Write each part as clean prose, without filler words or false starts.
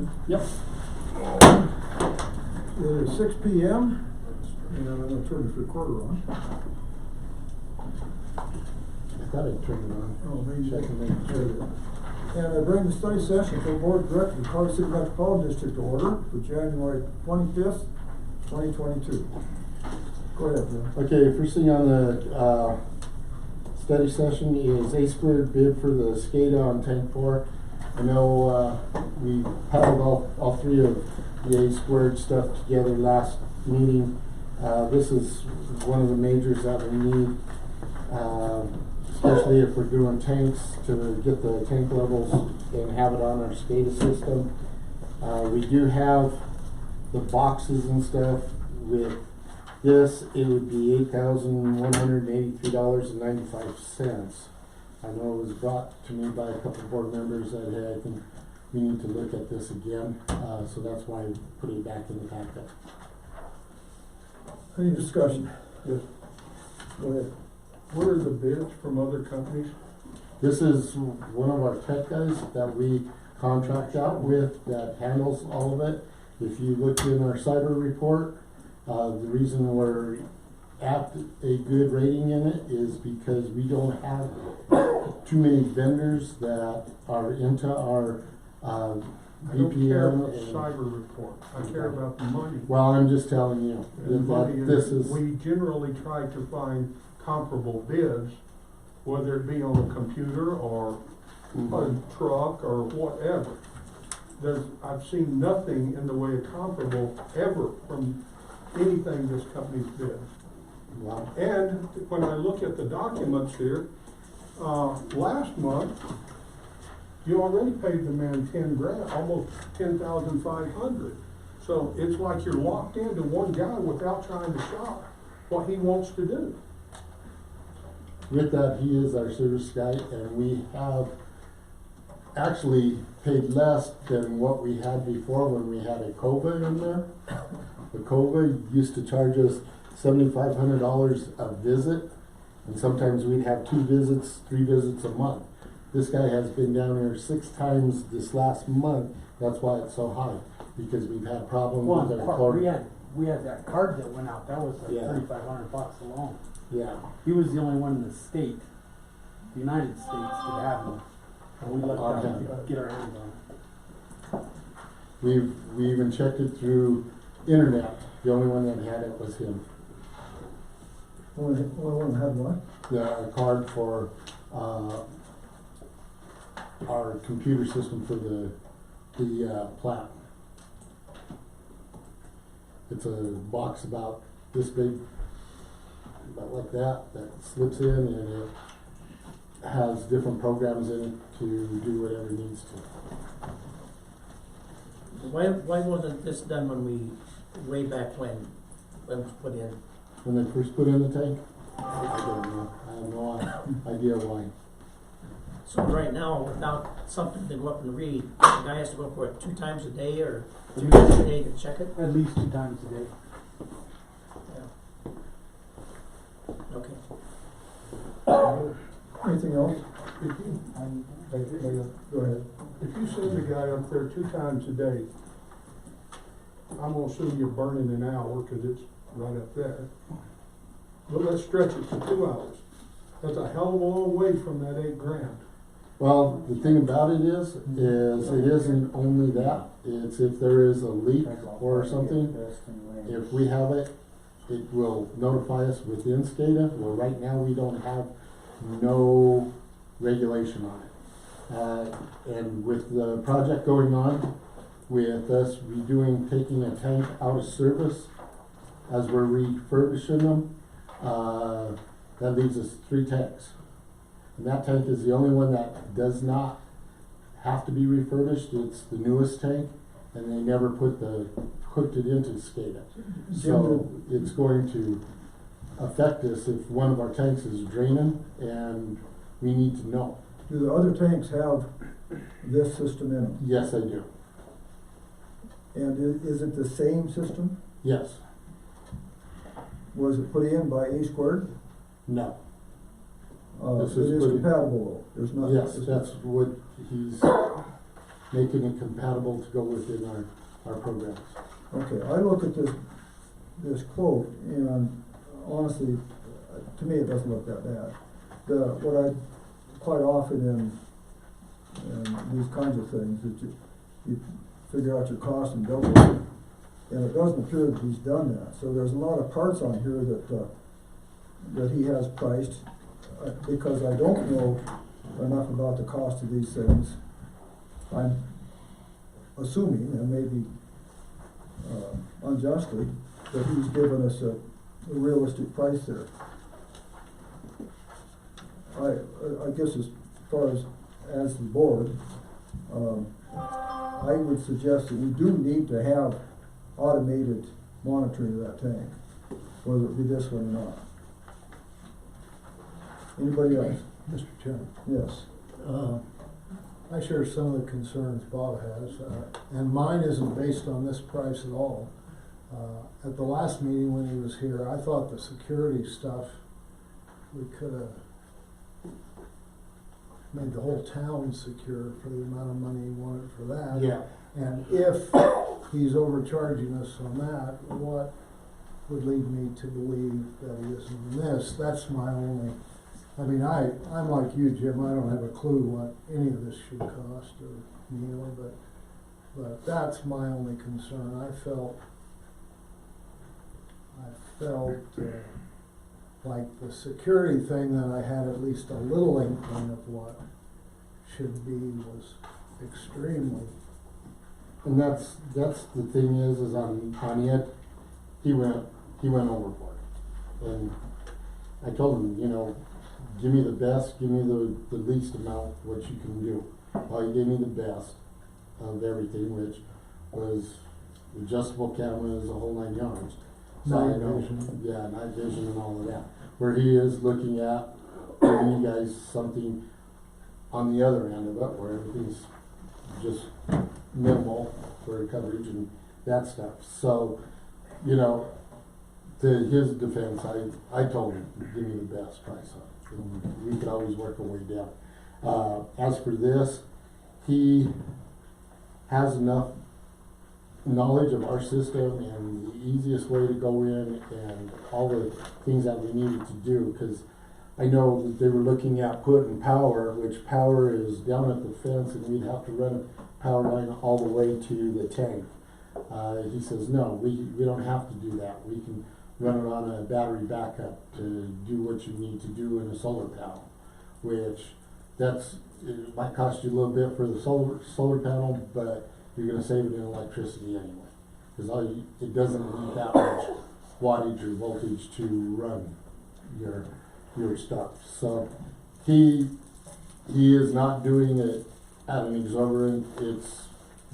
Good? Yep. It is 6 p.m. and I'm going to turn this recorder on. I thought I turned it on. Oh, maybe Check and make sure. And I bring the study session for Board of Directors of the Colorado City Metropolitan District to order for January 25th, 2022. Go ahead, Jim. Okay, first thing on the study session is A squared bid for the SCADA on tank 4. I know we paddled all three of the A squared stuff together last meeting. This is one of the majors that we need, especially if we're doing tanks, to get the tank levels and have it on our SCADA system. We do have the boxes and stuff. With this, it would be $8,183.95. I know it was brought to me by a couple of board members that, hey, I think we need to look at this again, so that's why I put it back in the packet. Any discussion? Yes. Go ahead. What are the bids from other companies? This is one of our tech guys that we contract out with that handles all of it. If you look in our cyber report, the reason we're at a good rating in it is because we don't have too many vendors that are into our I don't care VPN. about cyber report. I care about the money. Well, I'm just telling you And money that this is. we generally try to find comparable bids, whether it be on a computer or a truck or whatever. I've seen nothing in the way of comparable ever from anything this company's bid. Wow. And when I look at the documents here, last month, you already paid the man 10 grand, almost 10,500. So it's like you're locked into one guy without trying to shop what he wants to do. With that, he is our service guy, and we have actually paid less than what we had before when we had a COVA in there. The COVA used to charge us $7,500 a visit, and sometimes we'd have 2 visits, 3 visits a month. This guy has been down here 6 times this last month. That's why it's so high, because we've had problems with our cord. We had that card that went out, that was like Yeah. $3,500 alone. Yeah. He was the only one in the state, the United States, that had one. And we let them get our hands on it. We even checked it through internet. The only one that had it was him. Only one had one? A card for our computer system for the plat. It's a box about this big, about like that slips in, and it has different programs in it to do whatever it needs to. Why wasn't this done way back when it was put in? When they first put in the tank, I don't know. I have no idea why. So right now, without something to go up and read, the guy has to go for it 2 times a day or 3 times a day to check it? At least 2 times a day. Yeah. Okay. Anything else? Go ahead. If you send the guy up there 2 times a day, I'm gonna assume you're burning an hour, cause it's right up there. But let's stretch it to 2 hours. That's a hell of a long way from that 8 grand. Well, the thing about it is it isn't only that. It's if there is a leak or something, if we have it, it will notify us within SCADA. Well, right now we don't have no regulation on it. And with the project going on, with us taking a tank out of service as we're refurbishing them, that leaves us 3 tanks. And that tank is the only one that does not have to be refurbished. It's the newest tank, and they never hooked it into SCADA. So it's going to affect us if one of our tanks is draining, and we need to know. Do the other tanks have this system in them? Yes, I do. And is it the same system? Yes. Was it put in by A squared? No. It is compatible though, there's not. Yes, that's what he's making it compatible to go within our programs. Okay, I look at this quote, and honestly, to me, it doesn't look that bad. What I quite often in these kinds of things, that you figure out your cost and double it, and it doesn't appear that he's done that. So there's a lot of parts on here that he has priced, because I don't know enough about the cost of these things. I'm assuming, and maybe unjustly, that he's given us a realistic price there. I guess as far as the board, I would suggest that we do need to have automated monitoring of that tank, whether it be this one or not. Anybody else? Mr. Chairman, Yes. I share some of the concerns Bob has, and mine isn't based on this price at all. At the last meeting when he was here, I thought the security stuff, we could have made the whole town secure for the amount of money he wanted for that. Yeah. And if he's overcharging us on that, what would lead me to believe that he isn't in this? That's my only, I mean, I'm like you, Jim, I don't have a clue what any of this should cost, or Neil, but that's my only concern. I felt like the security thing that I had at least a little inkling of what should be was extremely. And that's the thing is on it, he went overboard. And I told him, you know, give me the best, give me the least amount what you can do. Well, he gave me the best of everything, which was adjustable cameras, the whole 9 yards. So Night I know, vision. yeah, night vision and all of that. Where he is looking at giving you guys something on the other end of it, where everything's just minimal for coverage and that stuff. So, you know, to his defense, I told him, give me the best price on it. And we could always work our way down. As for this, he has enough knowledge of our system and the easiest way to go in and all the things that we needed to do, because I know that they were looking at putting power, which power is down at the fence, and we'd have to run a power line all the way to the tank. He says, no, we don't have to do that. We can run it on a battery backup to do what you need to do in a solar panel, which it might cost you a little bit for the solar panel, but you're gonna save it in electricity anyway. Because it doesn't need that much wattage or voltage to run your stuff. So he is not doing it at an exorbitant. It's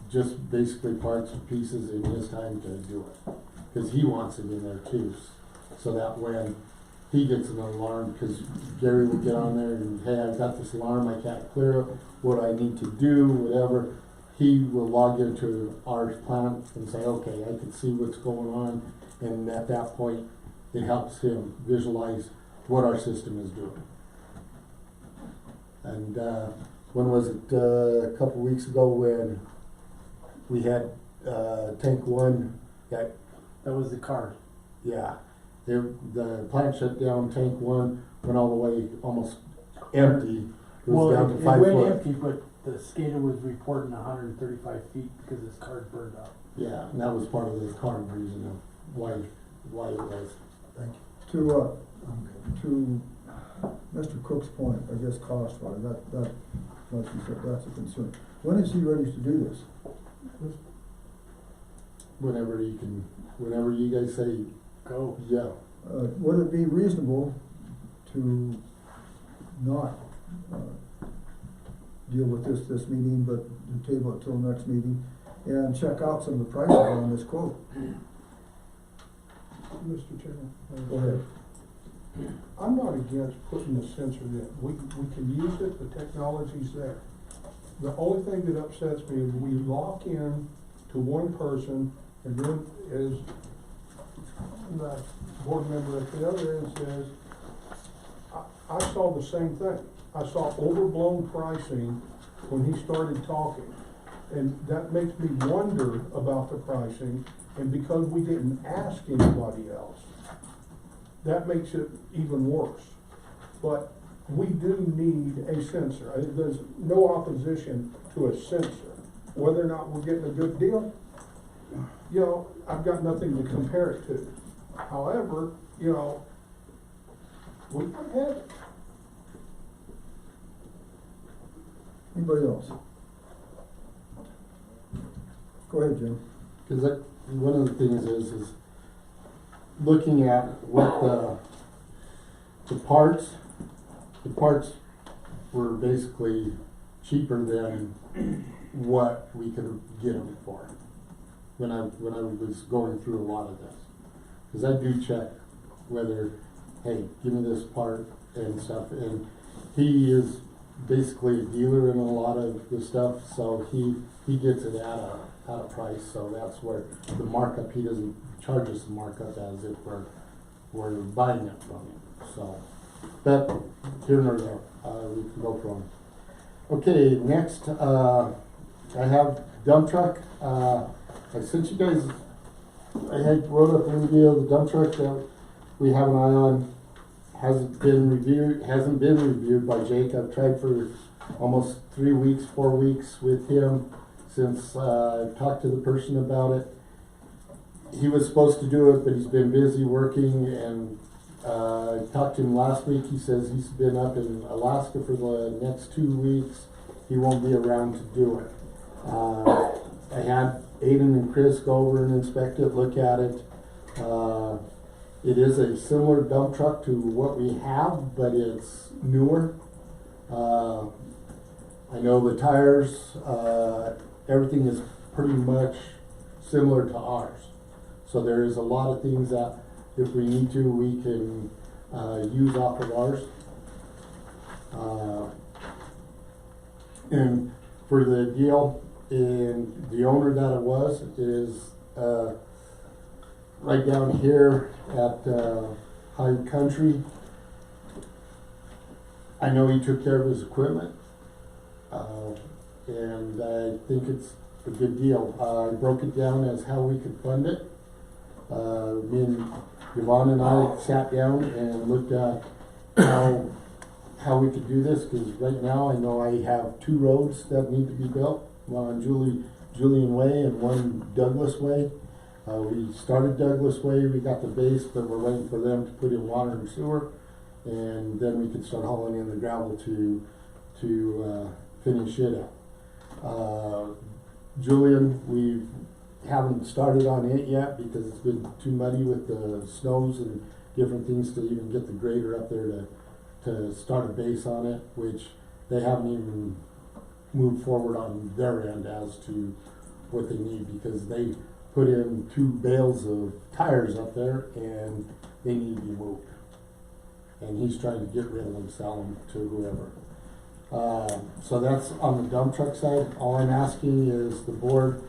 just basically parts and pieces in his time to do it, because he wants it in there too, so that when he gets an alarm, because Gary will get on there and, hey, I've got this alarm, I can't clear it, what I need to do, whatever, he will log into our plant and say, okay, I can see what's going on, and at that point, it helps him visualize what our system is doing. And when was it, a couple weeks ago when we had tank 1 that was the card. yeah, the plant shut down, tank 1 went all the way almost empty. It was down to It 5 went foot. empty, but the skater was reporting 135 feet because his card burned out. Yeah, and that was part of the card reason of why it was. Thank you. To Mr. Cook's point, I guess cost-wise, that, like you said, that's a concern. When is he ready to do this? Whenever you guys say, Go. yeah. Would it be reasonable to not deal with this meeting, but to table it till next meeting, and check out some of the prices on this quote? Mr. Chairman. Go ahead. I'm not against putting the sensor in. We can use it, the technology's there. The only thing that upsets me is we lock in to one person, and then as the board member at the other end says, I saw the same thing. I saw overblown pricing when he started talking. And that makes me wonder about the pricing, and because we didn't ask anybody else, that makes it even worse. But we do need a sensor. There's no opposition to a sensor. Whether or not we're getting a good deal, you know, I've got nothing to compare it to. However, you know, we could have it. Anybody else? Go ahead, Jim. Because one of the things is looking at what the parts were basically cheaper than what we could get them for. When I was going through a lot of this, because I do check whether, hey, give me this part and stuff, and he is basically a dealer in a lot of the stuff, so he gets it at a price, so that's where the markup, he doesn't charge us the markup as if we're buying it from him, so. But here nor there, we can go from. Okay, next, I have dump truck. I sent you guys, I had wrote up a little deal, the dump truck that we have an eye on hasn't been reviewed by Jake. I've tried for almost 3 weeks, 4 weeks with him since I talked to the person about it. He was supposed to do it, but he's been busy working, and I talked to him last week. He says he's been up in Alaska for the next 2 weeks. He won't be around to do it. I had Aiden and Chris go over and inspect it, look at it. It is a similar dump truck to what we have, but it's newer. I know the tires, everything is pretty much similar to ours. So there is a lot of things that if we need to, we can use off of ours. And for the deal, and the owner that it was is right down here at High Country. I know he took care of his equipment, and I think it's a good deal. I broke it down as how we could fund it. Me and Yvonne and I sat down and looked at how we could do this, because right now I know I have 2 roads that need to be built, one on Julian Way and one Douglas Way. We started Douglas Way, we got the base, but we're waiting for them to put in water and sewer, and then we could start hauling in the gravel to finish it up. Julian, we haven't started on it yet because it's been too muddy with the snows and different things to even get the grader up there to start a base on it, which they haven't even moved forward on their end as to what they need, because they put in 2 bales of tires up there and they need to be moved. And he's trying to get rid of them, sell them to whoever. So that's on the dump truck side. All I'm asking is the board,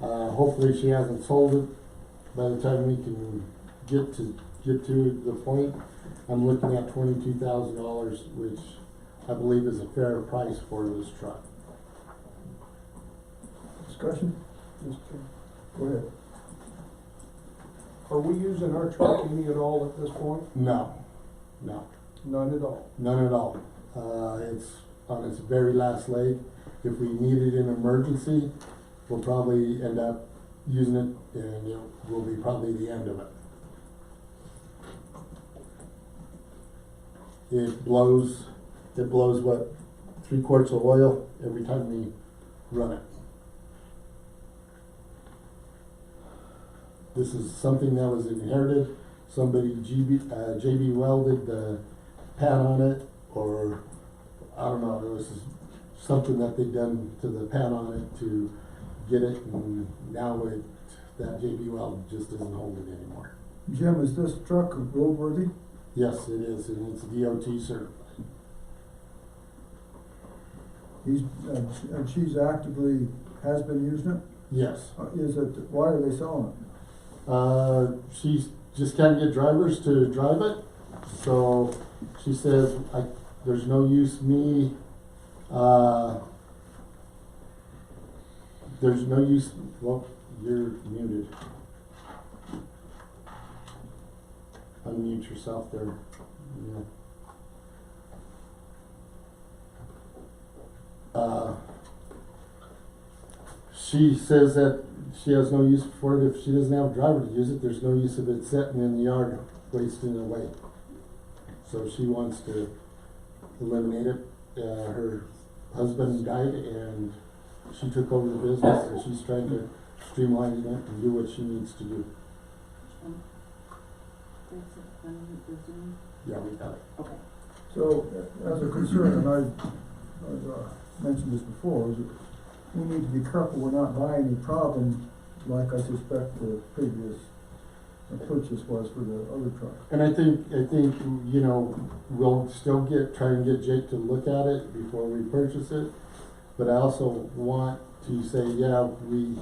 hopefully she hasn't sold it by the time we can get to the point. I'm looking at $22,000, which I believe is a fair price for this truck. Discussion? Go ahead. Are we using our truck any at all at this point? No. None at all. None at all. It's on its very last leg. If we need it in emergency, we'll probably end up using it, and it will be probably the end of it. It blows what, 3 quarts of oil every time we run it. This is something that was inherited. Somebody, JB welded the pad on it, or I don't know, this is something that they've done to the pad on it to get it, and now that JB weld just isn't holding it anymore. Jim, is this truck roadworthy? Yes, it is, and it's DOT certified. And she's actively has been using it? Yes. Why are they selling it? She just can't get drivers to drive it, so she says, there's no use me there's no use, well, you're muted. Unmute yourself there. Yeah. She says that she has no use for it if she doesn't have a driver to use it. There's no use of it sitting in the yard wasting away. So she wants to eliminate it. Her husband died and she took over the business and she's trying to streamline it and do what she needs to do. Yeah, we got it. Okay. So, as a concern, and I've mentioned this before, is that we need to be careful we're not buying a problem like I suspect the previous purchase was for the other truck. And I think, you know, we'll still try and get Jake to look at it before we purchase it. But I also want to say, yeah, we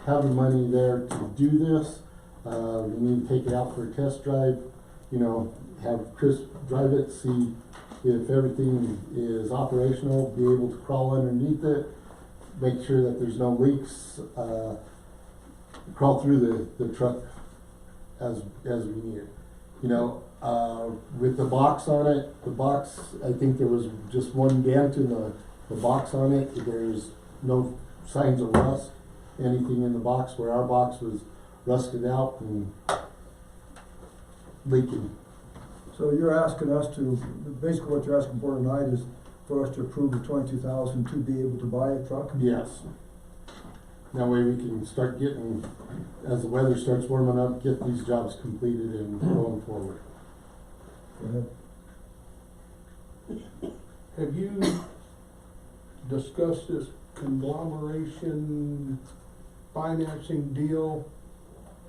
have the money there to do this. We need to take it out for a test drive, you know, have Chris drive it, see if everything is operational, be able to crawl underneath it, make sure that there's no leaks, crawl through the truck as we need it. You know, with the box on it, the box, I think there was just one dent in the box on it. There's no signs of rust, anything in the box, where our box was rusted out and leaking. So you're asking us to, basically what you're asking for tonight is for us to approve the 22,000 to be able to buy a truck? Yes. That way we can start getting, as the weather starts warming up, get these jobs completed and going forward. Go ahead. Have you discussed this conglomeration financing deal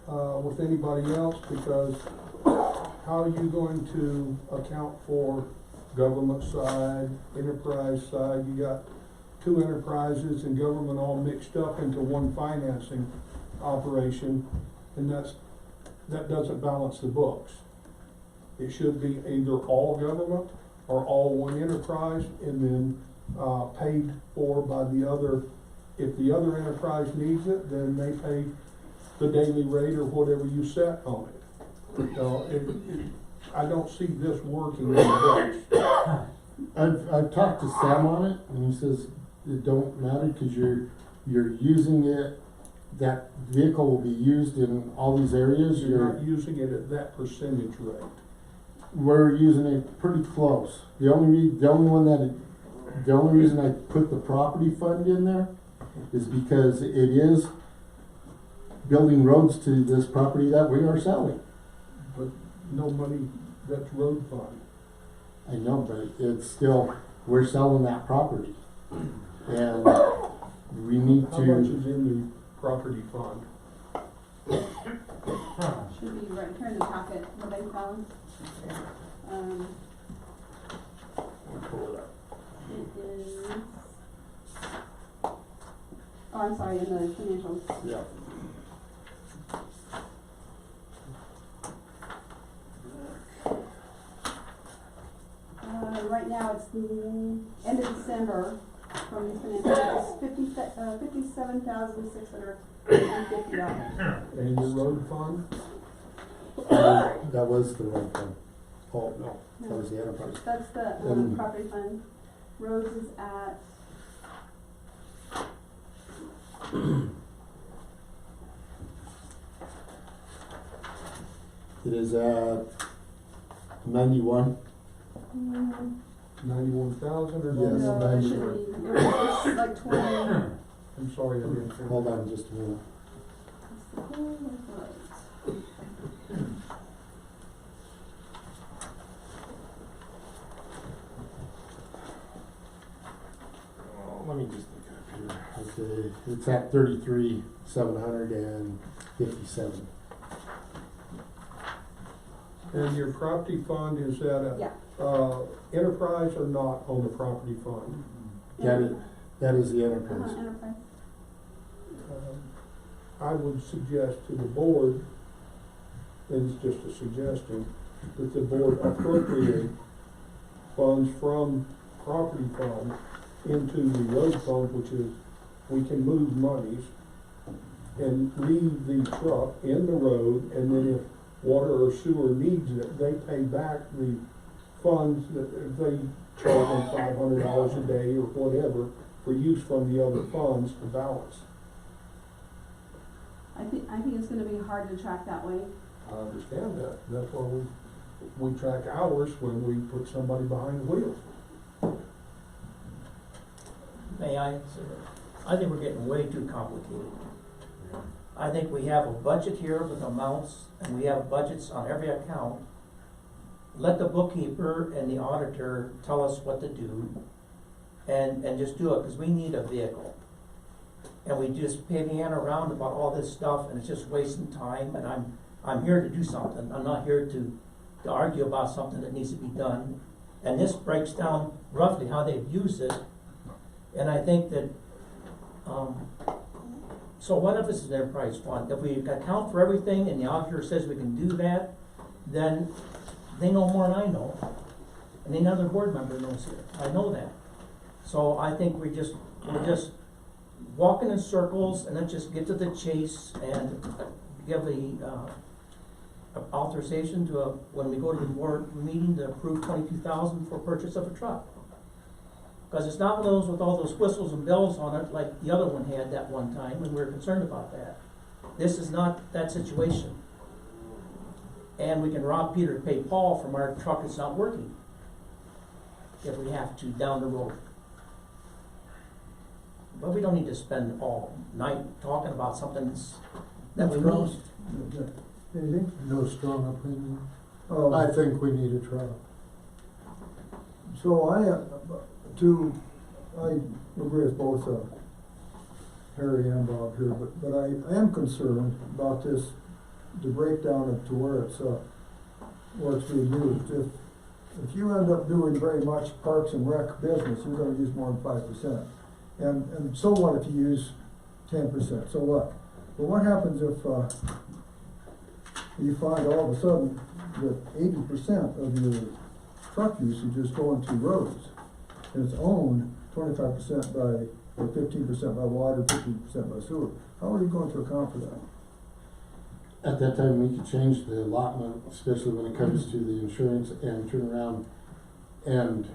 with anybody else? Because how are you going to account for government side, enterprise side? You got two enterprises and government all mixed up into one financing operation, and that doesn't balance the books. It should be either all government or all one enterprise, and then paid for by the other. If the other enterprise needs it, then they pay the daily rate or whatever you set on it. I don't see this working in the books. I've talked to Sam on it, and he says it don't matter because you're using it. That vehicle will be used in all these areas. You're not using it at that percentage rate. We're using it pretty close. The only reason I put the property fund in there is because it is building roads to this property that we are selling. But no money, that's road fund. I know, but it's still, we're selling that property. And we need How much to, is in the property fund? Should be right here in the packet, the bank balance. I'll pull it up. It is, oh, I'm sorry, in the financials. Yeah. Right now, it's the end of December, from these financials, it's $57,650. And your road fund? That was the road fund. Oh, no, that No, was the enterprise. that's the property fund. Roads is at, It is at 91. 91,000 or Yes. no, it should be, it's like 20. I'm sorry, I didn't hear. Hold on just a minute. Oh, let me just look it up here. Okay, it's at 33,757. And your property fund is at Yeah. enterprise or not on the property fund? That is the enterprise. Enterprise. I would suggest to the board, and it's just a suggestion, that the board appropriate funds from property fund into the road fund, which is we can move monies and leave the truck in the road, and then if water or sewer needs it, they pay back the funds that if they charge them $500 a day or whatever for use from the other funds to balance. I think it's gonna be hard to track that way. I understand that. That's why we track hours when we put somebody behind the wheel. May I say that? I think we're getting way too complicated. I think we have a budget here with amounts, and we have budgets on every account. Let the bookkeeper and the auditor tell us what to do, and just do it, because we need a vehicle. And we just pan around about all this stuff, and it's just wasting time, and I'm here to do something. I'm not here to argue about something that needs to be done. And this breaks down roughly how they've used it, and I think that, so what if this is an enterprise fund? If we account for everything and the auditor says we can do that, then they know more than I know, and any other board member knows here. I know that. So I think we're just walking in circles, and let's just get to the chase and give the authorization to when we go to the board meeting to approve $22,000 for purchase of a truck. Because it's not one of those with all those whistles and bells on it like the other one had that one time, and we were concerned about that. This is not that situation. And we can rob Peter to pay Paul from our truck that's not working, if we have to, down the road. But we don't need to spend all night talking about something that we need. Anything? No strong opinion. Oh. I think we need a truck. So I agree with both Harry and Bob here, but I am concerned about this, the breakdown of to where it's being used. If you end up doing very much parks and rec business, you're gonna use more than 5%. And so what if you use 10%? So what? But what happens if you find all of a sudden that 80% of your truck usage is going to roads, and it's owned 25% by, or 15% by water, 15% by sewer? How are you going to account for that? At that time, we could change the allotment, especially when it comes to the insurance, and turn around and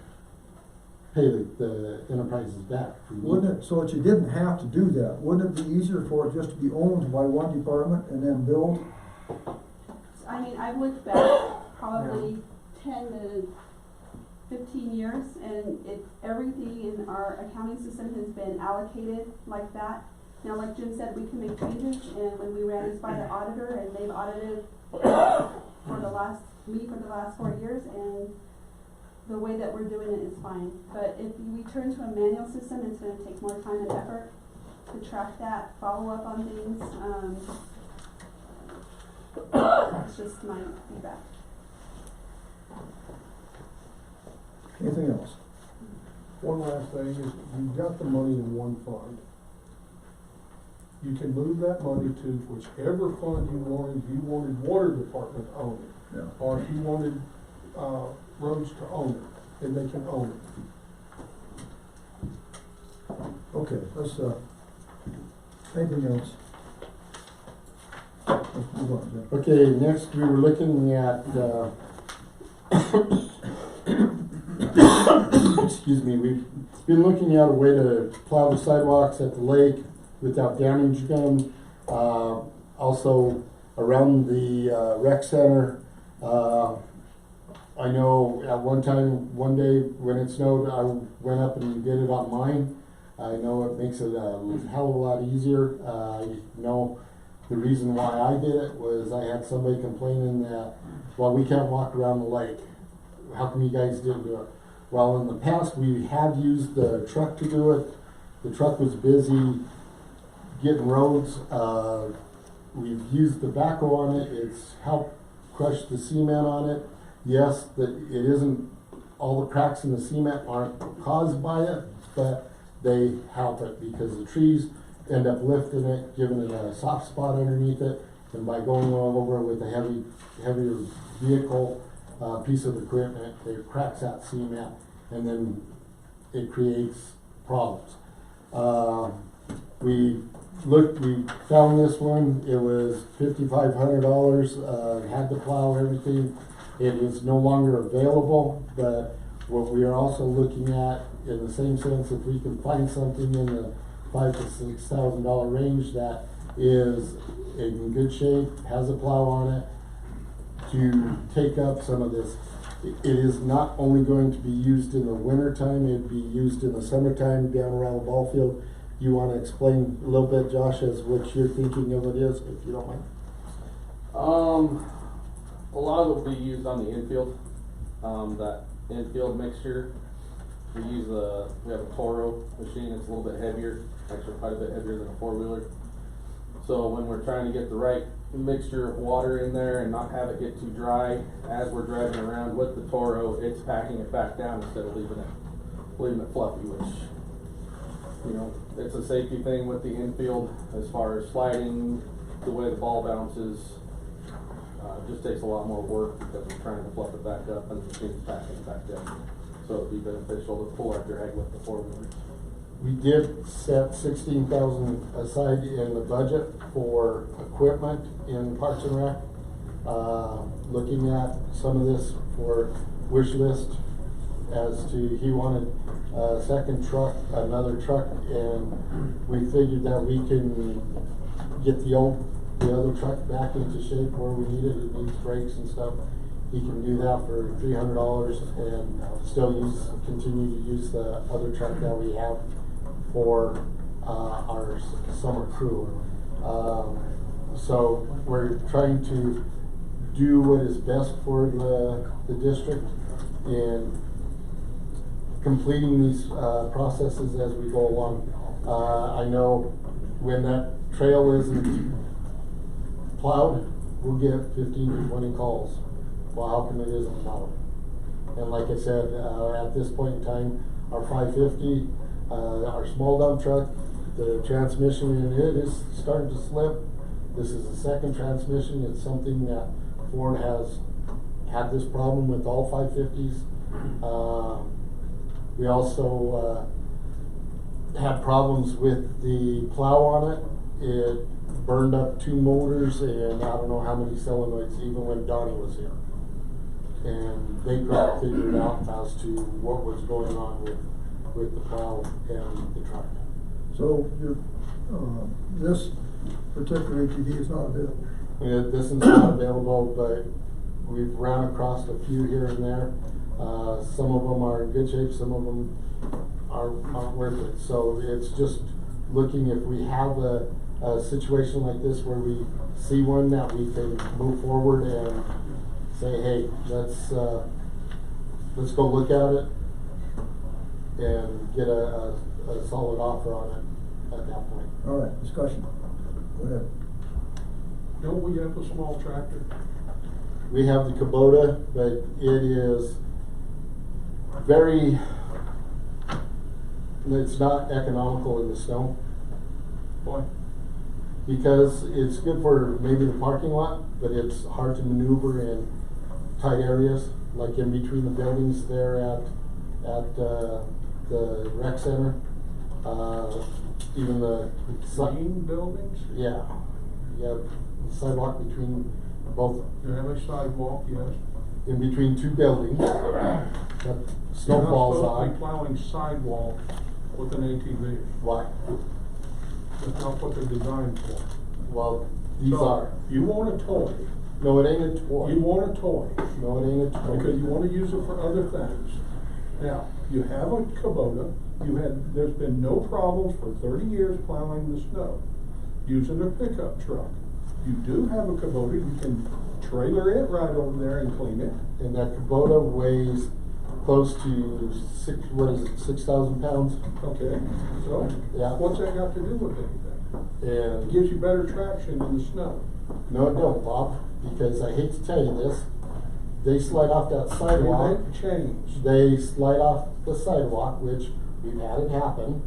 pay the enterprises back. Wouldn't it, so that you didn't have to do that, wouldn't it be easier for it just to be owned by one department and then billed? I mean, I've looked back probably 10 to 15 years, and everything in our accounting system has been allocated like that. Now, like Jim said, we can make changes, and when we ran this by the auditor, and they've audited for the last 4 years, and the way that we're doing it is fine. But if we turn to a manual system, it's gonna take more time and effort to track that, follow up on things. That's just my feedback. Anything else? One last thing is, you've got the money in one fund. You can move that money to whichever fund you wanted. If you wanted water department to own it, Yeah. or if you wanted, roads to own it, then they can own it. Okay, let's, anything else? Let's move on, Jim. Okay, next we were looking at, excuse me, we've been looking at a way to plow the sidewalks at the lake without damaging them. Also around the rec center. I know at one time, one day when it snowed, I went up and did it on mine. I know it makes it a hell of a lot easier. I know the reason why I did it was I had somebody complaining that, well, we can't walk around the lake. How come you guys didn't do it? Well, in the past, we have used the truck to do it. The truck was busy getting roads. We've used the backhoe on it. It's helped crush the cement on it. Yes, that it isn't, all the cracks in the cement aren't caused by it, but they help it because the trees end up lifting it, giving it a soft spot underneath it, and by going all over with a heavier vehicle, piece of equipment, it cracks that cement, and then it creates problems. we found this one, it was $5,500, had to plow everything. It is no longer available, but what we are also looking at, in the same sense, if we can find something in the $5,000 to $6,000 range that is in good shape, has a plow on it, to take up some of this. It is not only going to be used in the winter time, it'd be used in the summertime down around the ball field. You wanna explain a little bit, Josh, as what you're thinking of it is, if you don't mind? A lot of it will be used on the infield, that infield mixture. We have a Toro machine, it's a little bit heavier, actually quite a bit heavier than a four-wheeler. So when we're trying to get the right mixture of water in there and not have it get too dry, as we're driving around with the Toro, it's packing it back down instead of leaving it fluffy, which, you know, it's a safety thing with the infield as far as sliding, the way the ball bounces. Just takes a lot more work because we're trying to fluff it back up and the machine's packing it back down. So it'd be beneficial to pull our drag with the four-wheeler. We did set $16,000 aside in the budget for equipment in Parks and Rec. Looking at some of this for wish list as to, he wanted a second truck, another truck, and we figured that we can get the other truck back into shape where we need it. It needs brakes and stuff. He can do that for $300 and still continue to use the other truck that we have for our summer crew. So we're trying to do what is best for the district in completing these processes as we go along. I know when that trail isn't plowed, we'll get 15 to 20 calls. Well, how come it isn't plowed? And like I said, at this point in time, our 550, our small dump truck, the transmission in it is starting to slip. This is the second transmission. It's something that Ford has had this problem with all 550s. We also had problems with the plow on it. It burned up 2 motors and I don't know how many solenoids even when Donnie was here. And they couldn't figure it out as to what was going on with the plow and the truck. So this particular ATV is not available? This is not available, but we've ran across a few here and there. Some of them are in good shape, some of them aren't worth it. So it's just looking if we have a situation like this where we see one that we can move forward and say, hey, let's go look at it and get a solid offer on it at that point. All right, discussion. Go ahead. Don't we have a small tractor? We have the Kubota, but it is it's not economical in the snow. Why? Because it's good for maybe the parking lot, but it's hard to maneuver in tight areas, like in between the buildings there at the rec center. Even the Green buildings? yeah, the sidewalk between both, You have a sidewalk, yes. in between 2 buildings that snow falls You're not supposed to be on. plowing sidewalk with an ATV. Why? That's not what they're designed for. Well, these So, are. you want a toy. No, it ain't a toy. You want a toy. No, it ain't a toy. Because you want to use it for other things. Now, you have a Kubota, there's been no problems for 30 years plowing the snow, using a pickup truck. You do have a Kubota, you can trailer it right over there and clean it. And that Kubota weighs close to 6,000 pounds. Okay, so, Yeah. what's that got to do with anything? It And gives you better traction in the snow. no, it don't, Bob, because I hate to tell you this, they slide off that sidewalk. They change. They slide off the sidewalk, which we've had it happen,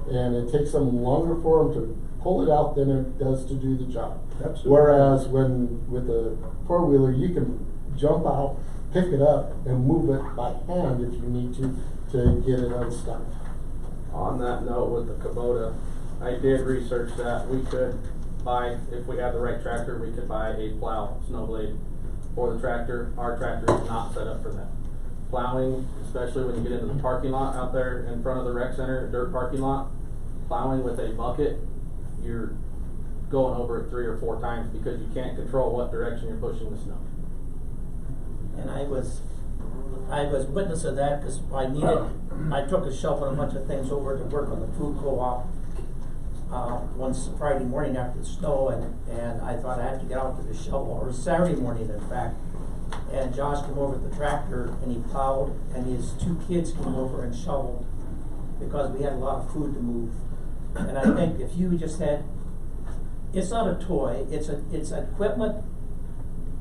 and it takes them longer for them to pull it out than it does to do the job. Absolutely. Whereas with a 4-wheeler, you can jump out, pick it up, and move it by hand if you need to get it unstuck. On that note with the Kubota, I did research that. We could buy, if we had the right tractor, we could buy a plow, snow blade for the tractor. Our tractor is not set up for that. Plowing, especially when you get into the parking lot out there in front of the rec center, dirt parking lot, plowing with a bucket, you're going over it 3 or 4 times because you can't control what direction you're pushing the snow. And I was witness of that, cause I took a shovel and a bunch of things over to work on the food co-op, one Friday morning after the snow, and I thought I had to get out to the shovel, or Saturday morning in fact. And Josh came over with the tractor and he plowed, and his 2 kids came over and shoveled, because we had a lot of food to move. And I think if you just had, it's not a toy, it's equipment.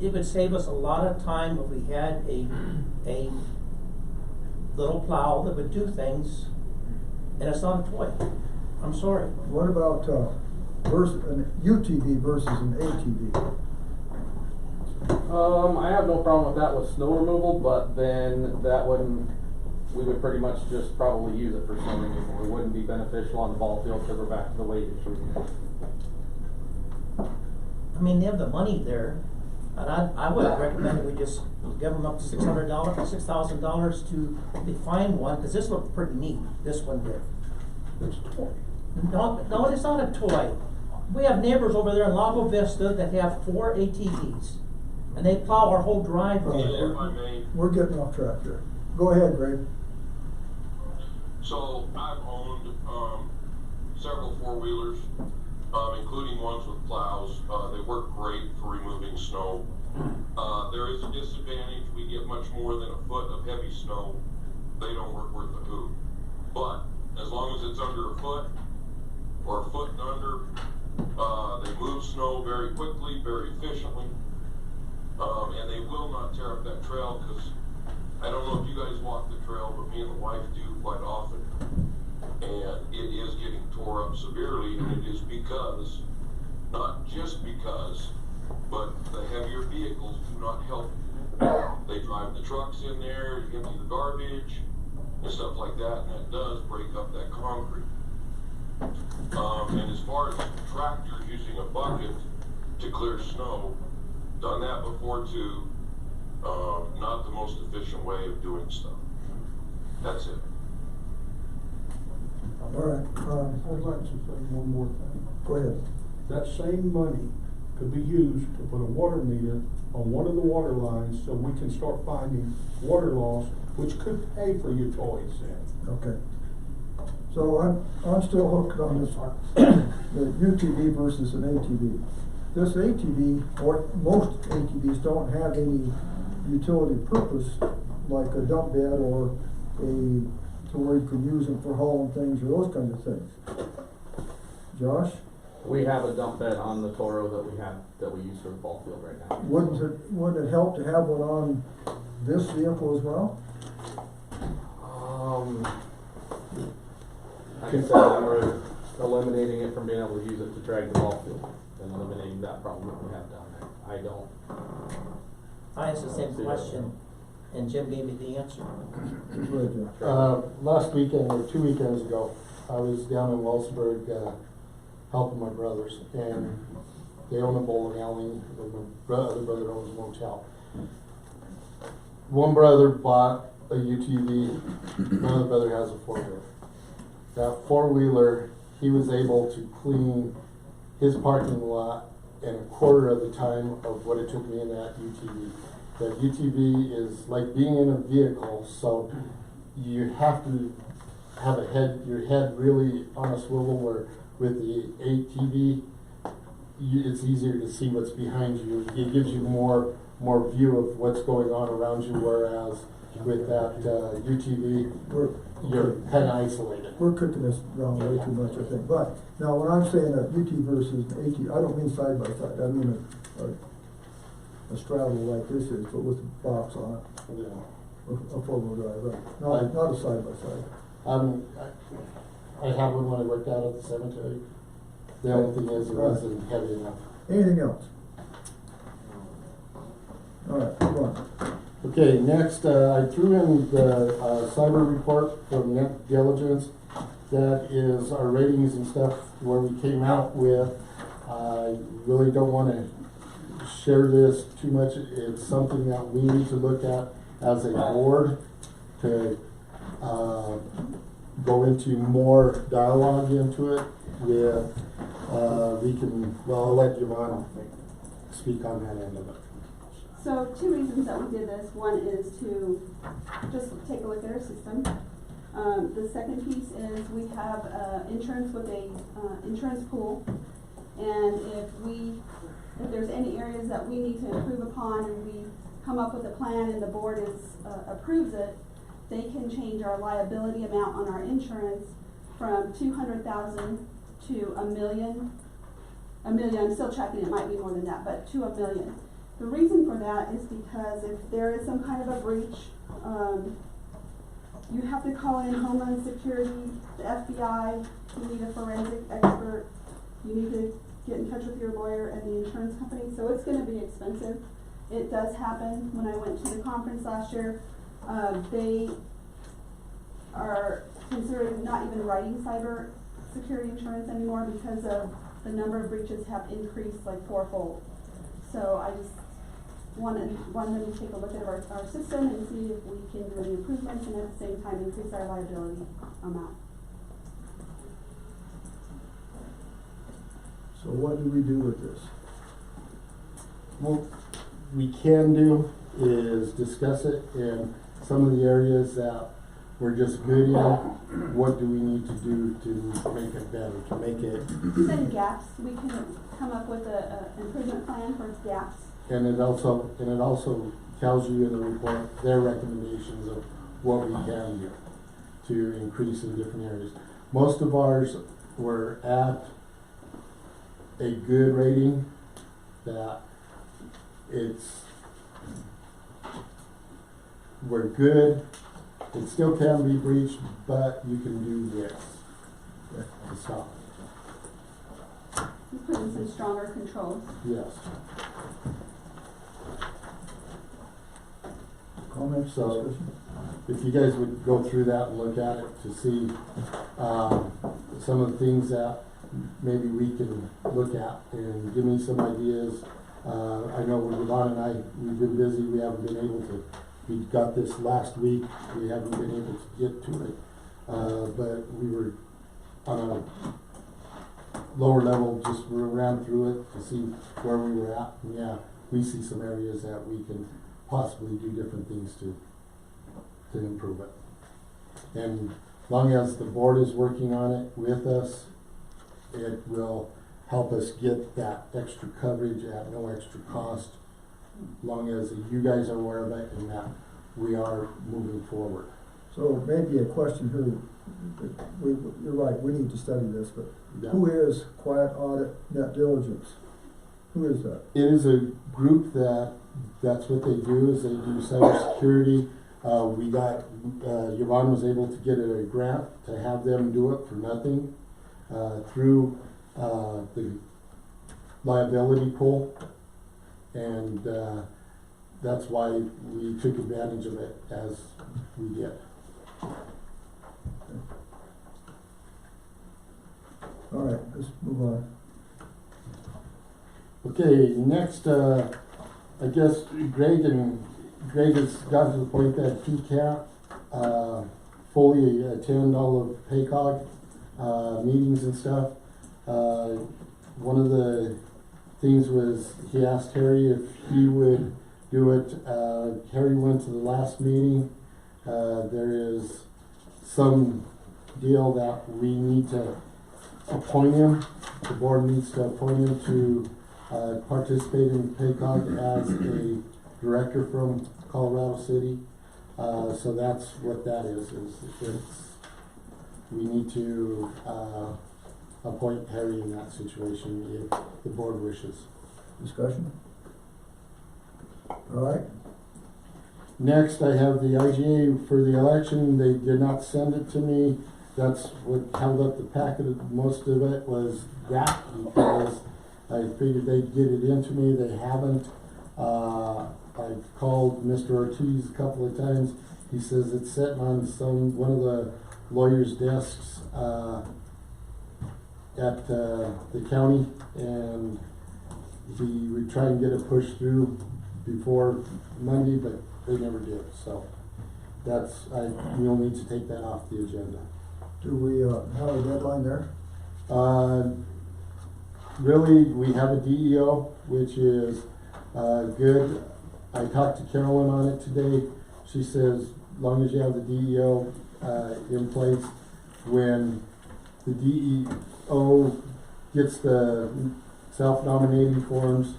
It would save us a lot of time if we had a little plow that would do things, and it's not a toy. I'm sorry. What about, an UTV versus an ATV? I have no problem with that with snow removal, but then we would pretty much just probably use it for snow removal. It wouldn't be beneficial on the ball field because we're back to the weight issue. I mean, they have the money there, and I would recommend that we just give them up to $6,000 to define one, because this looked pretty neat, this one did. It's a toy. No, it's not a toy. We have neighbors over there in Lago Vista that have 4 ATVs, and they plow our whole driveway. If I may, We're getting off track here. Go ahead, Greg. so I've owned, several four-wheelers, including ones with plows. They work great for removing snow. There is a disadvantage. We get much more than a foot of heavy snow. They don't work worth a hoot. But as long as it's under a foot, or a foot and under, they move snow very quickly, very efficiently. And they will not tear up that trail, because I don't know if you guys walk the trail, but me and the wife do quite often. And it is getting tore up severely, and it is because, not just because, but the heavier vehicles do not help. They drive the trucks in there, empty the garbage, and stuff like that, and that does break up that concrete. And as far as tractors using a bucket to clear snow, done that before too. Not the most efficient way of doing stuff. That's it. All right, I'd like to say one more thing. go ahead. That same money could be used to put a water meter on one of the water lines, so we can start finding water loss, which could pay for your toys then. Okay. So I'm still hooked on this, the UTV versus an ATV. This ATV, or most ATVs, don't have any utility purpose, like a dump bed or to where you can use them for hauling things or those kinds of things. Josh, We have a dump bed on the Toro that we use for the ball field right now. wouldn't it help to have one on this vehicle as well? Like I said, we're eliminating it from being able to use it to drag the ball field and eliminating that problem that we have down there. I asked the same question, and Jim gave me the answer. Go ahead, Josh. Last weekend, or 2 weekends ago, I was down in Wellsburg, helping my brothers, and they own a bowling alley, and my other brother owns a motel. One brother bought a UTV, another brother has a four-wheeler. That four-wheeler, he was able to clean his parking lot in a quarter of the time of what it took me in that UTV. That UTV is like being in a vehicle, so you have to have your head really on a swivel, where with the ATV, it's easier to see what's behind you. It gives you more view of what's going on around you, whereas with that UTV, you're kind of isolated. We're cooking this around way too much, I think. But now, when I'm saying a UT versus an AT, I don't mean side by side. I mean a straddle like this is, but with a box on it, Yeah. a four-wheel drive. Right? Not a side by side. I had one when I worked out at the cemetery. The only thing is, it wasn't heavy enough. Anything else? All right, come on. Okay, next, I threw in the cyber report from Net Diligence. that is our ratings and stuff where we came out with. I really don't wanna share this too much. It's something that we need to look at as a board to, go into more dialogue into it with, I'll let Yvonne speak on that end of it. So 2 reasons that we did this. One is to just take a look at our system. The second piece is we have insurance with a insurance pool, and if there's any areas that we need to improve upon and we come up with a plan and the board approves it, they can change our liability amount on our insurance from 200,000 to $1 million. $1 million, I'm still checking, it might be more than that, but to $1 million. The reason for that is because if there is some kind of a breach, you have to call in Homeland Security, the FBI, you need a forensic expert, you need to get in touch with your lawyer and the insurance company, so it's gonna be expensive. It does happen. When I went to the conference last year, they are considering not even writing cyber security insurance anymore because of the number of breaches have increased like 4-fold. So I just wanted them to take a look at our system and see if we can do any improvements and at the same time increase our liability amount. So what do we do with this? What we can do is discuss it in some of the areas that we're just good in. What do we need to do to make it better, to make it? Then gaps, we can come up with a improvement plan for gaps. And it also tells you in the report their recommendations of what we can do to increase in different areas. Most of ours were at a good rating, that we're good. It still can be breached, but you can do this to stop it. We put in some stronger controls. Yes. Comments, So, discussion? if you guys would go through that and look at it to see some of the things that maybe we can look at and give me some ideas. I know with Yvonne and I, we've been busy, we haven't been able to. We got this last week, we haven't been able to get to it. But we were on a lower level, just ran through it to see where we were at. And yeah, we see some areas that we can possibly do different things to improve it. And as long as the board is working on it with us, it will help us get that extra coverage at no extra cost, as long as you guys are aware of it and that we are moving forward. So maybe a question here, you're right, we need to study this, but Yeah. who is Quiet Audit Net Diligence? Who is that? It is a group that's what they do, is they do cybersecurity. We got, Yvonne was able to get a grant to have them do it for nothing, through, the liability pool. And, that's why we took advantage of it as we did. All right, let's move on. Okay, next, I guess Greg has gotten to the point that he can't, fully attend all of PACOG, meetings and stuff. One of the things was, he asked Harry if he would do it. Harry went to the last meeting. There is some deal that we need to appoint him. The board needs to appoint him to participate in PACOG as a director from Colorado City. So that's what that is we need to appoint Harry in that situation if the board wishes. Discussion? All right, Next, I have the IGA for the election. They did not send it to me. That's what held up the packet. Most of it was that, because I figured they'd get it into me. They haven't. I've called Mr. Ortiz a couple of times. He says it's sitting on one of the lawyers' desks, at, the county, and he would try and get it pushed through before Monday, but they never did, so we'll need to take that off the agenda. Do we, have a deadline there? Really, we have a DEO, which is, good. I talked to Carolyn on it today. She says, as long as you have the DEO, in place, when the DEO gets the self-nominating forms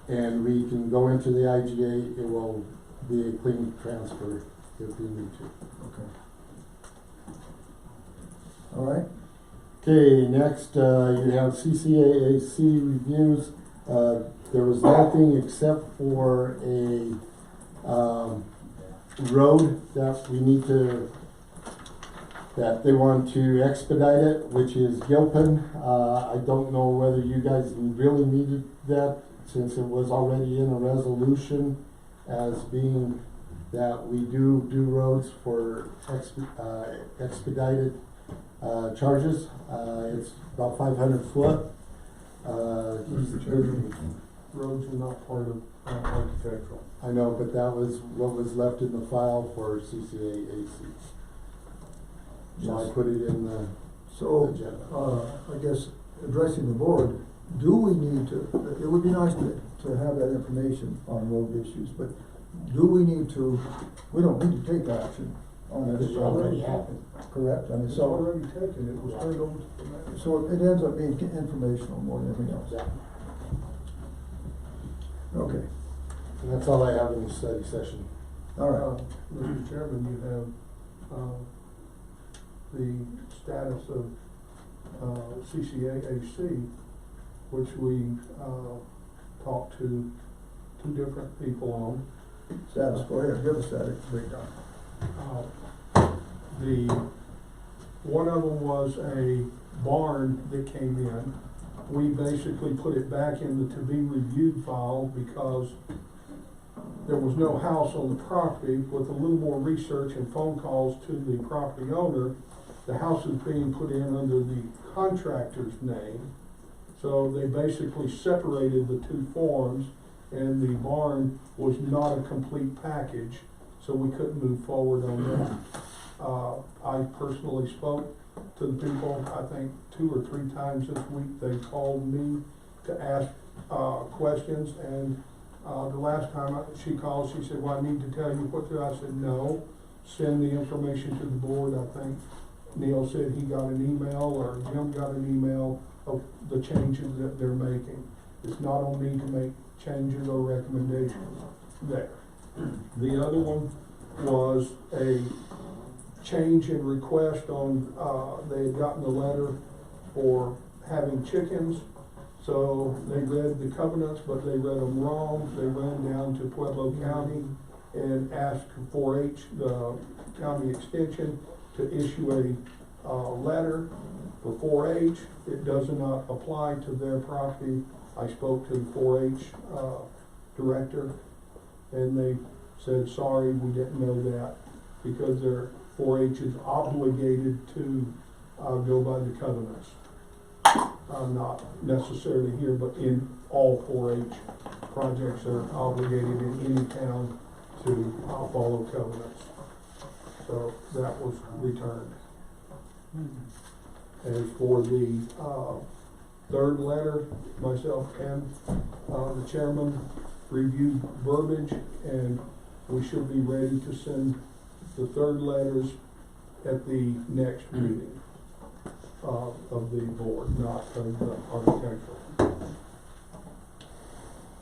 and we can go into the IGA, it will be a clean transfer if we need to. Okay. All right, Okay, next, you have CCAAC reviews. There was nothing except for a, road that we need to, that they want to expedite it, which is Gilpin. I don't know whether you guys really needed that, since it was already in a resolution as being that we do roads for expedited charges. It's about 500 foot. Mr. Chairman, roads are not part of architectural. I know, but that was what was left in the file for CCAAC. So I put it in the so, agenda. I guess addressing the board, do we need to, it would be nice to have that information on road issues, but do we need to, we don't need to take action on this. It's already happened. Correct, I mean, It's so, already taken, it was turned over to the manager. so it ends up being informational more than anything else. Okay, And that's all I have in the study session. all right. Mr. Chairman, you have, the status of, CCAAC, which we, talked to two different people on. Status, go ahead, give us that breakdown. The, one of them was a barn that came in. We basically put it back in the to be reviewed file because there was no house on the property. With a little more research and phone calls to the property owner, the house is being put in under the contractor's name. So they basically separated the two forms, and the barn was not a complete package, so we couldn't move forward on that. I personally spoke to the people, I think 2 or 3 times this week. They called me to ask questions, and the last time she called, she said, well, I need to tell you what to do. I said, no, send the information to the board. I think Neil said he got an email, or Jim got an email of the changes that they're making. It's not on me to make changes or recommendations there. The other one was a change in request on, they had gotten a letter for having chickens. So they read the covenants, but they read them wrong. They ran down to Pueblo County and asked 4-H, the county extension, to issue a letter for 4-H. It does not apply to their property. I spoke to the 4-H director, and they said, sorry, we didn't know that, because their 4-H is obligated to go by the covenants. Not necessarily here, but in all 4-H projects are obligated in any town to follow covenants. So that was returned. As for the third letter, myself and the chairman reviewed verbiage, and we should be ready to send the third letters at the next meeting of the board, not of the architectural.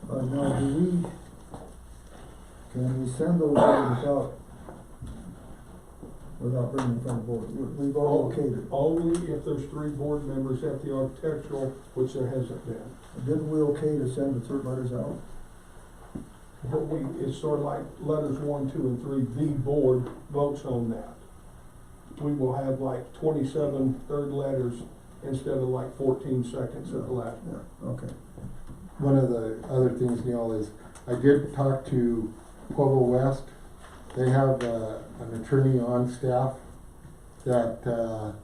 Now, can we send those letters without bringing them in front of the board? We've all okayed it. Only if there's 3 board members at the architectural, which there hasn't been. Didn't we okay to send the third letters out? But it's sort of like letters 1, 2, and 3, the board votes on that. We will have like 27 third letters instead of like 14 seconds at the last one. Yeah, okay. One of the other things, Neil, is I did talk to Pueblo West. They have an attorney on staff, that,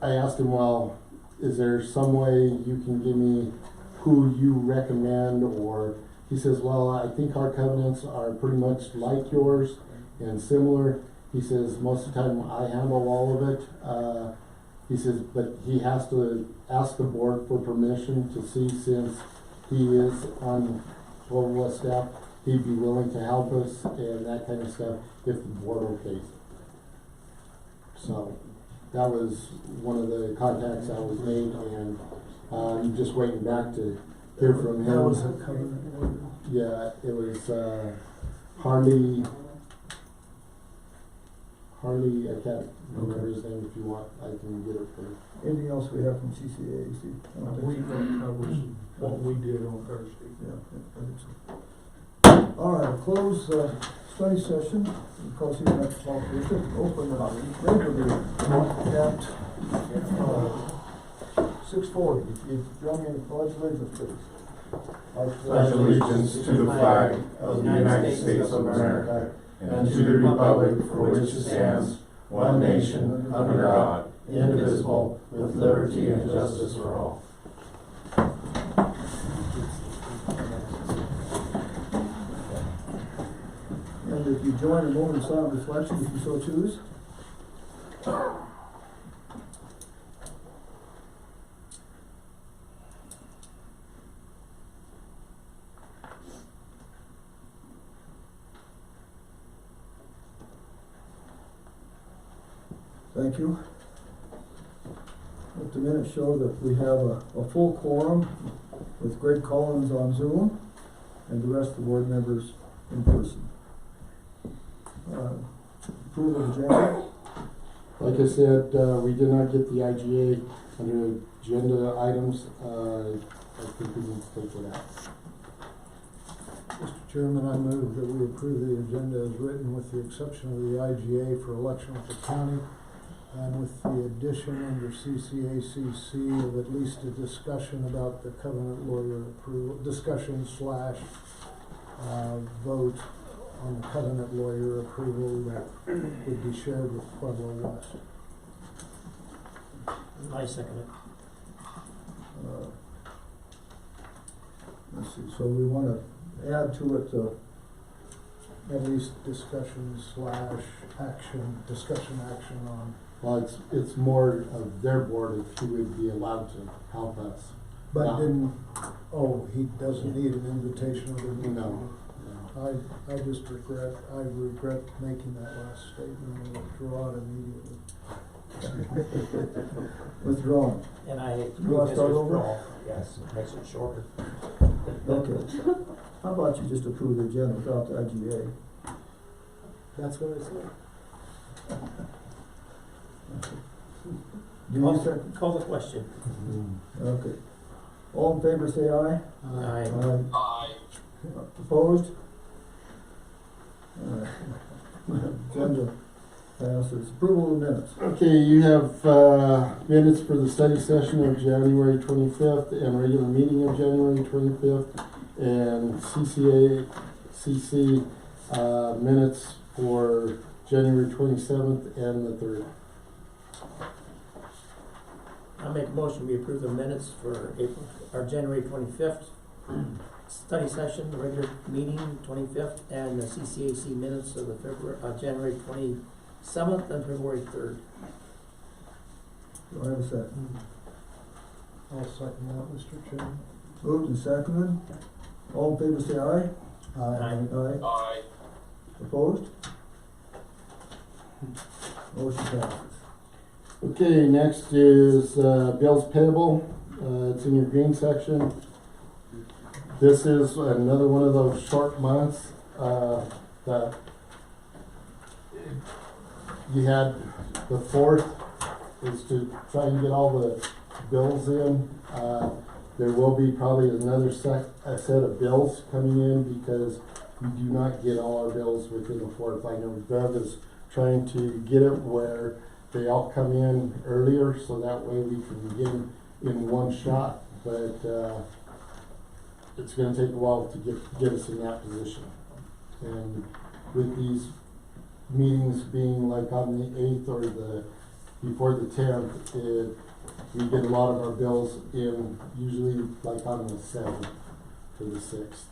I asked him, well, is there some way you can give me who you recommend, or, he says, well, I think our covenants are pretty much like yours and similar. He says, most of the time I handle all of it. He says, but he has to ask the board for permission to see, since he is on Global West staff, he'd be willing to help us and that kind of stuff if the board okays it. So that was one of the contacts I was made, and I'm just waiting back to hear from him. That was a covenant lawyer. Yeah, it was Harley, I can't remember his name. If you want, I can get it for you. Anything else we have from CCAC? I don't think We've so. covered what we did on Thursday. Yeah, I think so. All right, close study session, because here at Metropolitan District, open regularly at 6:40. If you join me in the pledge of allegiance, please. Pledge allegiance to the flag of the United States of America and to the republic for which it stands, one nation, under God, indivisible, with liberty and justice for all. And if you join a moment of silent reflection, if you so choose. Thank you. Let the minutes show that we have a full quorum with Greg Collins on Zoom and the rest of the board members in person. Approval of agenda. Like I said, we did not get the IGA under agenda items. I think we need to take it out. Mr. Chairman, I move that we approve the agenda as written with the exception of the IGA for election of the county, and with the addition under CCACC of at least a discussion about the covenant lawyer approval, discussion / vote on the covenant lawyer approval that would be shared with Pueblo West. I second it. Let's see, so we want to add to it, At least discussion / action, discussion action on. Well, it's more of their board if he would be allowed to help us. But No. didn't, he doesn't need an invitation or anything? No. I just regret making that last statement and withdraw it immediately. withdrawn. And I You want move to his start over? withdrawal. Yes, makes it shorter. Okay. How about you just approve the agenda without the IGA? That's what I said. Do you second? Call the question. Okay. All in favor, say aye. Aye. Aye. Opposed? Agenda passes. Approval of minutes. Okay, you have minutes for the study session of January 25th and regular meeting of January 25th, and CC minutes for January 27th and the 3rd. I make a motion, we approve the minutes for January 25th study session, the regular meeting 25th, and the CCAC minutes of the January 27th and February 3rd. Do I have a second? I'll second that, Mr. Chairman. Moved and seconded. All in favor, say aye. Aye. Aye. Aye. Opposed? Motion passes. Okay, next is bills payable. It's in your green section. This is another one of those short months that you had. The 4th is to try and get all the bills in. There will be probably another set of bills coming in because we do not get all our bills within the 4th. I know Bev is trying to get it where they all come in earlier, so that way we can get them in one shot, but it's gonna take a while to get us in that position. And with these meetings being like on the 8th or before the 10th, we get a lot of our bills in usually like on the 7th or the 6th.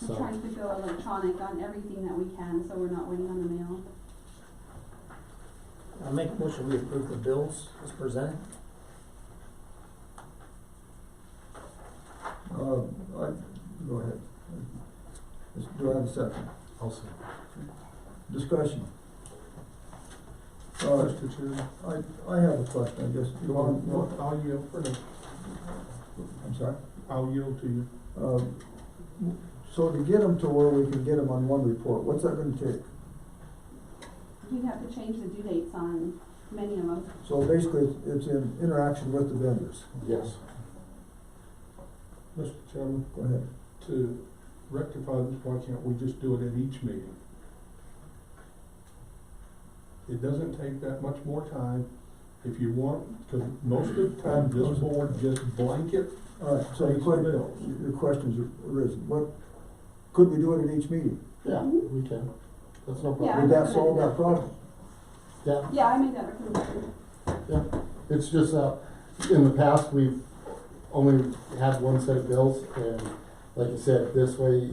We're So, trying to go electronic on everything that we can, so we're not waiting on the mail. I'll make a motion, we approve the bills as presented. Go ahead. Do I have a second? I'll say. Discussion. Mr. Chairman, I have a question, I guess. You want, I'll yield for now. I'm sorry? I'll yield to you. So to get them to where we can get them on one report, what's that gonna take? We'd have to change the due dates on many of them. So basically, it's in interaction with the vendors. yes. Mr. Chairman, Go ahead. to rectify this, why can't we just do it at each meeting? It doesn't take that much more time if you want, because most of the time, this board just blanket. All right, so your questions are arisen. What, could we do it at each meeting? Yeah, we can. That's no Yeah, problem. Would that solve that problem? Yeah, Yeah, I made that recommendation. yeah. It's just, in the past, we've only had one set of bills, and like I said, this way,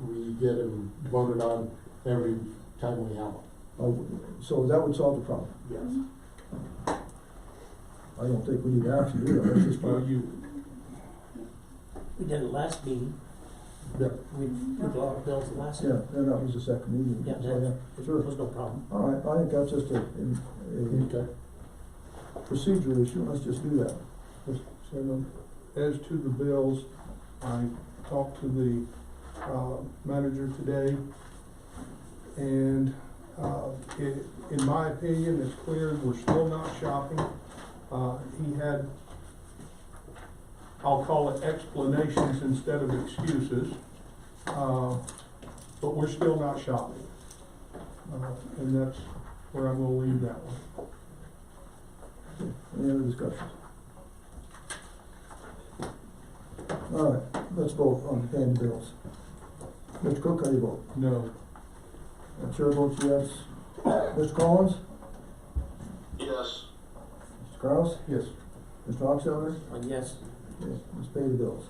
we get them voted on every time we have them. So that would solve the problem? Yes. I don't think we need to actually do that, that's just. Well, We did it last meeting, Yeah. we did a lot of bills last Yeah, meeting. and that was the second meeting. Yeah, So, that, sure. it was no problem. All right, I think that's just a Okay. procedural issue, let's just do that. Mr. Chairman, as to the bills, I talked to the manager today, and in my opinion, it's clear we're still not shopping. He had, I'll call it explanations instead of excuses, but we're still not shopping. And that's where I'm gonna leave that one. Any other discussions? All right, let's vote on paying the bills. Mr. Cook, how do you vote? No. Chair votes yes. Mr. Collins? Yes. Mr. Kraus? Yes. Mr. Oxelder? Yes, Yes, let's pay the bills.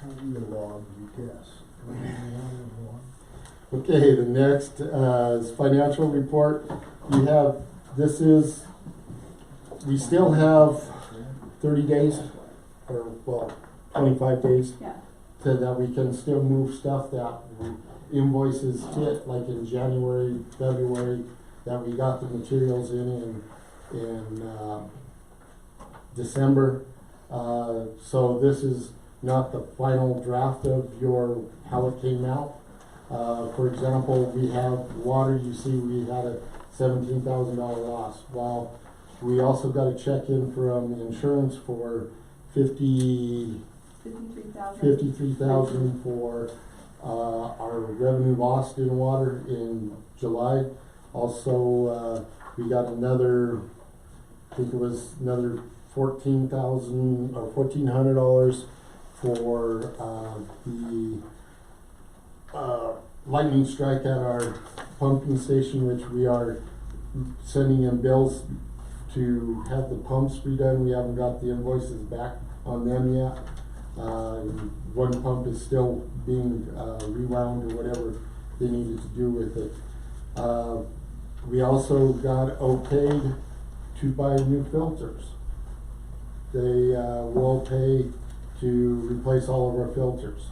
How do you log, you guess? Okay, the next, is financial report. We still have 30 days, or, well, 25 days, Yeah. so that we can still move stuff that invoices hit, like in January, February, that we got the materials in December. So this is not the final draft of how it came out. For example, we have water, you see we had a $17,000 loss. Well, we also got a check in from insurance for $53,000 for our revenue lost in water in July. Also, we got another, I think it was another $14,000 or $1,400 for the lightning strike at our pumping station, which we are sending in bills to have the pumps redone. We haven't got the invoices back on them yet. One pump is still being rewound or whatever they needed to do with it. We also got okayed to buy new filters. They will pay to replace all of our filters.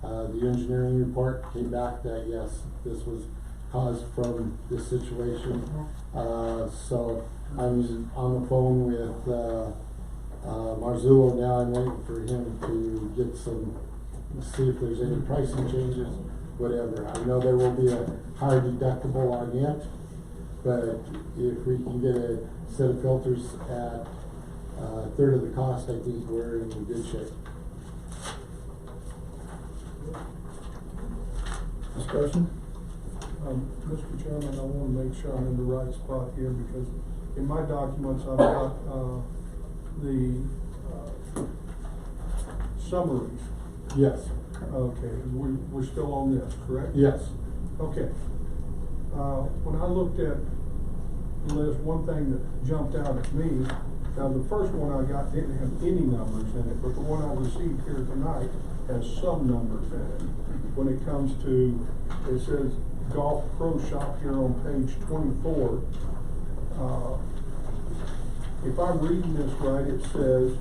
The engineering report came back that yes, this was caused from this situation. So I'm on the phone with Marzullo now. I'm waiting for him to get see if there's any pricing changes, whatever. I know there will be a higher deductible on it, but if we can get a set of filters at a third of the cost, I think we're in good shape. Discussion? Mr. Chairman, I want to make sure I'm in the right spot here, because in my documents, I've got the summaries. Yes, Okay, we're still on this, correct? yes. Okay. When I looked at the list, one thing that jumped out at me, now the first one I got didn't have any numbers in it, but the one I received here tonight has some numbers in it. When it comes to, it says Golf Pro Shop here on page 24. If I'm reading this right, it says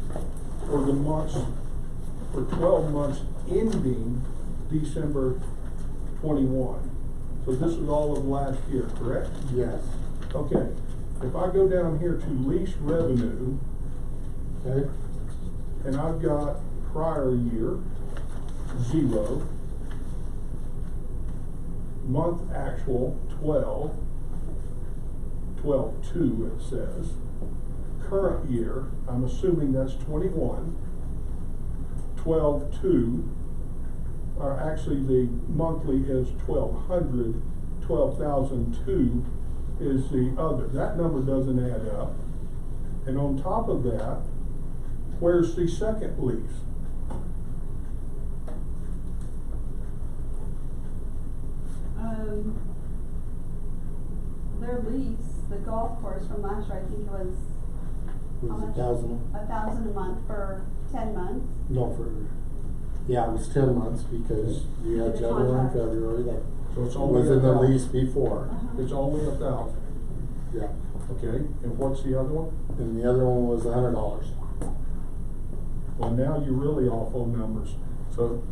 for the months, for 12 months ending December 21. So this is all of last year, correct? Yes. Okay. If I go down here to lease revenue, Okay, and I've got prior year, 0. Month actual, 12. 12/2 it says. Current year, I'm assuming that's 21. 12/2, or actually the monthly is 1,200, 12,002 is the other. That number doesn't add up. And on top of that, where's the second lease? Their lease, the golf course from last year, I think it was it how was much? 1,000, $1,000 a month for 10 months. no, yeah, it was 10 months because you had The January and contract. February that So it's only was in the 1,000. lease before. It's only 1,000. Yeah, Okay, and what's the other one? and the other one was $100. Well, now you're really off on numbers. So,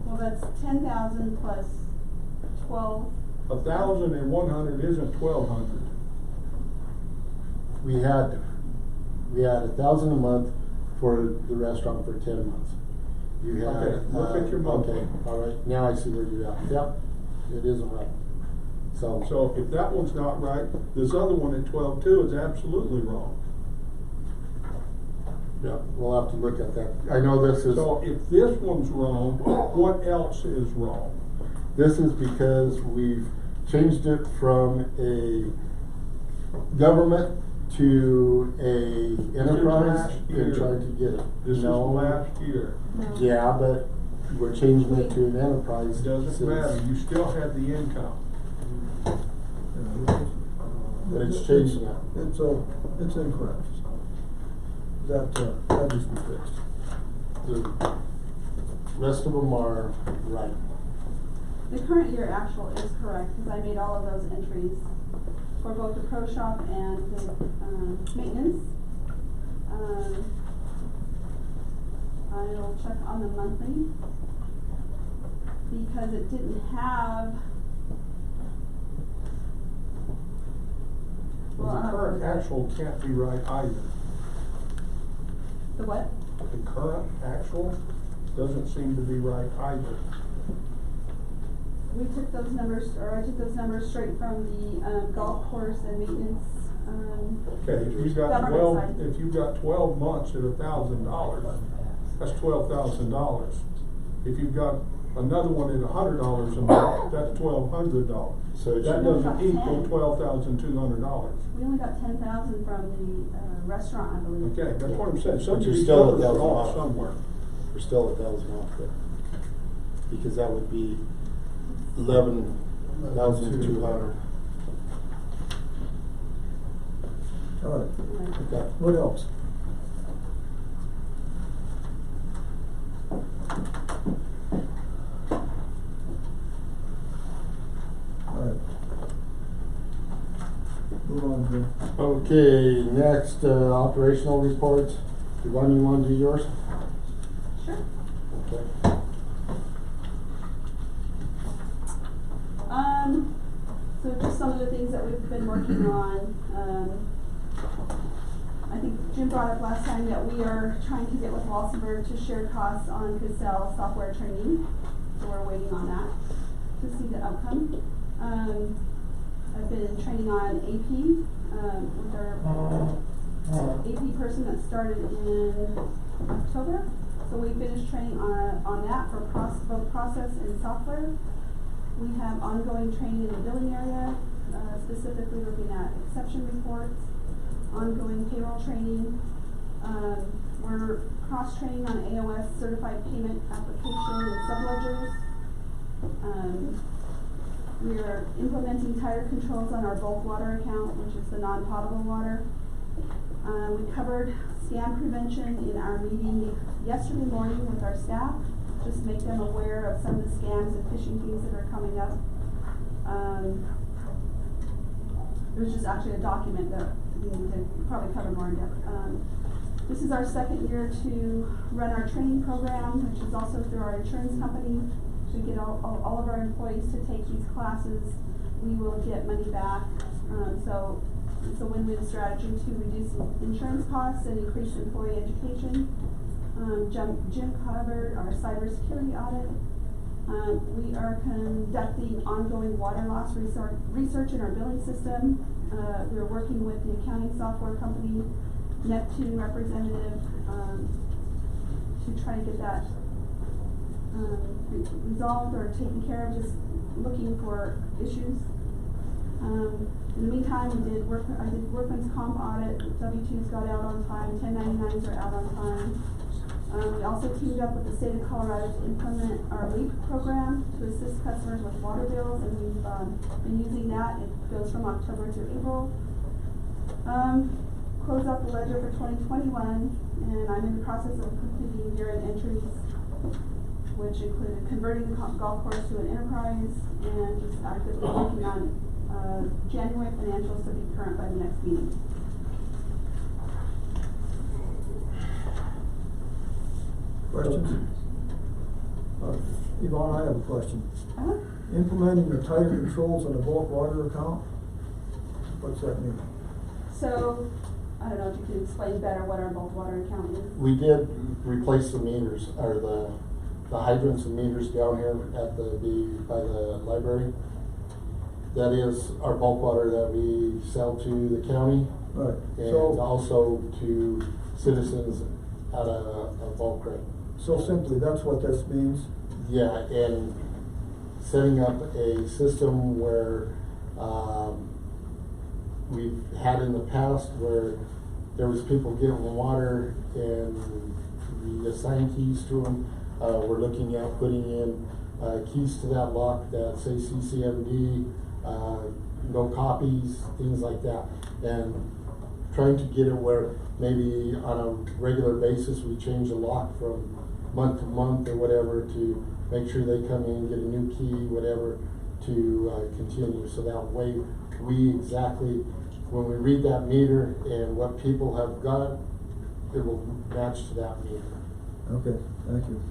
Well, that's 10,000 plus 12. 1,100 isn't 1,200. We had 1,000 a month for the restaurant for 10 months. You had. Okay, look at your monthly. Okay, all right, now I see where you're at. Yep, it isn't right. So if that one's not right, this other one at 12/2 is absolutely wrong. Yeah, we'll have to look at that. I know this is. So if this one's wrong, what else is wrong? This is because we've changed it from a government to a enterprise last year. and tried to get it. This is No. last year. No. Yeah, but we're changing it to an enterprise. It doesn't since- matter, you still have the income. But it's changing now. It's incorrect. That needs to be fixed. The rest of them are right. The current year actual is correct, because I made all of those entries for both the pro shop and the maintenance. I'll check on the monthly, because it didn't have. Well, the current actual can't be right either. The what? The current actual doesn't seem to be right either. We took those numbers, or I took those numbers straight from the golf course and maintenance. Okay, if you've got Government 12, side. if you've got 12 months at $1,000, that's $12,000. If you've got another one at $100 a month, that's $1,200. So it That should- doesn't equal $12,200. We only got 10,000 from the restaurant, I believe. Okay, that's what I'm saying. Some But of you're these still numbers are 1,000 off off. somewhere. We're still 1,000 off there. Because that would be 11,200. All right, Okay. what else? All right. Move on, Jim. Okay, next, operational reports. Yvonne, you wanna do yours? Sure. Okay. So just some of the things that we've been working on. I think Jim brought up last time that we are trying to get with Walsenburg to share costs on Cassell software training. So we're waiting on that to see the outcome. I've been training on AP, with our AP person that started in October. So we finished training on that for both process and software. We have ongoing training in the billing area, specifically looking at exception reports, ongoing payroll training. we're cross-training on AOS certified payment application with subledgers. We are implementing tighter controls on our bulk water account, which is the non-potable water. We covered scam prevention in our meeting yesterday morning with our staff, just make them aware of some of the scams and phishing things that are coming up. There's just actually a document that we need to probably cover more in depth. This is our second year to run our training program, which is also through our insurance company. We get all of our employees to take these classes. We will get money back. So it's a win-win strategy to reduce insurance costs and increase employee education. Jim covered our cybersecurity audit. We are conducting ongoing water loss research in our billing system. We're working with the accounting software company, Neptune representative, to try to get that resolved or taken care of, just looking for issues. In the meantime, I did workman's comp audit, W-2s got out on time, 1099s are out on time. We also teamed up with the state of Colorado to implement our LEAP program to assist customers with water bills, and we've been using that. It goes from October to April. Close out the ledger for 2021, and I'm in the process of completing year-end entries, which included converting the golf course to an enterprise and just actively working on January financials to be current by the next meeting. Questions? Yvonne, I have a question. Uh-huh. Implementing the tighter controls on the bulk water account, what's that mean? So, I don't know if you can explain better what our bulk water account is. We did replace the meters, or the hydrants and meters down here at by the library. That is our bulk water that we sell to the county. Right. And So, also to citizens at a bulk rate. so simply, that's what this means? Yeah, and setting up a system where, we've had in the past where there was people getting water and we assign keys to them. We're looking at putting in, keys to that lock that say CCMD, no copies, things like that. And trying to get it where maybe on a regular basis, we change the lock from month to month or whatever to make sure they come in, get a new key, whatever, to continue. So that way we exactly, when we read that meter and what people have got, it will match to that meter. Okay, thank you.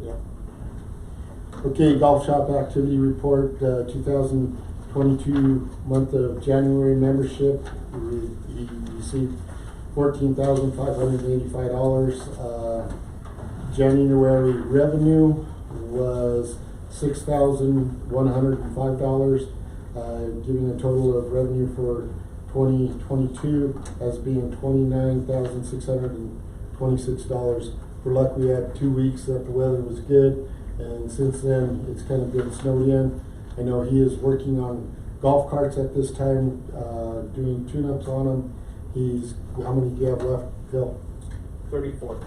Yeah. Okay, golf shop activity report, 2022 month of January membership. We received $14,585. January revenue was $6,105, giving a total of revenue for 2022 as being $29,626. We're lucky we had 2 weeks that the weather was good, and since then it's kind of been snowed in. I know he is working on golf carts at this time, doing tune-ups on them. How many do you have left, Phil? 34.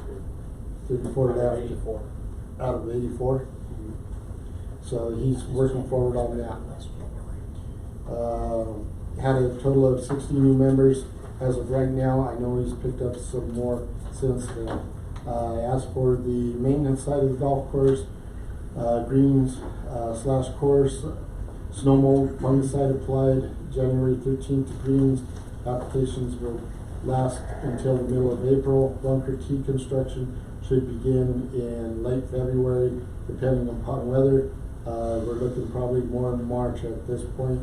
34 Out of left. 84. Out of 84. So he's working forward on that. Had a total of 60 new members as of right now. I know he's picked up some more since then. As for the maintenance side of the golf course, greens / course, snow mold fungicide applied January 13th to greens. Applications will last until the middle of April. Bunker tee construction should begin in late February, depending upon weather. We're looking probably more in March at this point.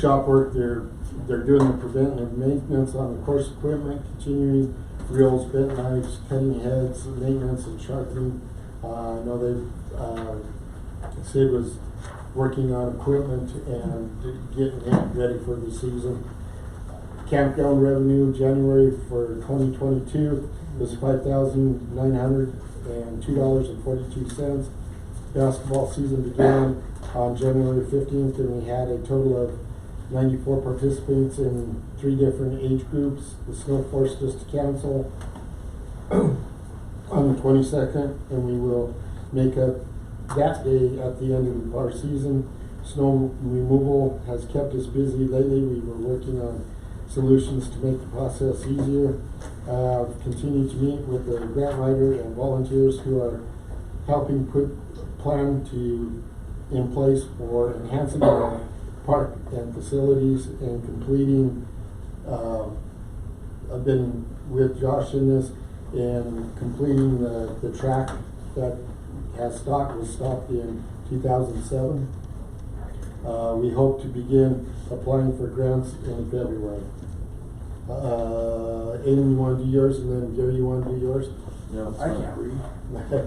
Shop work, they're doing the preventative maintenance on the course equipment, continuing reels, bent knives, cutting heads, maintenance and sharpening. I know Sid was working on equipment and getting it ready for the season. Campground revenue January for 2022 was $5,902.42. Basketball season began on January 15th, and we had a total of 94 participants in 3 different age groups. The Snow Forest District Council on the 22nd, and we will make up that day at the end of our season. Snow removal has kept us busy lately. We were working on solutions to make the process easier. Continue to meet with the grant writer and volunteers who are helping put a plan in place for enhancing our park and facilities and completing. I've been with Josh in this and completing the track that was stopped in 2007. We hope to begin applying for grants in February. Aiden, you want to do yours, and then Gary, you want to do yours? Yeah, I can't read.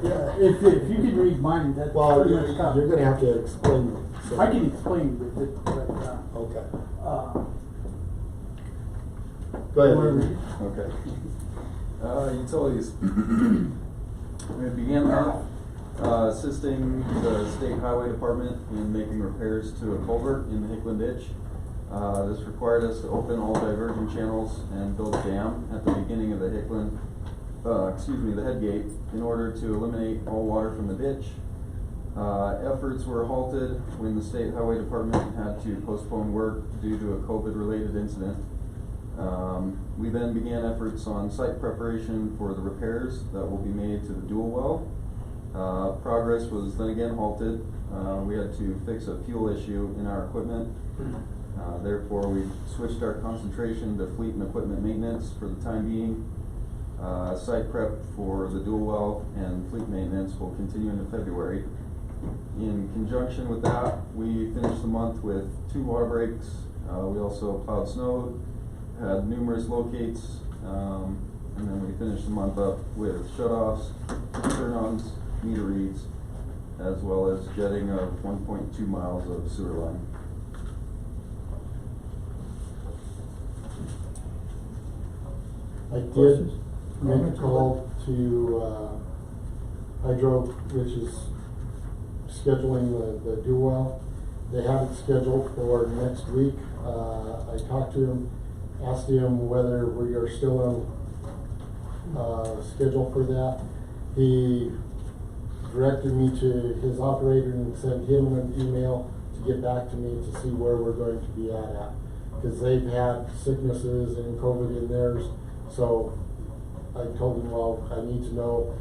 Yeah. If you can read mine, that's Well, pretty you're much tough. going to have to explain it. So. I can explain with it, but, Okay. Go ahead. wanna Aiden. read? Okay. Utilities. We began off assisting the state highway department in making repairs to a culvert in the Hickland ditch. This required us to open all diversion channels and build a dam at the beginning of the the head gate, in order to eliminate all water from the ditch. Efforts were halted when the state highway department had to postpone work due to a COVID-related incident. We then began efforts on site preparation for the repairs that will be made to the dual well. Progress was then again halted. We had to fix a fuel issue in our equipment. Therefore, we switched our concentration to fleet and equipment maintenance for the time being. Site prep for the dual well and fleet maintenance will continue into February. In conjunction with that, we finished the month with 2 water breaks. We also plowed snow, had numerous locates, and then we finished the month up with shutoffs, turn-ons, meter reads, as well as jetting of 1.2 miles of sewer line. I did make a call to Hydro, which is scheduling the dual well. They have it scheduled for next week. I talked to him, asked him whether we are still on schedule for that. He directed me to his operator and sent him an email to get back to me to see where we're going to be at. Because they've had sicknesses and COVID in theirs. So I told him, well, I need to know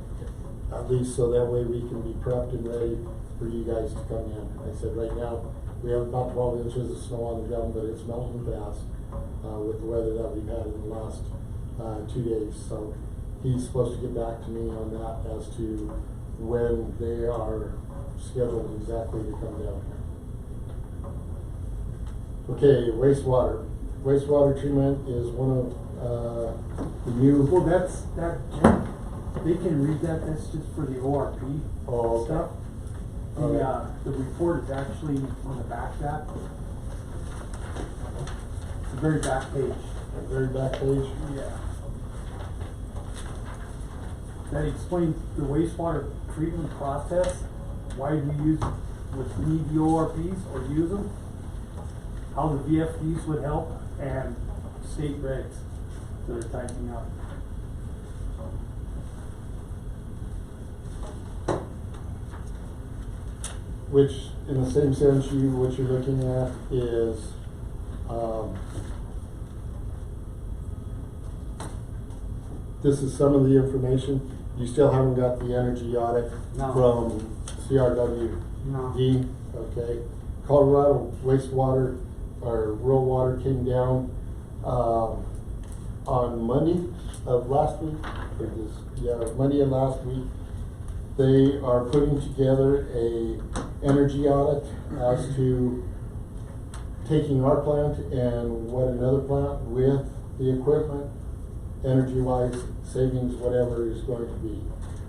at least so that way we can be prepped and ready for you guys to come in. I said, right now, we have about 12 inches of snow on the ground, but it's melting fast with the weather that we've had in the last 2 days. So he's supposed to get back to me on that as to when they are scheduled exactly to come down here. Okay, wastewater. Wastewater treatment is one of the new. Well, they can read that, that's just for the ORP Oh, okay. stuff. The report is actually on the back of that. It's the very back page. The very back page. Yeah. That explains the wastewater treatment process, why we need the ORPs or use them, how the VFDs would help, and state regs that are tightening up. Which, in the same sense, what you're looking at is this is some of the information. You still haven't got the energy audit No. from CRWD. No. Okay. Colorado wastewater or rural water came down on Monday of last week. Monday of last week. They are putting together a energy audit as to taking our plant and what another plant with the equipment, energy-wise, savings, whatever is going to be.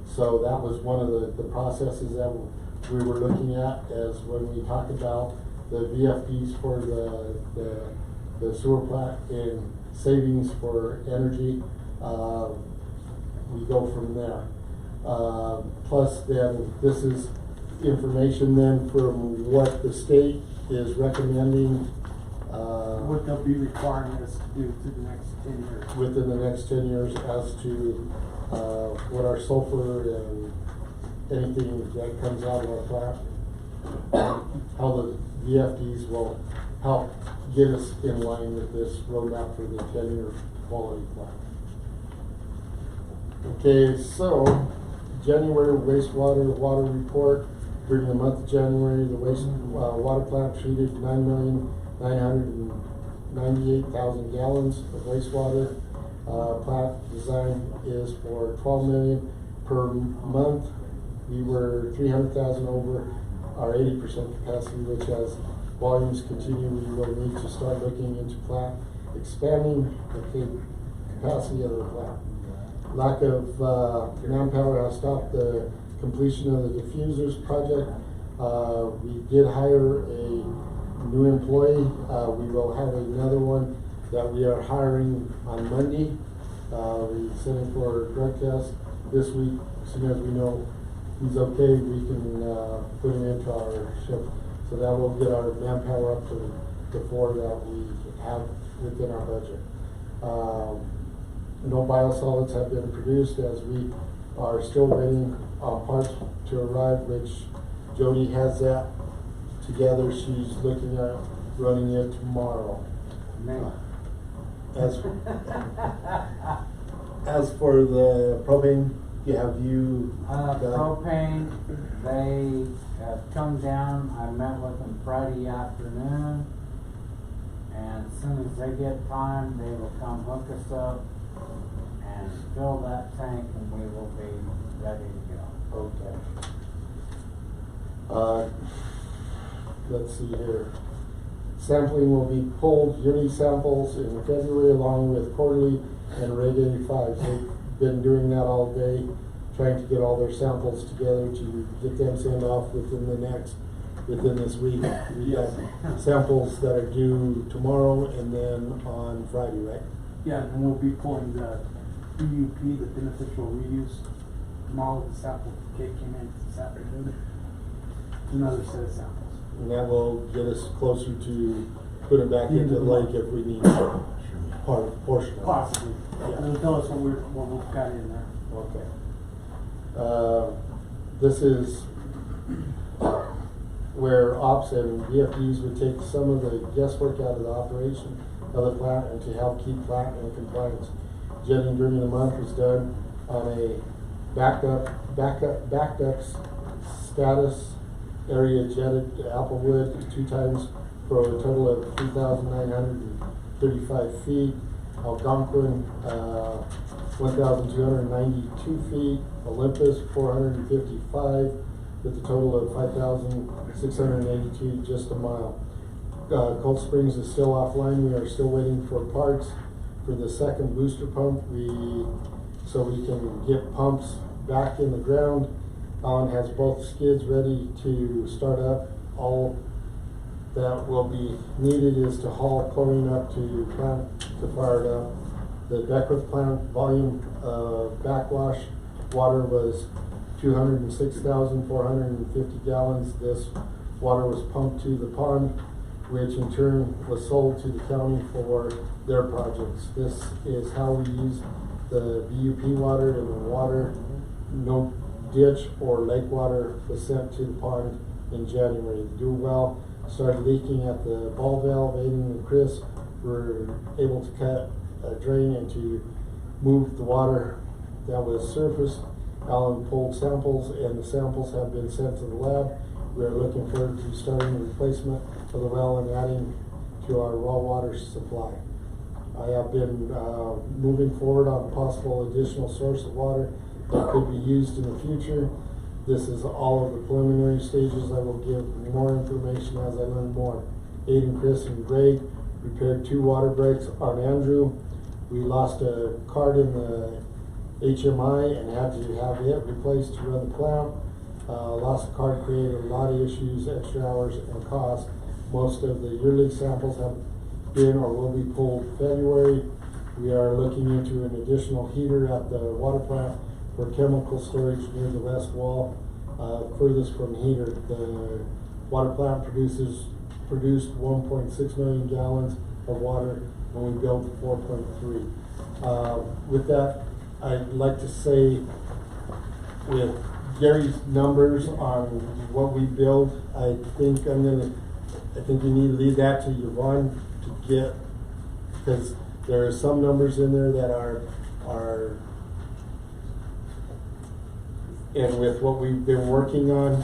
So that was one of the processes that we were looking at as when we talk about the VFDs for the sewer plant and savings for energy. We go from there. Plus then, this is information then from what the state is recommending What they'll be requiring us to do through the next 10 years. within the next 10 years as to what our sulfur and anything that comes out of our plant, how the VFDs will help get us in line with this roadmap for the 10-year quality plan. Okay, so January wastewater water report. During the month of January, the water plant treated 9,998,000 gallons of wastewater. Plant design is for 12 million per month. We were 300,000 over our 80% capacity, which as volumes continue, we will need to start looking into plant expanding the capacity of the plant. Lack of manpower has stopped the completion of the diffusers project. We did hire a new employee. We will have another one that we are hiring on Monday. We sent him for a drug test this week. As soon as we know he's okay, we can put him into our shift. So that will get our manpower up to the 4 that we have within our budget. No biosolids have been produced as we are still waiting on parts to arrive, which Jody has that together. She's looking at running it tomorrow. As for the propane, have you propane, they have come down. I met with them Friday afternoon, and as soon as they get time, they will come hook us up and fill that tank, and we will be ready to go. Okay. Let's see here. Sampling will be pulled, yearly samples in February along with quarterly and rate 85s. They've been doing that all day, trying to get all their samples together to get them sent off within this week. We have samples that are due tomorrow and then on Friday, right? Yeah, and we'll be pulling the BUP, the beneficial reuse model. The sample kit came in this afternoon. Another set of samples. And that will get us closer to putting it back into the lake if we need portion of it. Possibly. Yeah. It'll tell us what we've got in there. Okay. This is where ops and VFDs would take some of the guesswork out of the operation of the plant and to help keep plant in compliance. Jetting during the month was done on a backed up status area jetted to Applewood 2 times for a total of 3,935 feet. Algonquin 1,292 feet. Olympus 455 with a total of 5,682, just a mile. Cold Springs is still offline. We are still waiting for parts for the second booster pump. So we can get pumps back in the ground. Alan has both skids ready to start up. All that will be needed is to haul chlorine up to plant to fire it up. The Beckwith plant volume backwash water was 206,450 gallons. This water was pumped to the pond, which in turn was sold to the county for their projects. This is how we use the BUP water, and the water, no ditch or lake water was sent to the pond in January. The dual well started leaking at the ball valve. Aiden and Chris were able to cut a drain and to move the water that was surfaced. Alan pulled samples, and the samples have been sent to the lab. We are looking forward to starting the replacement of the well and adding to our raw water supply. I have been moving forward on a possible additional source of water that could be used in the future. This is all of the preliminary stages. I will give more information as I learn more. Aiden, Chris, and Greg repaired 2 water breaks on Andrew. We lost a card in the HMI and had to have it replaced to run the plant. Lost card created a lot of issues, extra hours, and cost. Most of the yearly samples have been or will be pulled February. We are looking into an additional heater at the water plant for chemical storage near the west wall, furthest from heater. The water plant produces produced 1.6 million gallons of water, and we billed 4.3. With that, I'd like to say, with Gary's numbers on what we billed, I think you need to leave that to Yvonne to get, because there are some numbers in there that are, and with what we've been working on,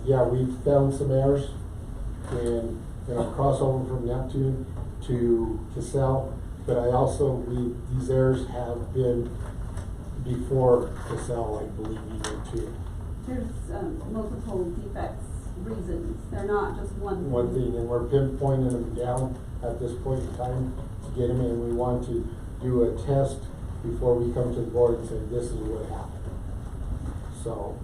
yeah, we've found some errors in, crossover from Neptune to Cassell, but I also believe these errors have been before Cassell, I believe, even too. There's multiple defects, reasons, they're not just one. One thing, and we're pinpointing them down at this point in time to get them in. We want to do a test before we come to the board and say, this is what happened. So.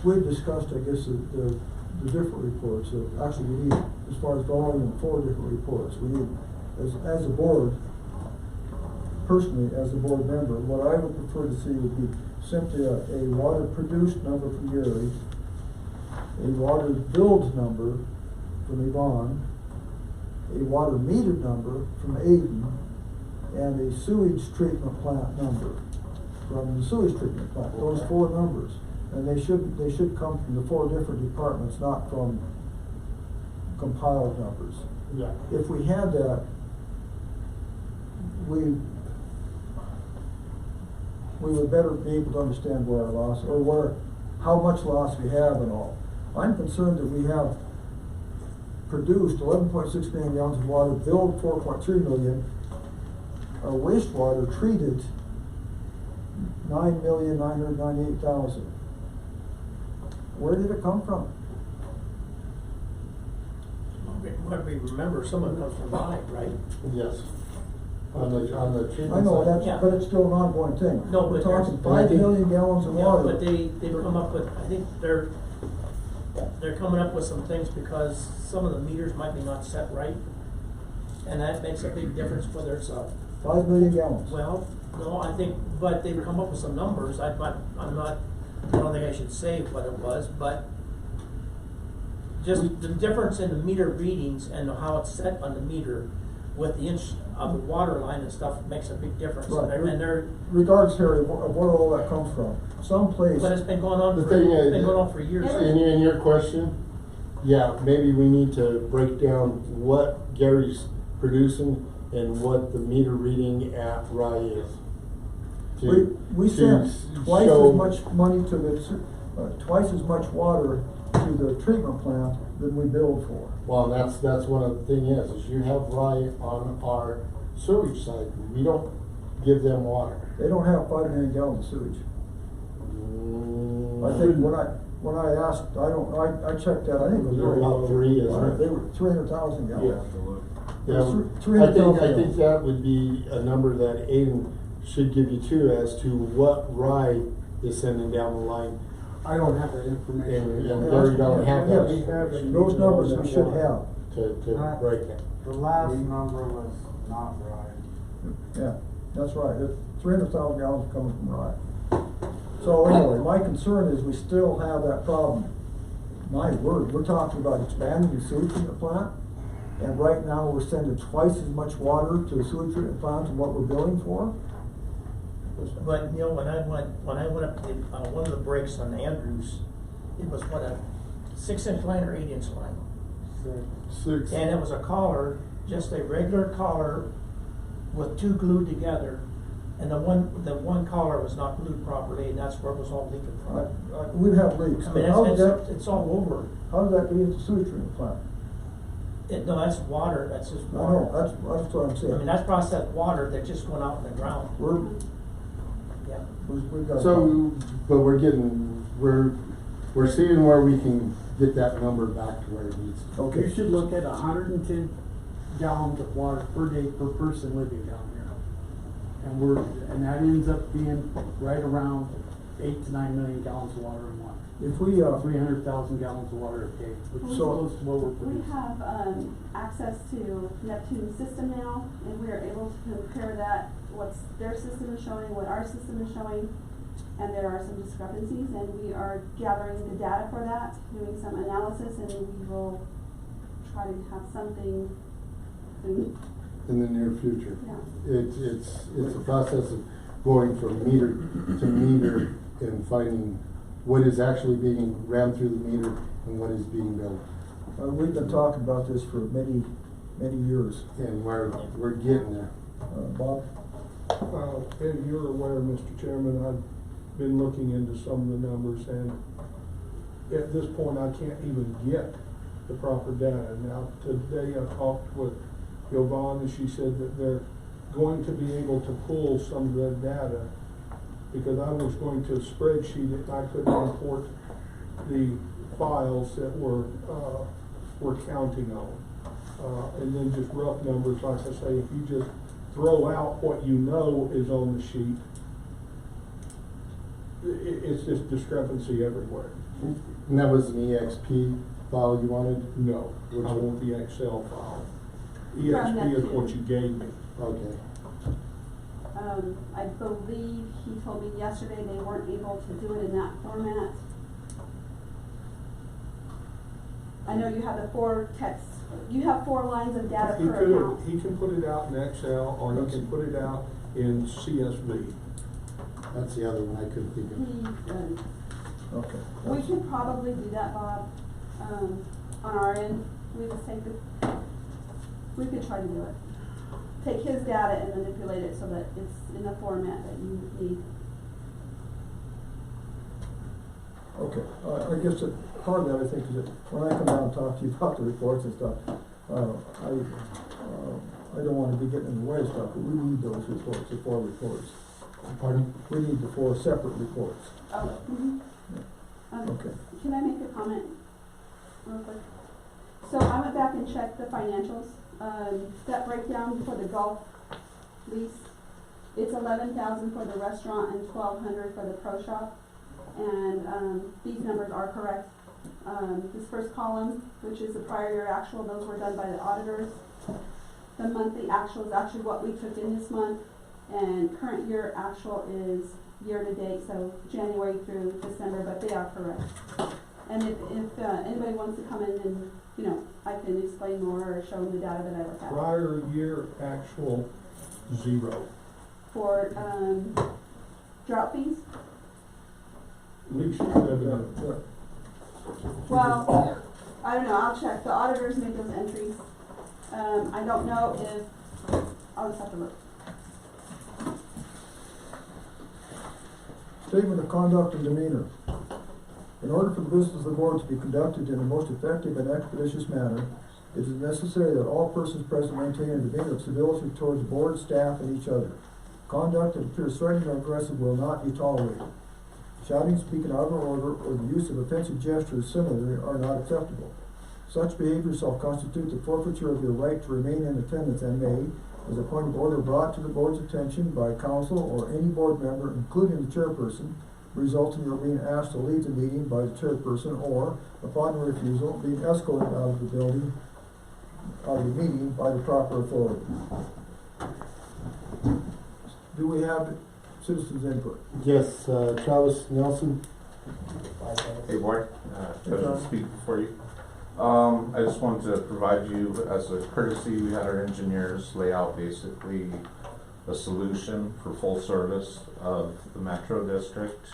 We've discussed, I guess, the different reports. Actually, we need, as far as volume, 4 different reports. We need, as a board, personally, as a board member, what I would prefer to see would be simply a water produced number from Gary, a water billed number from Yvonne, a water metered number from Aiden, and a sewage treatment plant number from the sewage treatment plant. Those 4 numbers. And they should come from the 4 different departments, not from compiled numbers. Yeah. If we had that, we would better be able to understand where our loss, or how much loss we have and all. I'm concerned that we have produced 11.6 million gallons of water, billed 4.3 million, our wastewater treated 9,998,000. Where did it come from? What we remember, some of it comes from Rye, right? Yes. On the treatment I know, side. Yeah. but it's still an ongoing thing. No, We're but talking there's- 5 million gallons of Yeah, water. but they've come up with, I think they're coming up with some things because some of the meters might be not set right. And that makes a big difference whether it's 5 million gallons. well, no, I think, but they've come up with some numbers. I don't think I should say what it was, but just the difference in the meter readings and how it's set on the meter with the inch of the water line and stuff makes a big difference. Right. And they're, Regardless, Harry, of where all that comes from. Someplace. but it's been going on The for, thing it's is- been going on for years. In your question, yeah, maybe we need to break down what Gary's producing and what the meter reading at Rye is. We to sent twice show- as much money to twice as much water to the treatment plant than we billed for. Well, that's one of the thing is you have Rye on our sewage side. We don't give them water. They don't have 5 million gallons of sewage. I think when I asked, I checked that, I think it was They're about 3, isn't it? They were 300,000 gallons. Yeah, Three I hundred think that would be a number that Aiden should give you too, as to what Rye is sending down the line. I don't have that information. And Gary don't have Yes, that those numbers we should have. to break it. The last number was not right. Yeah, that's right. 300,000 gallons coming from Rye. So anyway, my concern is we still have that problem. My word, we're talking about expanding the sewage treatment plant, and right now we're sending twice as much water to the sewage treatment plant than what we're billing for. But, you know, when I went up to, one of the breaks on Andrews, it was what, a 6-inch line or 8-inch line? 6. And it was a collar, just a regular collar with 2 glued together. And the one collar was not glued properly, and that's where it was all leaking from. We'd have leaks. I mean, but how did that, it's all over. how did that get into the sewage treatment plant? No, that's water, that's just I water. know, that's what I'm saying. I mean, that's processed water that just went out in the ground. Yeah. We've got. So, but we're seeing where we can get that number back to where it needs to. Okay. You should look at 110 gallons of water per day per person living down here. And that ends up being right around 8 to 9 million gallons of water a month. If we, 300,000 gallons of water a day, which is So- close to what we're We producing. have access to Neptune's system now, and we are able to compare that, what their system is showing, what our system is showing. and there are some discrepancies, and we are gathering the data for that, doing some analysis, and we will try to have something soon. In the near future. Yeah. It's a process of going from meter to meter and finding what is actually being ran through the meter and what is being billed. We've been talking about this for many, many years. And we're getting there. Bob? And you're aware, Mr. Chairman, I've been looking into some of the numbers, and at this point, I can't even get the proper data. Now, today I talked with Yvonne, and she said that they're going to be able to pull some of the data, because I was going to spreadsheet it, and I could import the files that we're counting on. And then just rough numbers, like I say, if you just throw out what you know is on the sheet, it's just discrepancy everywhere. And that was an EXP file you wanted? No, I want the Excel file. EXP is what you gave me. Okay. I believe he told me yesterday they weren't able to do it in that format. I know you have the 4 texts, you have 4 lines of data per account. He can put it out in Excel, or he can put it out in CSV. That's the other one I couldn't think of. Okay. We could probably do that, Bob, on our end. We just take we could try to do it. Take his data and manipulate it so that it's in the format that you need. Okay, I guess that part of that, I think, is that when I come down and talk to you about the reports and stuff, I don't wanna be getting in the way of stuff, but we need those reports, the 4 reports. Pardon? We need the 4 separate reports. Oh, mm-hmm. Okay. Can I make a comment real quick? So I went back and checked the financials. That breakdown for the golf lease, it's $11,000 for the restaurant and $1,200 for the pro shop. And these numbers are correct. This first column, which is the prior year actual, those were done by the auditors. The monthly actual is actually what we took in this month, and current year actual is year to date, so January through December, but they are correct. And if anybody wants to come in and, you know, I can explain more or show them the data that I looked at. Prior year actual, 0. For drought fees? Lease revenue. Well, I don't know, I'll check. The auditors make those entries. I don't know if, I'll just have to look. Statement of conduct and demeanor. In order for the business of the board to be conducted in the most effective and expeditious manner, it is necessary that all persons present maintain a demeanor of civility towards the board, staff, and each other. Conduct that appears threatening or aggressive will not be tolerated. Shouting, speaking out of order, or the use of offensive gestures similarly are not acceptable. Such behavior shall constitute the forfeiture of your right to remain in attendance and may, as a point of order brought to the board's attention by council or any board member, including the chairperson, result in your being asked to leave the meeting by the chairperson, or, upon refusal, being escorted out of the meeting by the proper authority. Do we have citizens' input? Yes, Travis Nelson. Hey, board, pleasure to speak before you. I just wanted to provide you, as a courtesy, we had our engineers lay out basically a solution for full service of the Metro District,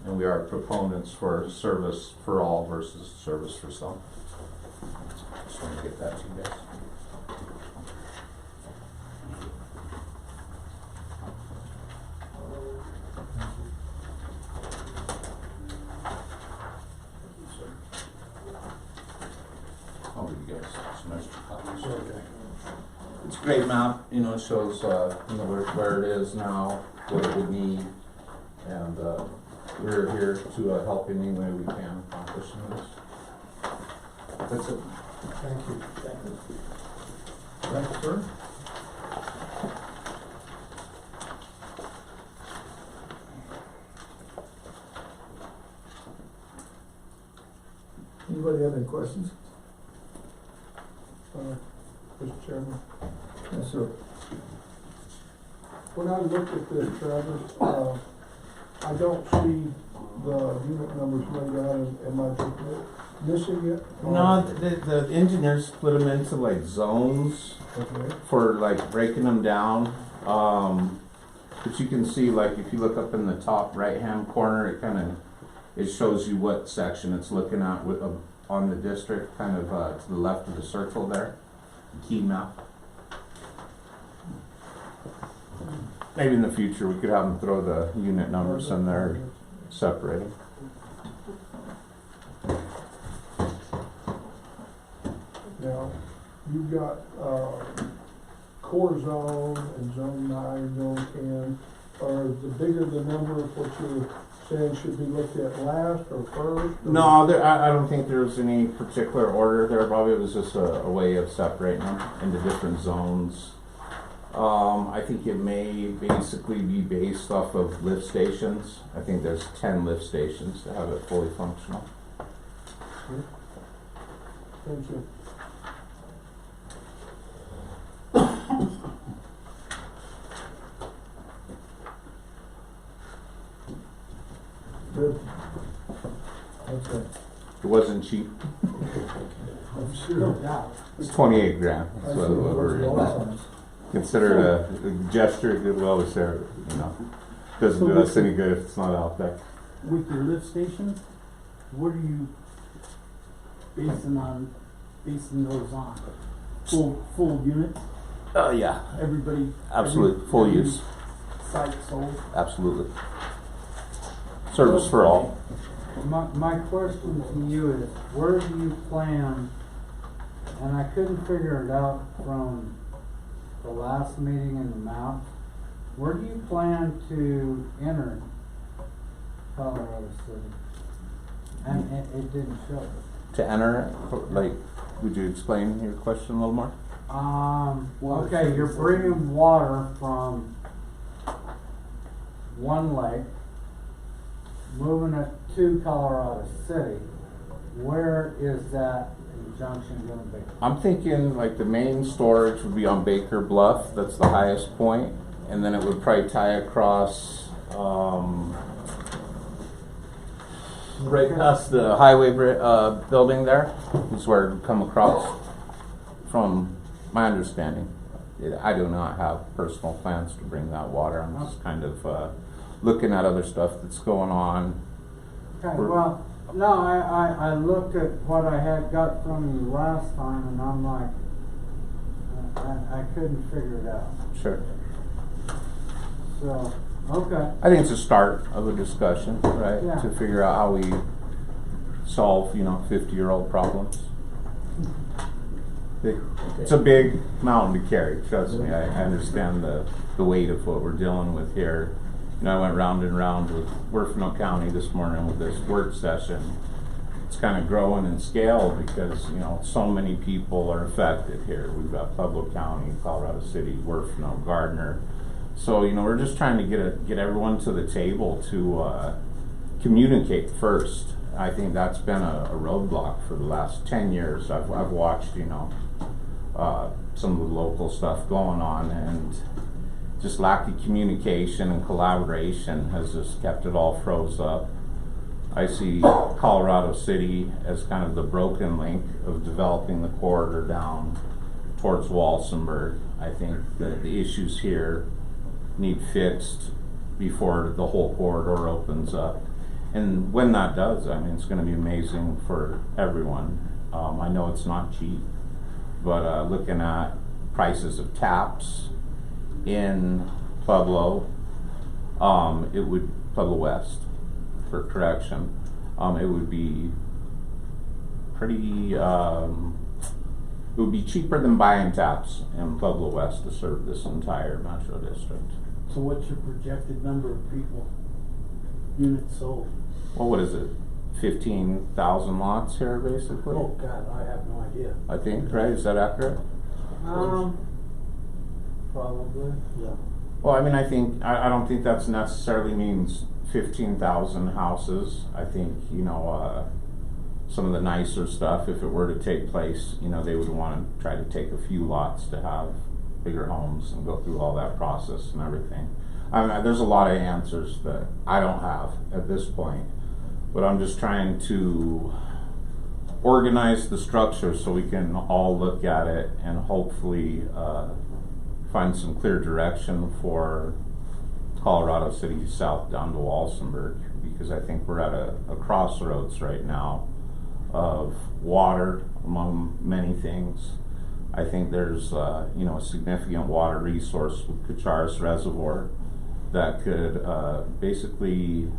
and we are proponents for service for all versus service for some. Just want to get that to you guys. I'll give you guys some extra copies. Okay. It's a great map, you know, it shows, where it is now, what it would need, and, we're here to, help in any way we can accomplish this. That's it. Thank you. Thank you, sir. Anybody have any questions? Mr. Chairman, Yes, sir. when I looked at this, Travis, I don't see the unit numbers laid out, am I missing it? No, the engineers split them into like zones Okay. for like breaking them down. But you can see, like, if you look up in the top right-hand corner, it shows you what section it's looking at with, on the district, kind of to the left of the circle there, key map. Maybe in the future we could have them throw the unit numbers in there separated. Now, you've got, core zone and zone 9, zone 10, are the bigger the number of what you're saying should be looked at last or first? Or? No, I don't think there's any particular order there. Probably it was just a way of separating them into different zones. I think it may basically be based off of lift stations. I think there's 10 lift stations to have it fully functional. Thank you. Good. Okay. It wasn't cheap. I'm sure. It's 28 grand. I That's see what we're those considered a gesture of goodwill with Sarah, you know. Doesn't do us any good if it's not out there. With your lift stations, what are you basing those on? Full units, Yeah, everybody? absolutely. Full every use. Site sold? Absolutely. Service for all. My question to you is, where do you plan, and I couldn't figure it out from the last meeting in the map, where do you plan to enter Colorado City? And it didn't show. To enter, like, would you explain your question a little more? Okay, you're bringing water from one lake, moving it to Colorado City. Where is that junction gonna be? I'm thinking like the main storage would be on Baker Bluff, that's the highest point, and then it would probably tie across, right past the highway building there, is where it would come across, from my understanding. I do not have personal plans to bring that water, I'm just kind of looking at other stuff that's going on. Okay, well, no, I looked at what I had got from you last time, and I'm like, I couldn't figure it out. Sure. So, okay. I think it's a start of a discussion, right? Yeah. To figure out how we solve, 50-year-old problems. It's a big mountain to carry, trust me. I understand the weight of what we're dealing with here. I went round and round with Werfenau County this morning with this work session. It's kind of growing in scale because, so many people are affected here. We've got Pueblo County, Colorado City, Werfenau, Gardner. So, we're just trying to get everyone to the table to communicate first. I think that's been a roadblock for the last 10 years. I've watched, some of the local stuff going on, and just lack of communication and collaboration has just kept it all froze up. I see Colorado City as kind of the broken link of developing the corridor down towards Walsenburg. I think that the issues here need fixed before the whole corridor opens up. And when that does, it's going to be amazing for everyone. I know it's not cheap, but looking at prices of taps in Pueblo, Pueblo West, for correction, it would be pretty, it would be cheaper than buying taps in Pueblo West to serve this entire metro district. So what's your projected number of units sold? Well, what is it? 15,000 lots here, basically? Oh, God, I have no idea. I think, right? Is that accurate? Probably. Yeah. Well, I don't think that's necessarily means 15,000 houses. I think, some of the nicer stuff, if it were to take place, they would want to try to take a few lots to have bigger homes and go through all that process and everything. I mean, there's a lot of answers that I don't have at this point, but I'm just trying to organize the structure so we can all look at it and hopefully find some clear direction for Colorado City South down to Walsenburg, because I think we're at a crossroads right now of water among many things. I think there's a significant water resource with Cacharis Reservoir that could basically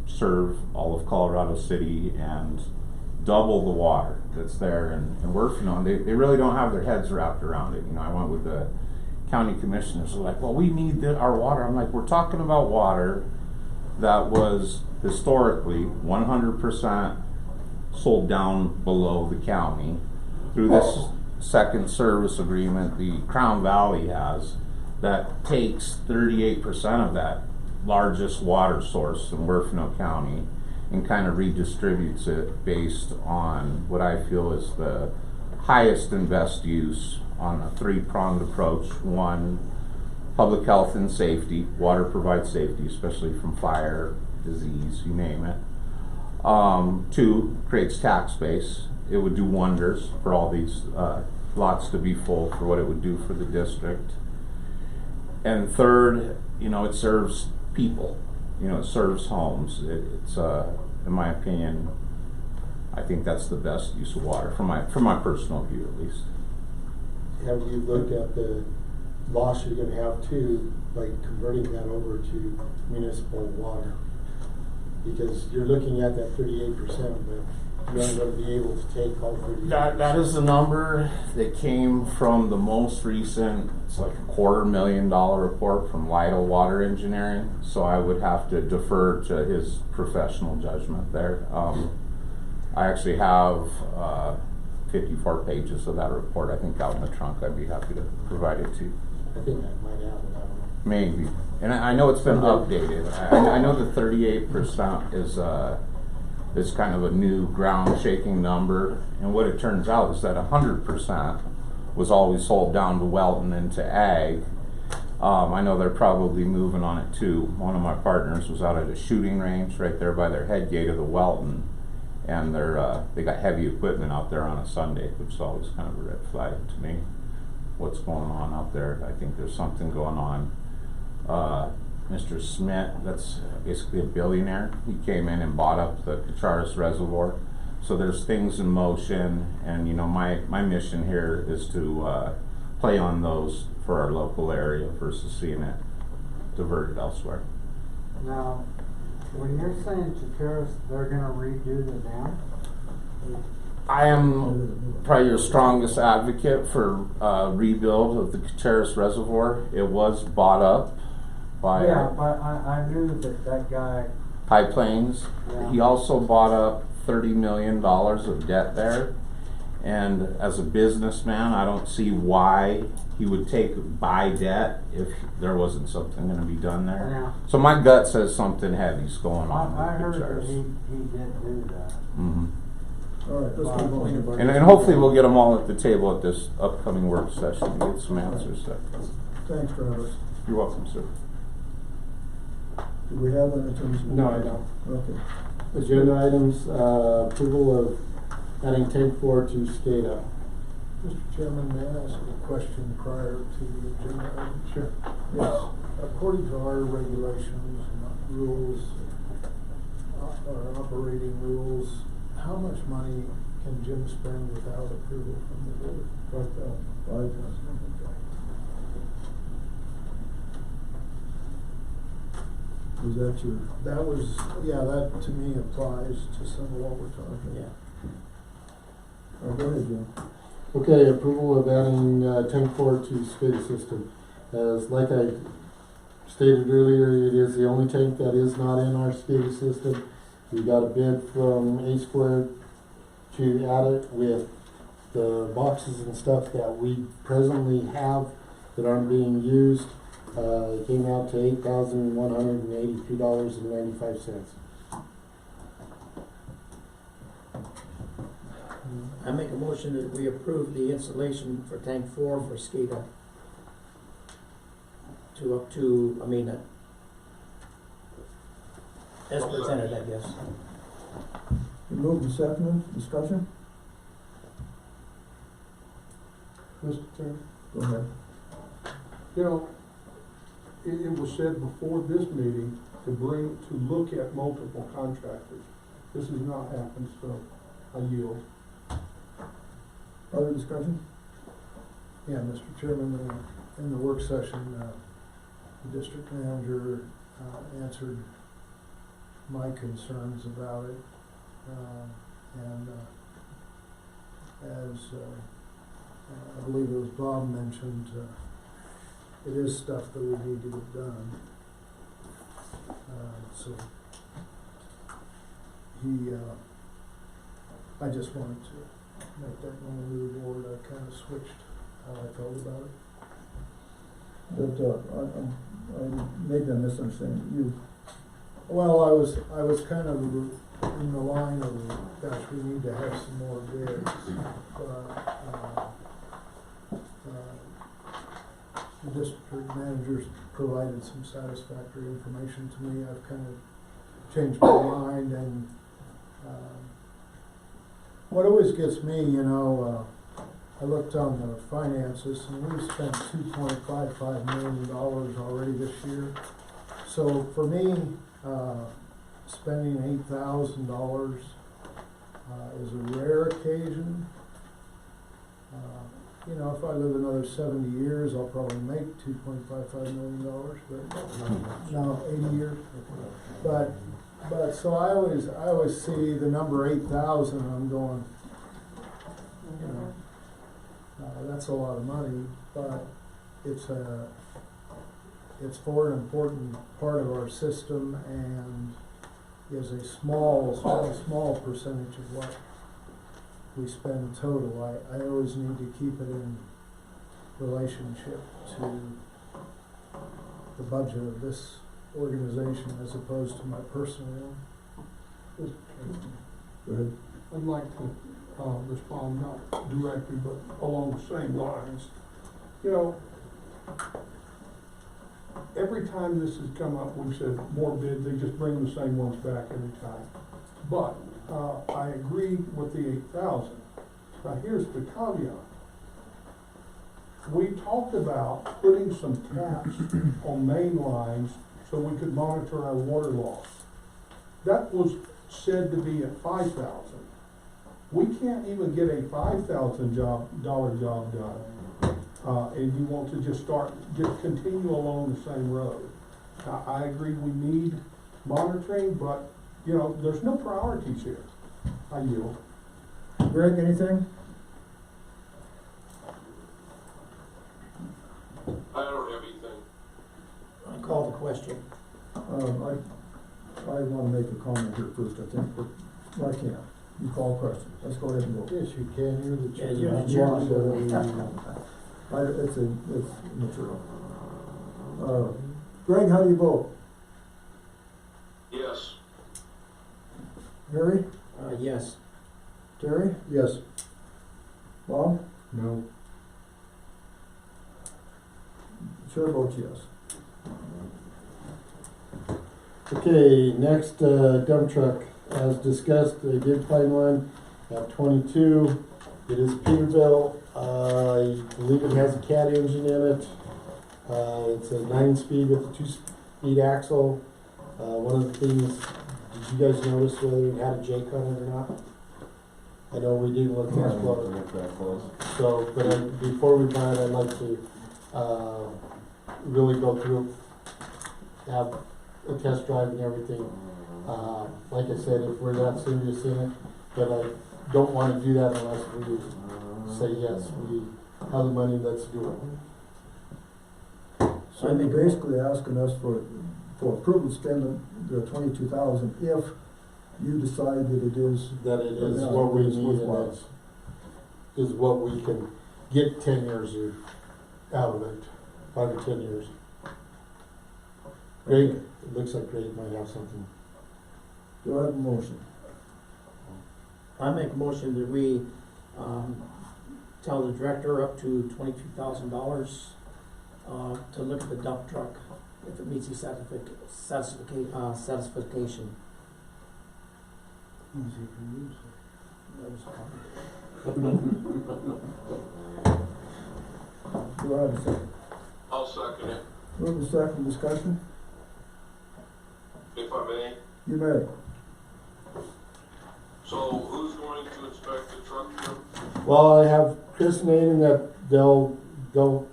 serve all of Colorado City and double the water that's there. And we're, they really don't have their heads wrapped around it. I went with the county commissioners, are like, well, we need our water. I'm like, we're talking about water that was historically 100% sold down below the county through this second service agreement the Crown Valley has that takes 38% of that largest water source in Werfeno County and kind of redistributes it based on what I feel is the highest and best use on a three-pronged approach. One, public health and safety. Water provides safety, especially from fire, disease, you name it. Two, creates tax base. It would do wonders for all these lots to be full for what it would do for the district. And third, it serves people. It serves homes. It's in my opinion, I think that's the best use of water from my personal view, at least. Have you looked at the loss you're gonna have too, like converting that over to municipal water? Because you're looking at that 38%, but you're not gonna be able to take all 38%. That is the number that came from the most recent, it's like a $250,000 report from Lytle Water Engineering, so I would have to defer to his professional judgment there. I actually have 54 pages of that report, I think, out in the trunk. I'd be happy to provide it to you. I think I might have it, I don't know. Maybe. And I know it's been updated. I know the 38% is kind of a new ground shaking number. And what it turns out is that 100% was always sold down to Welton and to ag. I know they're probably moving on it too. One of my partners was out at a shooting range right there by their head gate of the Welton. And they got heavy equipment out there on a Sunday, which is always kind of a red flag to me. What's going on out there? I think there's something going on. Mr. Smith, that's basically a billionaire. He came in and bought up the Cacharis Reservoir. So there's things in motion, and my mission here is to play on those for our local area versus seeing it diverted elsewhere. Now, when you're saying Cacharis, they're gonna redo the dam? I am probably your strongest advocate for rebuild of the Cacharis Reservoir. It was bought up by Yeah, but I knew that guy. High Plains. Yeah. He also bought up $30 million of debt there. And as a businessman, I don't see why he would buy debt if there wasn't something going to be done there. Yeah. So my gut says something heavy's going on. I with heard that Cacharis. he did do that. Mm-hmm. All right, let's move on. And hopefully we'll get them all at the table at this upcoming work session to get some answers there. Thanks, Travis. You're welcome, sir. Do we have any things? No, I don't. Okay. Agenda items, approval of adding tank 4 to SCADA. Mr. Chairman, may I ask a question prior to the agenda item? Sure. Yes. According to our regulations and rules, our operating rules, how much money can Jim spend without approval from the board? Was that your? That was, yeah, that to me applies to some of what we're talking about. Oh, go ahead, Jim. Okay, approval of adding tank 4 to SCADA system. As like I stated earlier, it is the only tank that is not in our SCADA system. We got a bid from A Squared to add it with the boxes and stuff that we presently have that aren't being used. It came out to $8,183.95. I make a motion that we approve the installation for tank 4 for SCADA to as presented, I guess. You moved and seconded, discussion? Mr. Chairman? Go ahead. You know, it was said before this meeting to look at multiple contractors. This has not happened, so I yield. Other discussion? Yeah, Mr. Chairman, in the work session, the district manager answered my concerns about it. And as I believe it was Bob mentioned, it is stuff that we need to get done. So I just wanted to make that known to the board. I kind of switched how I felt about it. But, I maybe I misunderstanding you. Well, I was kind of in the line of, gosh, we need to have some more bids. The district managers provided some satisfactory information to me. I've kind of changed my mind, and what always gets me, you know, I looked on the finances, and we've spent $2.55 million already this year. So for me, spending $8,000 is a rare occasion. You know, if I live another 70 years, I'll probably make $2.55 million, but no, 80 years. But so I always see the number 8,000, and I'm going, you know, that's a lot of money, but it's for an important part of our system, and is a small percentage of what we spend total. I always need to keep it in relationship to the budget of this organization as opposed to my personal. Mr. Chairman, Go ahead. I'd like to respond not directly, but along the same lines. You know, every time this has come up, we've said more bids, they just bring the same ones back every time. But I agree with the 8,000. Now here's the caveat. We talked about putting some taps on main lines so we could monitor our water loss. That was said to be at 5,000. We can't even get a $5,000 job done. And you want to just continue along the same road. I agree we need monitoring, but you know, there's no priorities here. I yield. Greg, anything? I don't have anything. I call the question. I want to make a comment here first, I think, but I can't. You call a question. Let's go ahead and go. Yes, you can. You're the Yeah, chairman. you're the You chairman. want to go ahead and- It's material. Greg, how do you vote? Yes. Harry? Yes. Terry? Yes. Bob? No. Chair votes yes. Okay, next, dump truck, as discussed, they did find one at 22. It is Peterbilt, I believe it has a cat engine in it. It's a 9-speed with a 2-speed axle. One of the things, did you guys notice whether it had a Jake on it or not? I know we didn't look that close. So, but before we buy it, I'd like to, really go through, have a test drive and everything. Like I said, if we're that serious in it, but I don't wanna do that unless we say yes, we have the money, let's do it. So you're basically asking us for approval to spend the 22,000 if you decide that it is. That it is what we need and is what we can get 10 years out of it, 5 or 10 years. Greg, it looks like Greg might have something. Do I have a motion? I make a motion that we, tell the director up to $22,000, to look at the dump truck if it meets the specification. Easy for you to say. That was fine. Do I have a second? I'll second it, Move the second discussion? if I may. You may. So who's going to inspect the truck, Jim? Well, I have Chris and Aiden that they'll go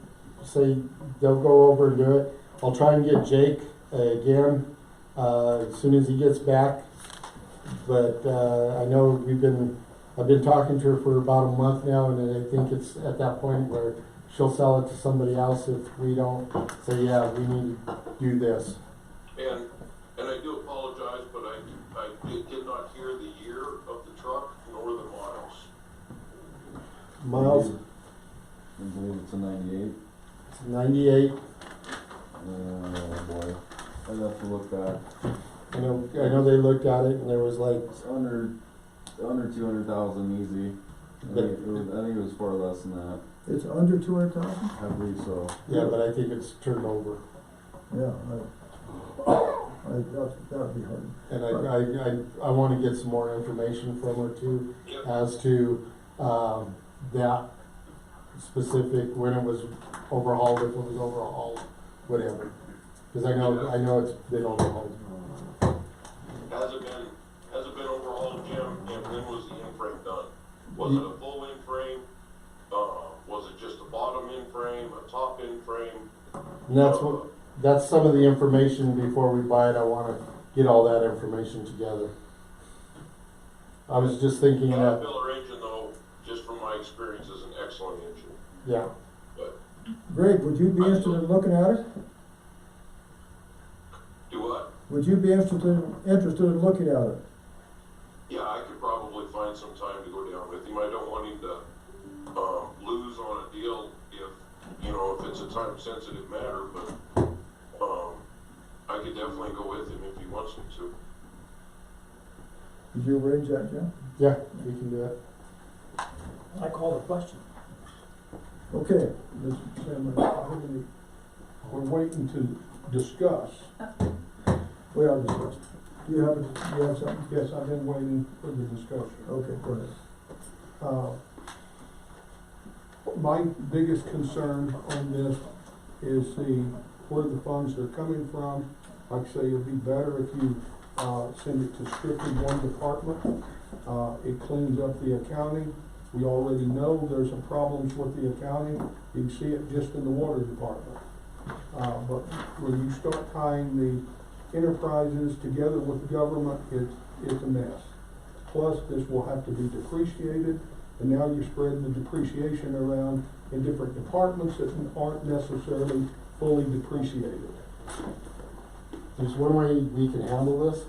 over and do it. I'll try and get Jake again as soon as he gets back. But I know I've been talking to her for about a month now, and I think it's at that point where she'll sell it to somebody else if we don't say, yeah, we need to do this. And I do apologize, but I did not hear the year of the truck nor the miles. Miles, I believe it's a 98. 98. Oh boy, I'd have to look back. I know they looked at it and there was like, It's under 200,000 easy. I think it was far less than that. It's under 200,000? I believe so. yeah, but I think it's turned over. Yeah, that'd be hard. And I want to get some more information from her too, Yep. as to that specific, when it was overhauled, if it was overhauled, whatever. Because I know it's been overhauled. Has it been overhauled, Jim? And when was the in-frame done? Was it a full in-frame? Was it just a bottom in-frame, a top in-frame? And that's some of the information before we buy it. I want to get all that information together. I was just thinking that, Caterpillar engine, though, just from my experience, is an excellent engine. yeah. But Greg, would you be interested in looking at it? do what? Would you be interested in looking at it? Yeah, I could probably find some time to go down with him. I don't want him to lose on a deal if it's a time-sensitive matter, but I could definitely go with him if he wants me to. Did you arrange that, Jim? Yeah, we can do it. I call the question. Okay. Mr. Chairman, we're waiting to discuss. We are discussing. Do you have something? Yes, I've been waiting for the discussion. Okay, go ahead. My biggest concern on this is where the funds are coming from. Like I say, it'd be better if you send it to strictly one department. It cleans up the accounting. We already know there's some problems with the accounting. You can see it just in the water department. But when you start tying the enterprises together with the government, it's a mess. Plus, this will have to be depreciated, and now you're spreading the depreciation around in different departments that aren't necessarily fully depreciated. There's one way we can handle this,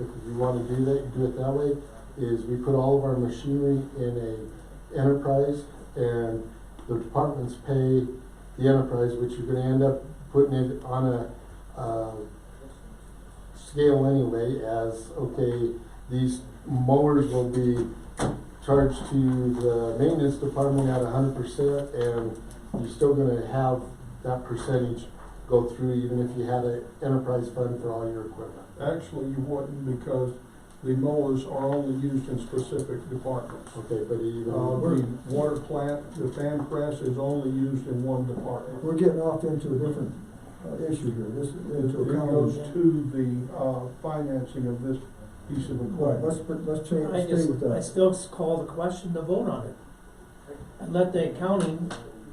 if you want to do it that way, is we put all of our machinery in a enterprise, and the departments pay the enterprise, which you're gonna end up putting it on a scale anyway, as, okay, these mowers will be charged to the maintenance department at 100%, and you're still gonna have that percentage go through even if you had an enterprise fund for all your equipment. Actually, you wouldn't, because the mowers are only used in specific departments. Okay, but even. The water plant, the fan press is only used in one department. We're getting off into a different issue here. This It into goes accounting. to the financing of this piece of Right, equipment. let's stay with I that. still call the question to vote on it. And let the accounting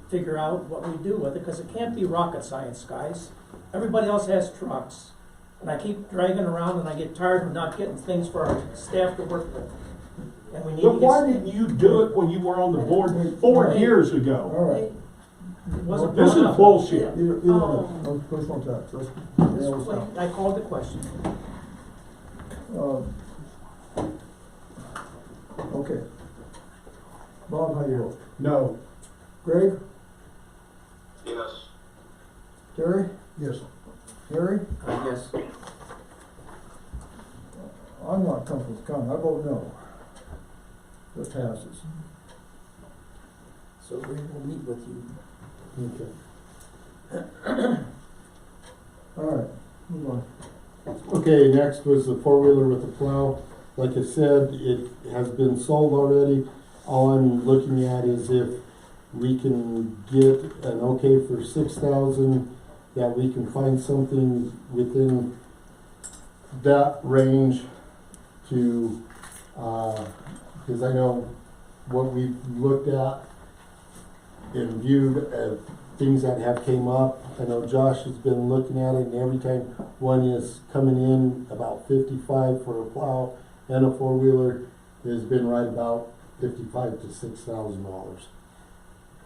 figure out what we do with it, because it can't be rocket science, guys. Everybody else has trucks, and I keep dragging around and I get tired of not getting things for our staff to work with. And we need to But get. why didn't you do it when you were on the board 4 years ago? All right. It wasn't This brought is up. bullshit. You don't know, personal tax. This way, I called the question. Okay. Bob, how you vote? No. Greg? Yes. Terry? Yes. Harry? Yes. I'm not comfortable with the county. I vote no. That passes. So we will meet with you. Okay. All right, move on. Okay, next was the four-wheeler with the plow. Like I said, it has been sold already. All I'm looking at is if we can get an okay for 6,000, that we can find something within that range to, because I know what we've looked at and viewed things that have came up. I know Josh has been looking at it, and every time one is coming in about 55 for a plow and a four-wheeler, has been right about $55,000 to $6,000.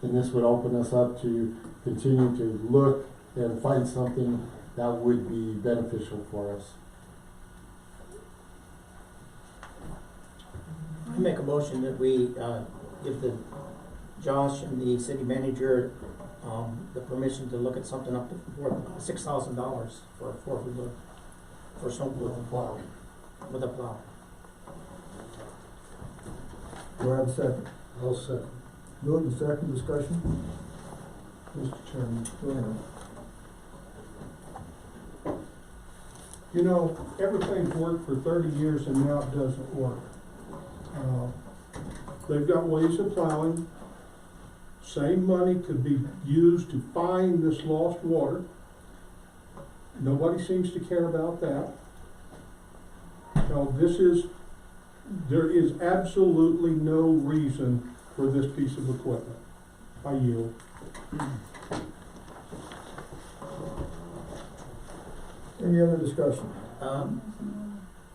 And this would open us up to continue to look and find something that would be beneficial for us. I make a motion that we, give the Josh and the city manager, the permission to look at something up to $6,000 for a four-wheeler, for some with a plow. With a plow. Do I have a second? I'll second. Moved and second, discussion? Mr. Chairman. Go ahead. You know, everything's worked for 30 years and now it doesn't work. They've got ways of plowing. Same money could be used to find this lost water. Nobody seems to care about that. So there is absolutely no reason for this piece of equipment. I yield. Any other discussion?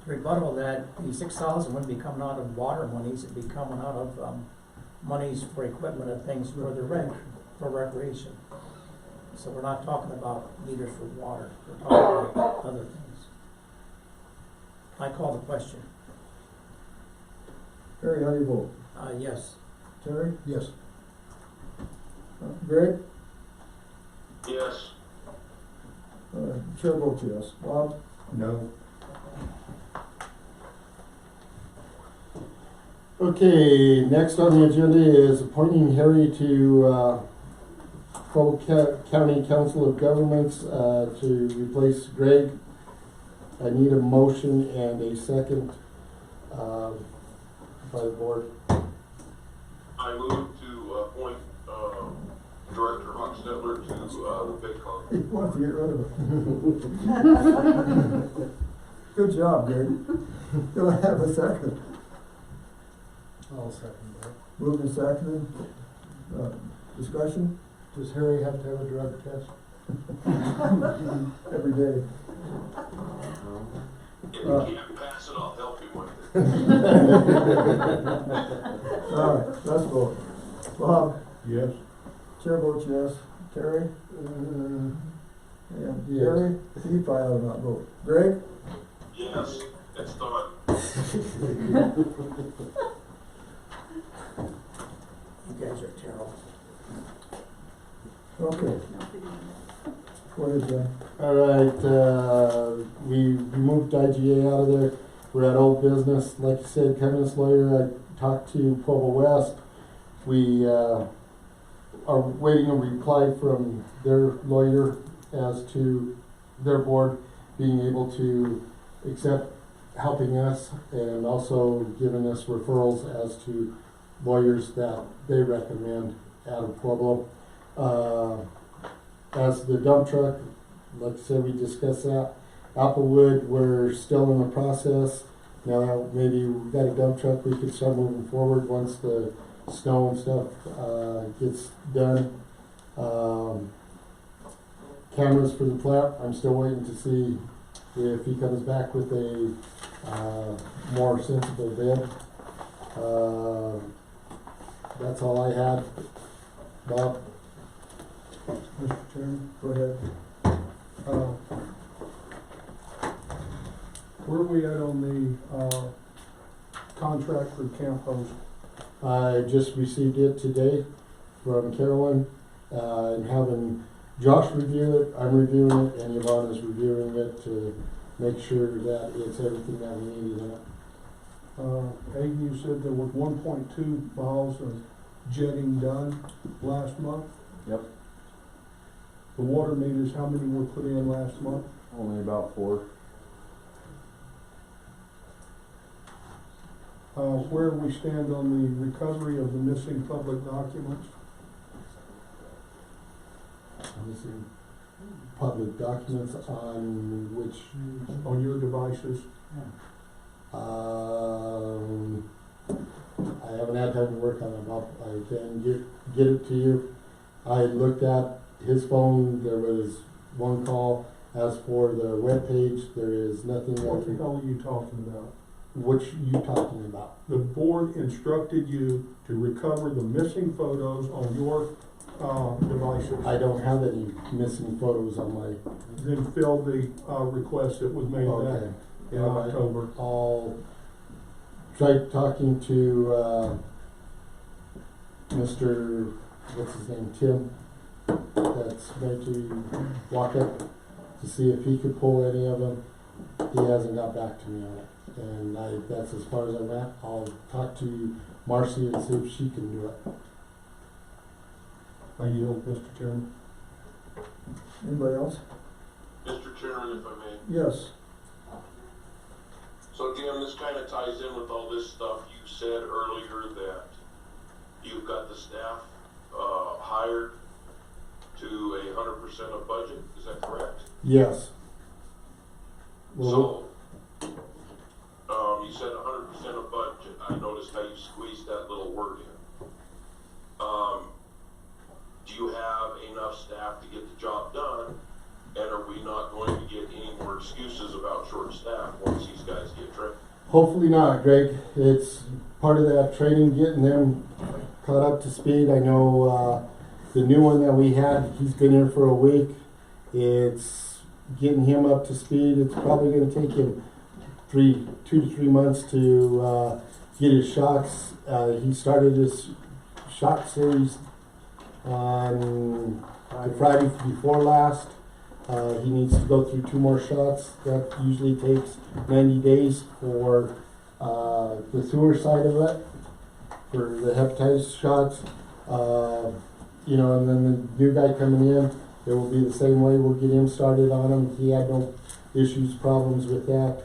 Rebuttal that the 6,000 wouldn't be coming out of water monies, it'd be coming out of, monies for equipment and things for the for recreation. So we're not talking about meters for water, we're talking about other things. I call the question. Harry, how do you vote? Yes. Terry? Yes. Greg? Yes. Chair votes yes. Bob? No. Okay, next on the agenda is appointing Harry to Polk County Council of Governments to replace Greg. I need a motion and a second by the board. I move to appoint Director Hochstetler to the FACOG. He wants to get rid of it. Good job, Greg. Do I have a second? I'll second that. Moved and seconded. Discussion? Does Harry have to have a drug test? Every day. If you can't pass it, I'll help you with it. All right, let's vote. Bob? Yes. Chair votes yes. Terry? And Gary? He probably ought to not vote. Greg? Yes, it's done. You guys are terrible. Okay. Go ahead, John. All right, we moved IGA out of there. We're at old business. Like I said, Kevin's lawyer, I talked to Pueblo West. We are waiting a reply from their lawyer as to their board being able to accept helping us and also giving us referrals as to lawyers that they recommend out of Pueblo. As the dump truck, like I said, we discussed that. Applewood, we're still in the process. Now that maybe we've got a dump truck, we could start moving forward once the snow and stuff gets done. Cameras for the plant, I'm still waiting to see if he comes back with a more sensible bid. That's all I had. Bob? Mr. Chairman. Go ahead. Where are we at on the contract for Camp Host? I just received it today from Carolyn, and having Josh review it, I'm reviewing it, and Yvonne is reviewing it to make sure that it's everything that we need in it. Aidan, you said there was 1.2 miles of jetting done last month? Yep. The water meters, how many were put in last month? Only about 4. Where we stand on the recovery of the missing public documents? Missing public documents on which, On your devices? I haven't had time to work on it. I can get it to you. I looked at his phone, there was one call. As for the webpage, there is nothing. What the hell are you talking about? Which you talking about? The board instructed you to recover the missing photos on your devices. I don't have any missing photos on my. Then fill the request that was made back Okay. in October. I'll try talking to Mr. what's his name, Tim, that's going to walk up to see if he could pull any of them. He hasn't got back to me on it, and that's as far as I went. I'll talk to Marcy and see if she can do it. I yield, Mr. Chairman. Anybody else? Mr. Chairman, if I may. Yes. So Jim, this kind of ties in with all this stuff. You said earlier that you've got the staff hired to 100% of budget. Is that correct? Yes. So, you said 100% of budget. I noticed how you squeezed that little word in. Do you have enough staff to get the job done? And are we not going to get any more excuses about short staff once these guys get trained? Hopefully not, Greg. It's part of that training, getting them caught up to speed. I know the new one that we had, he's been here for a week. It's getting him up to speed. It's probably going to take him 2 to 3 months to get his shots. He started his shot series on the Friday before last. He needs to go through 2 more shots. That usually takes 90 days for the sewer side of it, for the hepatitis shots. And then the new guy coming in, it will be the same way. We'll get him started on him. He had no issues, problems with that.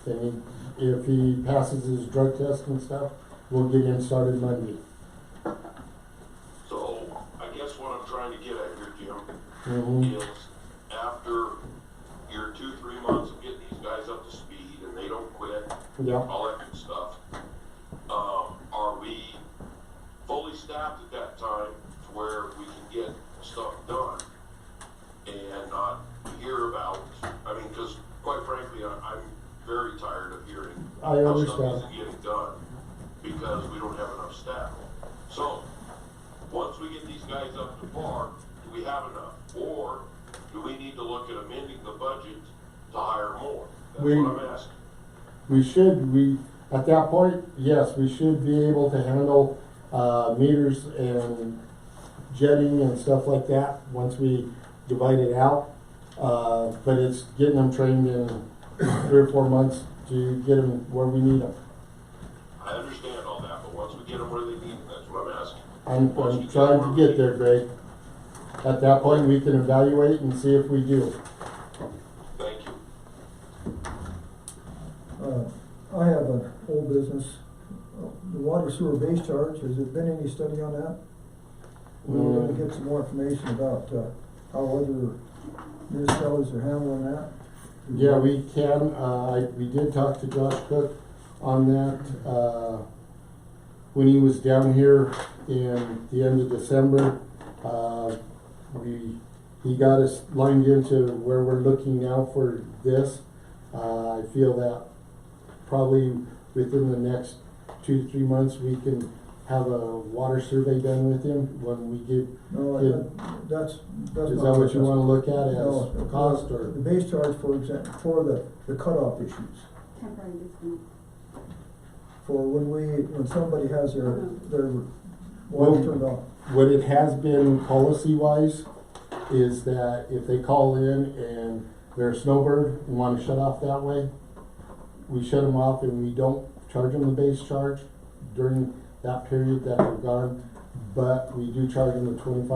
And if he passes his drug test and stuff, we'll get him started Monday. So, I guess what I'm trying to get at here, Jim, Mm-hmm. is after your 2-3 months of getting these guys up to speed and they don't quit, Yeah. all that good stuff, are we fully staffed at that time to where we can get stuff done and not hear about, because quite frankly, I'm very tired of hearing I how understand. stuff isn't getting done because we don't have enough staff. So, once we get these guys up to par, do we have enough? Or do we need to look at amending the budget to hire more? That's what I'm asking. At that point, yes, we should be able to handle meters and jetting and stuff like that once we divide it out. But it's getting them trained in 3 or 4 months to get them where we need them. I understand all that, but once we get them where they need them, that's what I'm asking. I'm trying to get there, Greg. At that point, we can evaluate and see if we do. Thank you. I have an old business. The water sewer base charge, has there been any study on that? We're gonna get some more information about how other municipalities are handling that. Yeah, we can. We did talk to Josh Cook on that when he was down here in the end of December. He got us lined into where we're looking now for this. I feel that probably within the next 2 to 3 months we can have a water survey done with him when we give. No, that's Is not. that what you want to look at No, as cost or? the base charge, for example, for the cutoff issues. Temporary disconnect. For when somebody has their Well, water turned off. What it has been policy-wise is that if they call in and they're a snowbird and want to shut off that way, we shut them off and we don't charge them the base charge during that period that they're gone. but we do charge them a $25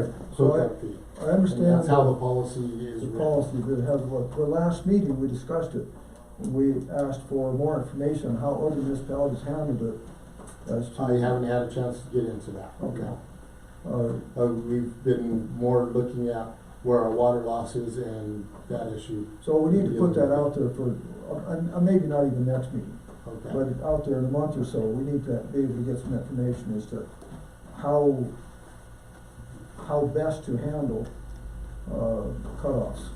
Right. So hookup fee. I understand. And that's how the policy is The written. policy that has, the last meeting, we discussed it. We asked for more information on how other municipalities handled it as to. I haven't had a chance to get into that. Okay. We've been more looking at where our water loss is and that issue. So we need to put that out there for, maybe not even next meeting, Okay. but out there in a month or so, we need to be able to get some information as to how best to handle, cutoffs.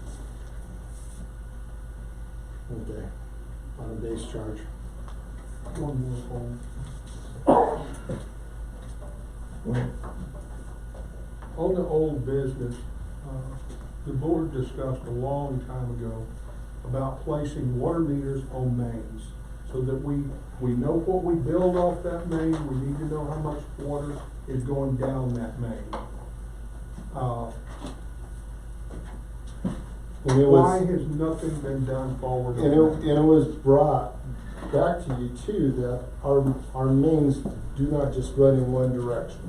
Okay. On a base charge. One more phone. Well, On the old business, the board discussed a long time ago about placing water meters on mains, so that we know what we build off that main, we need to know how much water is going down that main. And it Why was, has nothing been done forward on and that? it was brought back to you too, that our mains do not just run in one direction.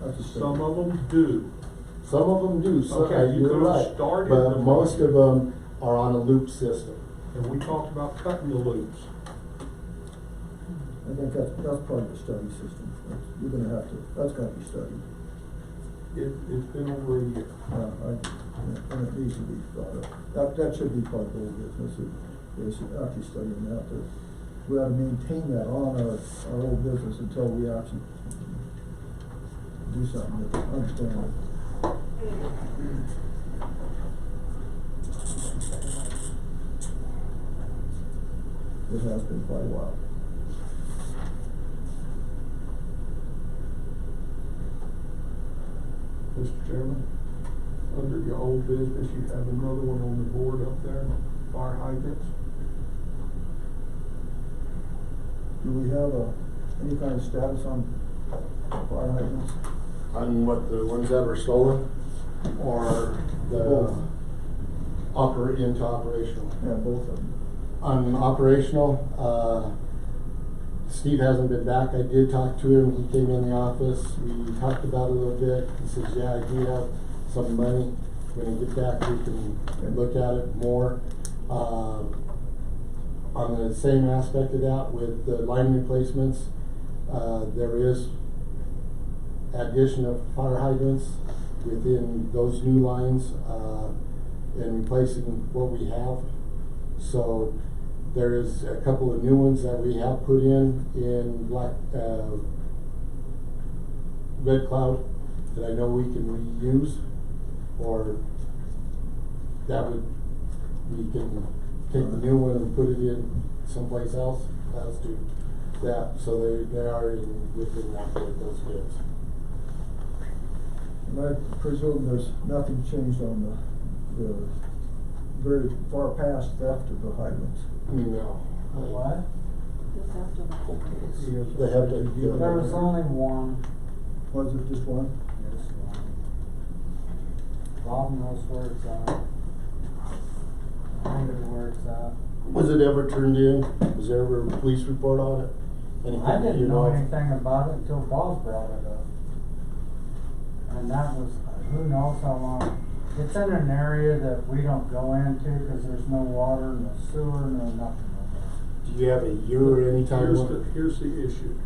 that's a Some statement. of them do. Some of them do, so Okay, you you're could've right, started but the most of them are on a loop system. And we talked about cutting the loops. I think that's part of the study system. You're gonna have to, that's gotta be studied. It's been over a year. And it needs to be brought up. That should be part of the whole business, is actually studying that. We ought to maintain that on our old business until we actually do something with it, understand it. It has been quite a while. Mr. Chairman, under your old business, you have another one on the board up there, fire hydrants. Do we have any kind of status on fire hydrants? On what, the ones that were stolen, or the into operational? Yeah, both of them. On operational, Steve hasn't been back. I did talk to him. He came in the office. We talked about it a little bit. He says, yeah, I do have some money. When I get back, we can look at it more. On the same aspect of that, with the line replacements, there is addition of fire hydrants within those new lines, and replacing what we have. So there is a couple of new ones that we have put in Red Cloud that I know we can reuse, or we can take the new one and put it in someplace else. Let's do that. So they are within that with those bids. And I presume there's nothing changed on the very far past theft of the hydrants. No. What? They have to. There was only one. Was it just one? Just one. Bob knows where it's at. I know where it's at. Was it ever turned in? Was there ever a police report on it? Anything I that you didn't know of? anything about it until Bob brought it up. And that was, who knows how long. It's in an area that we don't go into because there's no water, no sewer, no nothing. Do you have a year or any time? Here's the issue.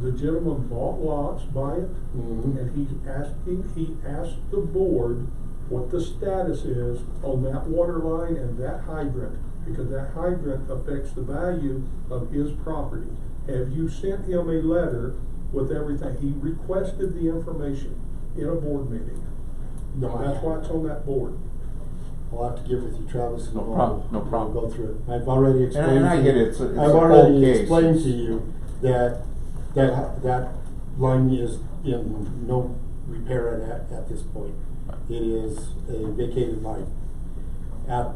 The gentleman bought lots by it, Mhm. and he asked the board what the status is on that water line and that hydrant, because that hydrant affects the value of his property. Have you sent him a letter with everything? He requested the information in a board meeting. No, That's why it's on that board. I'll have to get with you, Travis, and No we'll- problem, no we'll problem. go through it. I've already explained. And I to get you- it, it's I've a cold already case. explained to you that line is in no repair at this point. It is a vacated line at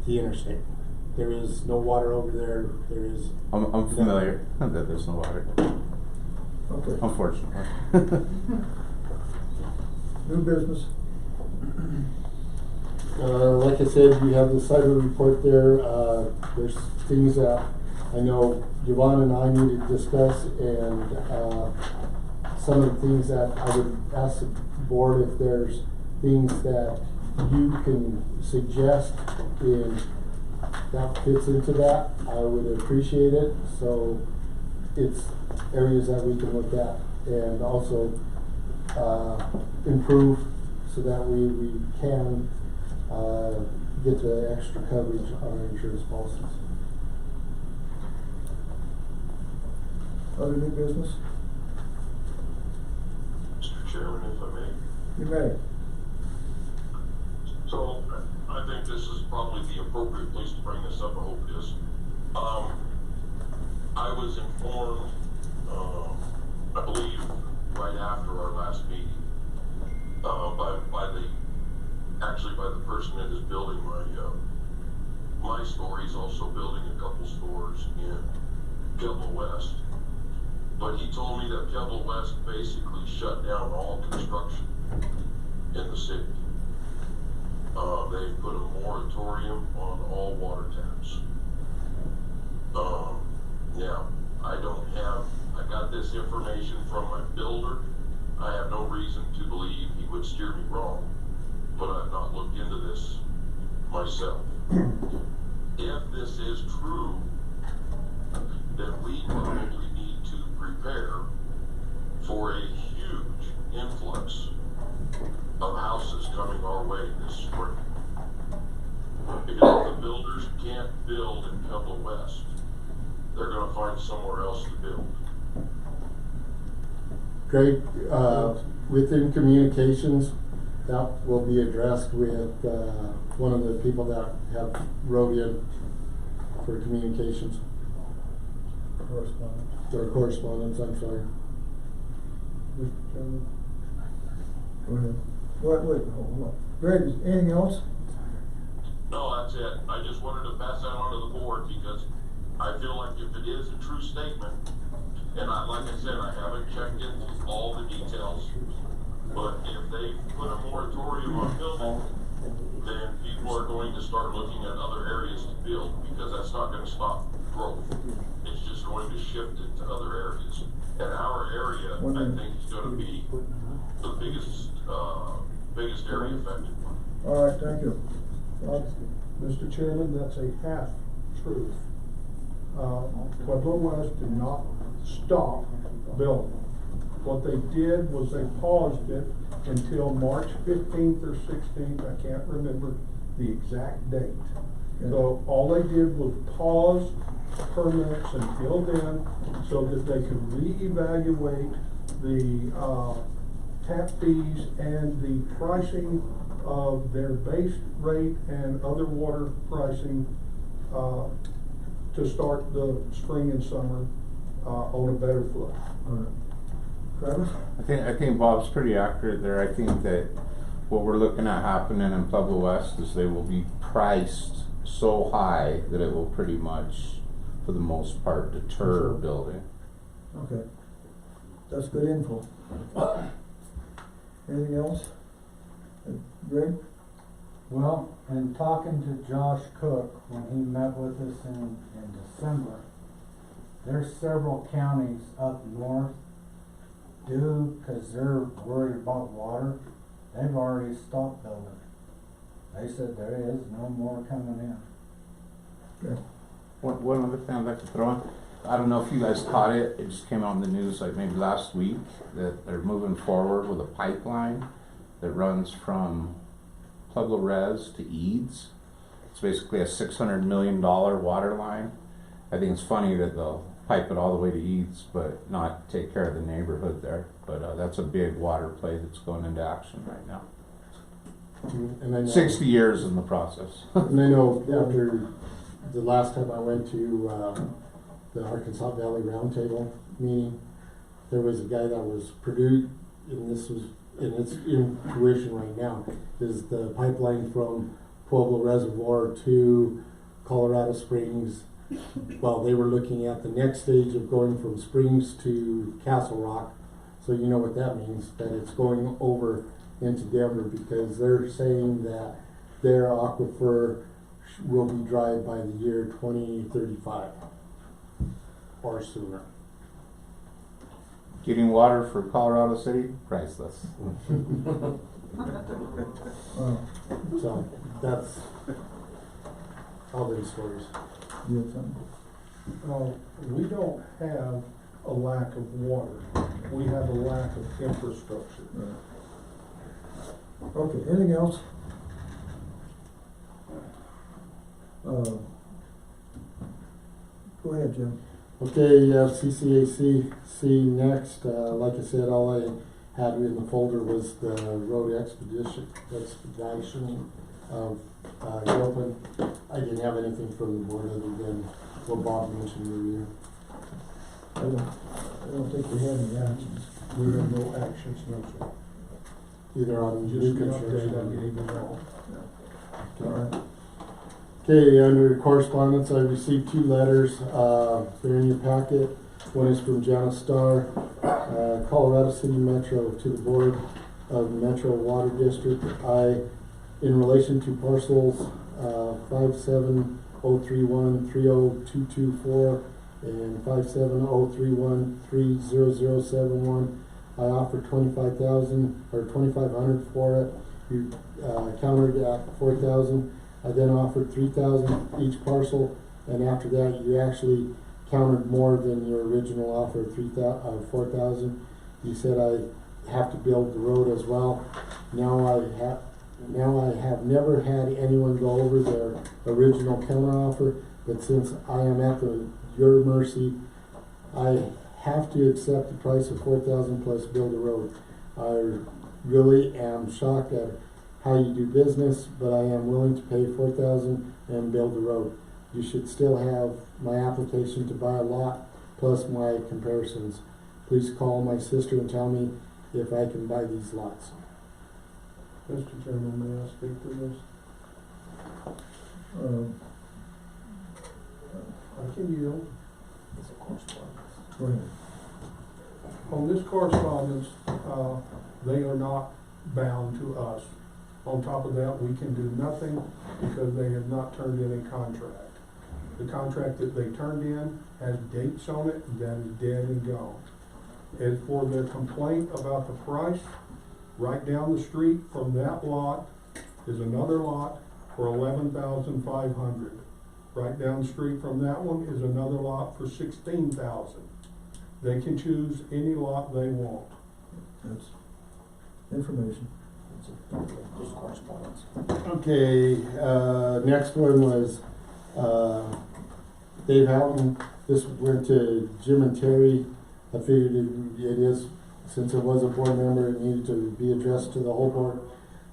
the interstate. There is no water over there. There is. I'm familiar that there's no water, Okay. unfortunately. New business. Like I said, you have the cyber report there. There's things that I know Yvonne and I need to discuss and some of the things that I would ask the board if there's things that you can suggest in that fits into that, I would appreciate it. So it's areas that we can look at and also improve so that we can get the extra coverage on our insurance policies. Other new business? Mr. Chairman, if I may. You may. So, I think this is probably the appropriate place to bring this up, I hope it is. I was informed, I believe, right after our last meeting, by the person that is building my store. He's also building a couple stores in Pueblo West. But he told me that Pueblo West basically shut down all construction in the city. They put a moratorium on all water taps. Now, I got this information from my builder. I have no reason to believe he would steer me wrong, but I've not looked into this myself. If this is true, then we probably need to prepare for a huge influx of houses coming our way this spring. Because if the builders can't build in Pueblo West, they're gonna find somewhere else to build. Greg, within communications, that will be addressed with one of the people that have wrote in for communications. Correspondence. Or correspondence, I'm sorry. Mr. Chairman? Go ahead. Wait, hold on. Greg, anything else? No, that's it. I just wanted to pass that on to the board because I feel like if it is a true statement, and like I said, I haven't checked into all the details, but if they put a moratorium on building, then people are going to start looking at other areas to build because that's not going to stop growth. It's just going to shift it to other areas. And our area, I think, is going to be the biggest area affected. All right, thank you. Mr. Chairman, that's a half truth. Pueblo West did not stop building. What they did was they paused it until March 15th or 16th, I can't remember the exact date. So all they did was pause permits until then so that they could reevaluate the tap fees and the pricing of their base rate and other water pricing to start the spring and summer on a better foot. All right. Travis? I think Bob's pretty accurate there. I think that what we're looking at happening in Pueblo West is they will be priced so high that it will pretty much, for the most part, deter building. Okay. That's good info. Anything else? Greg? Well, in talking to Josh Cook, when he met with us in December, there's several counties up north cause they're worried about water, they've already stopped building. They said there is no more coming in. Okay. One other thing I'd like to throw in, I don't know if you guys caught it, it just came out in the news like maybe last week, that they're moving forward with a pipeline that runs from Pueblo Res to Eads. It's basically a $600 million water line. I think it's funny that they'll pipe it all the way to Eads, but not take care of the neighborhood there. But that's a big water play that's going into action right now. And I know, 60 years in the process. and I know after the last time I went to the Arkansas Valley Roundtable meeting, there was a guy that was produced, and this was, and it's in fruition right now, is the pipeline from Pueblo Reservoir to Colorado Springs. Well, they were looking at the next stage of going from Springs to Castle Rock. So you know what that means, that it's going over into Denver, because they're saying that their aquifer will be dry by the year 2035 or sooner. Getting water for Colorado City, priceless. So, that's all these stories. You have something? We don't have a lack of water, we have a lack of infrastructure. Right. Okay, anything else? Go ahead, Jim. Okay, you have CCAC next. Like I said, all I had in the folder was the road expedition of Gilpin. I didn't have anything from the board other than what Bob mentioned earlier. I don't think we have any actions. We have no actions, no, sir. Either on new Just the update I construction. gave you all. All right. Okay, under correspondence, I received 2 letters. They're in your packet. One is from Janice Starr, Colorado City Metro, to the Board of Metro Water District. In relation to parcels 57031-30224 and 57031-30071, I offered $25,000 for it. You countered at $4,000. I then offered $3,000 each parcel, and after that, you actually countered more than your original offer of $4,000. You said I have to build the road as well. Now I have never had anyone go over their original counteroffer, but since I am at your mercy, I have to accept the price of $4,000 plus build a road. I really am shocked at how you do business, but I am willing to pay $4,000 and build a road. You should still have my application to buy a lot plus my comparisons. Please call my sister and tell me if I can buy these lots. Mr. Chairman, may I speak to this? I can yield. It's a correspondence. Go ahead. On this correspondence, they are not bound to us. On top of that, we can do nothing because they have not turned in a contract. The contract that they turned in has dates on it, and that is dead and gone. As for their complaint about the price, right down the street from that lot is another lot for $11,500. Right down the street from that one is another lot for $16,000. They can choose any lot they want. That's information. Just correspondence. Okay, next one was Dave Houghton. This went to Jim and Terry. I figured it is, since it was a board member, it needed to be addressed to the whole board.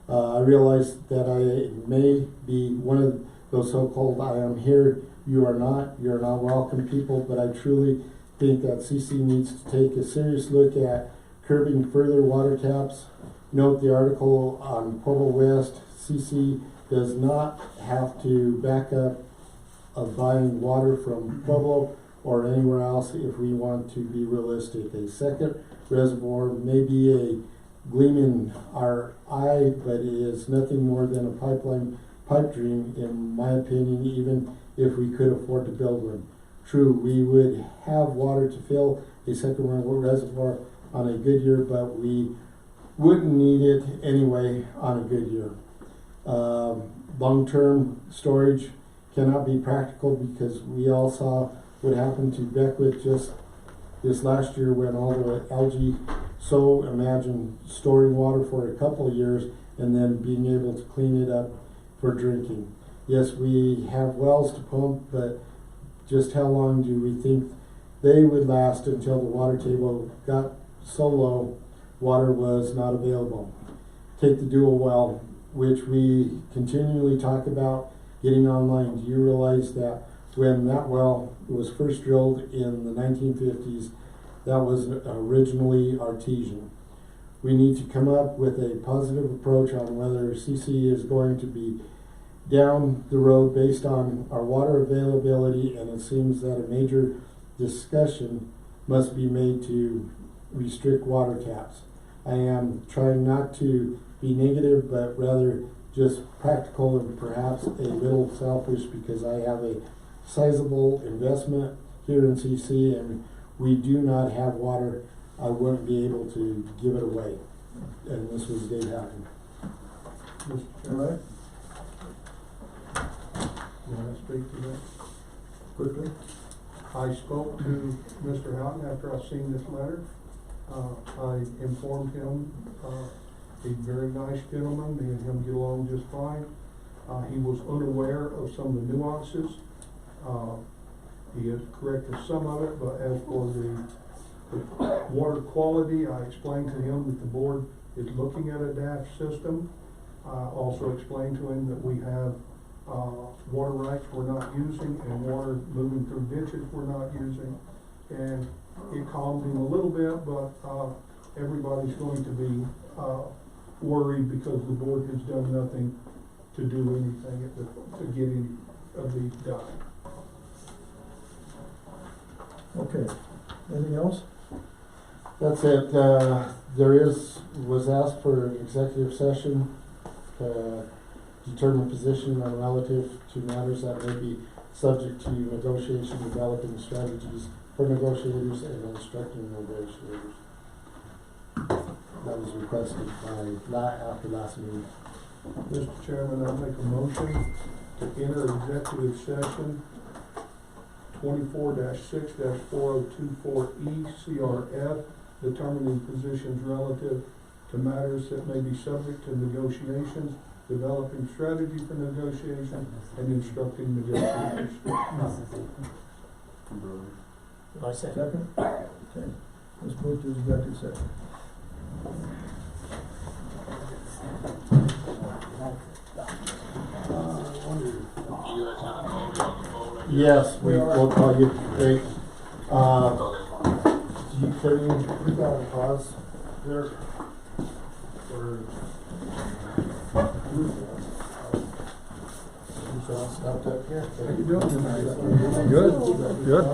I realized that I may be one of those so-called I am here, you are not, you're not welcome people, but I truly think that CC needs to take a serious look at curbing further water taps. Note the article on Pueblo West. CC does not have to back up of buying water from Pueblo or anywhere else if we want to be realistic. A second reservoir may be a gleam in our eye, but it is nothing more than a pipe dream, in my opinion, even if we could afford to build one. True, we would have water to fill a second reservoir on a good year, but we wouldn't need it anyway on a good year. Long-term storage cannot be practical because we all saw what happened to Beckwith just this last year when all the algae. So imagine storing water for a couple of years and then being able to clean it up for drinking. Yes, we have wells to pump, but just how long do we think they would last until the water table got so low water was not available? Take the dual well, which we continually talk about getting online. Do you realize that when that well was first drilled in the 1950s, that was originally artesian? We need to come up with a positive approach on whether CC is going to be down the road based on our water availability, and it seems that a major discussion must be made to restrict water taps. I am trying not to be negative, but rather just practical and perhaps a little selfish, because I have a sizable investment here in CC and we do not have water I wouldn't be able to give it away. And this was Dave Hacken. Mr. All Chairman, right, may I speak to that? quickly. I spoke to Mr. Houghton after I seen this letter. I informed him, he's a very nice gentleman, me and him get along just fine. He was unaware of some of the nuances. He has corrected some of it, but as for the water quality, I explained to him that the board is looking at a DAF system. I also explained to him that we have water rights we're not using and water moving through ditches we're not using. And it calmed him a little bit, but everybody's going to be worried because the board has done nothing to do anything to get any of these done. Okay, anything else? That's it. Was asked for an executive session to determine position on relative to matters that may be subject to negotiation, developing strategies for negotiators and instructing negotiators. That was requested after last meeting. Mr. Chairman, I make a motion to enter executive session 24-6-4024E CRF, determining positions relative to matters that may be subject to negotiations, developing strategy for negotiation, and instructing negotiators. I second. Second? Okay, let's move to executive session. You guys gonna call me on the phone? Yes, we'll call you. Great. Okay. We got a pause there. Stopped up here. How you doing tonight? Good, good.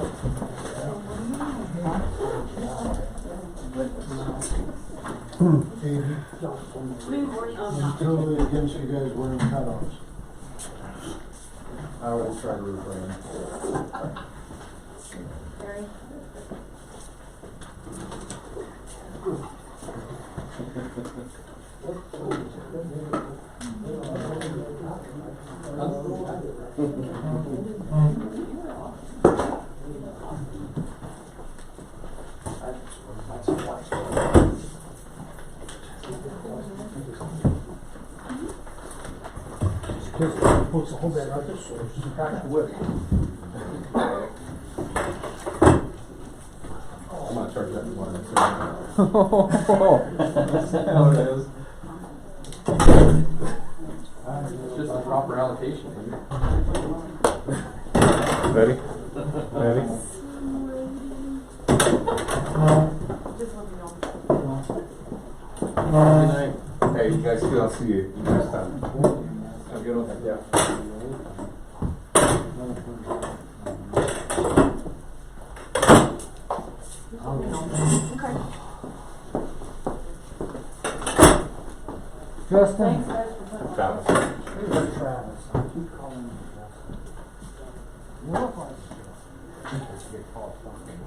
I'm totally against you guys wearing cutoffs. I will try to refrain. Barry? Puts the whole bed out there, so it's just crack the wood. I'm not charged that one. That's how it is. It's just a proper allocation. Ready? Ready? Good night. Hey, you guys too. I'll see you next time. Have a good one. Yeah. Justin? Travis. Travis. I keep calling him Justin. What if I get called something?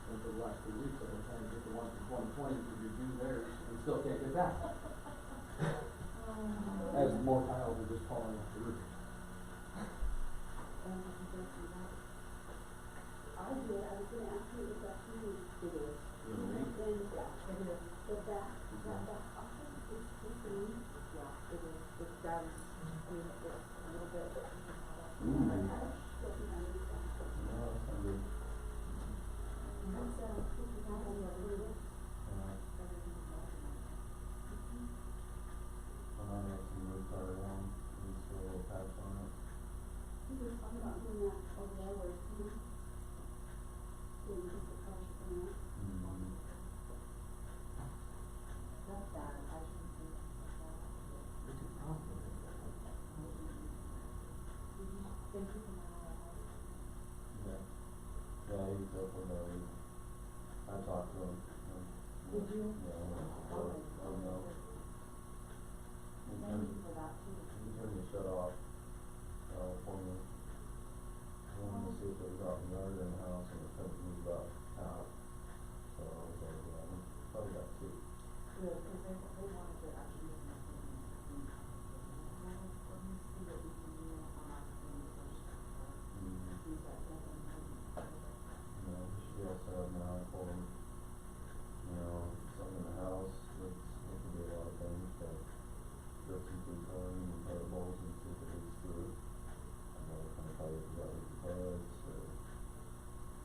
over the last 2 weeks, I've been trying to get the one from 2020, because you're due theirs, and still can't get that. As more tiles are just falling off the roof. I did, I was gonna ask you if that's you. It is. You know what I mean? And, yeah, it is. But that office is pretty, yeah, it is. It's done, I mean, it's a little bit. No, that's not good. I have some roof tile on, just a little patch on it. We were talking about doing that over there where, doing just the colors for that. That's bad, I shouldn't say that. Thank you for that. Yeah. Yeah, he's definitely, I talked to him. Did you? Yeah, I know. Thank you for that too. He turned the shut off, for me. I wanted to see if it was out in the yard or in the house, and it said it was about out. So I was like, yeah, we probably got 2. Good, because they wanted to actually. Let me see what we can do on our thing first. Use that second. You know, he should be all set up now. I told him, you know, something in the house, it could be a lot of things, but rip some food coloring and put the bowls and see if it leaks through. I know what kind of colors we got with the buds,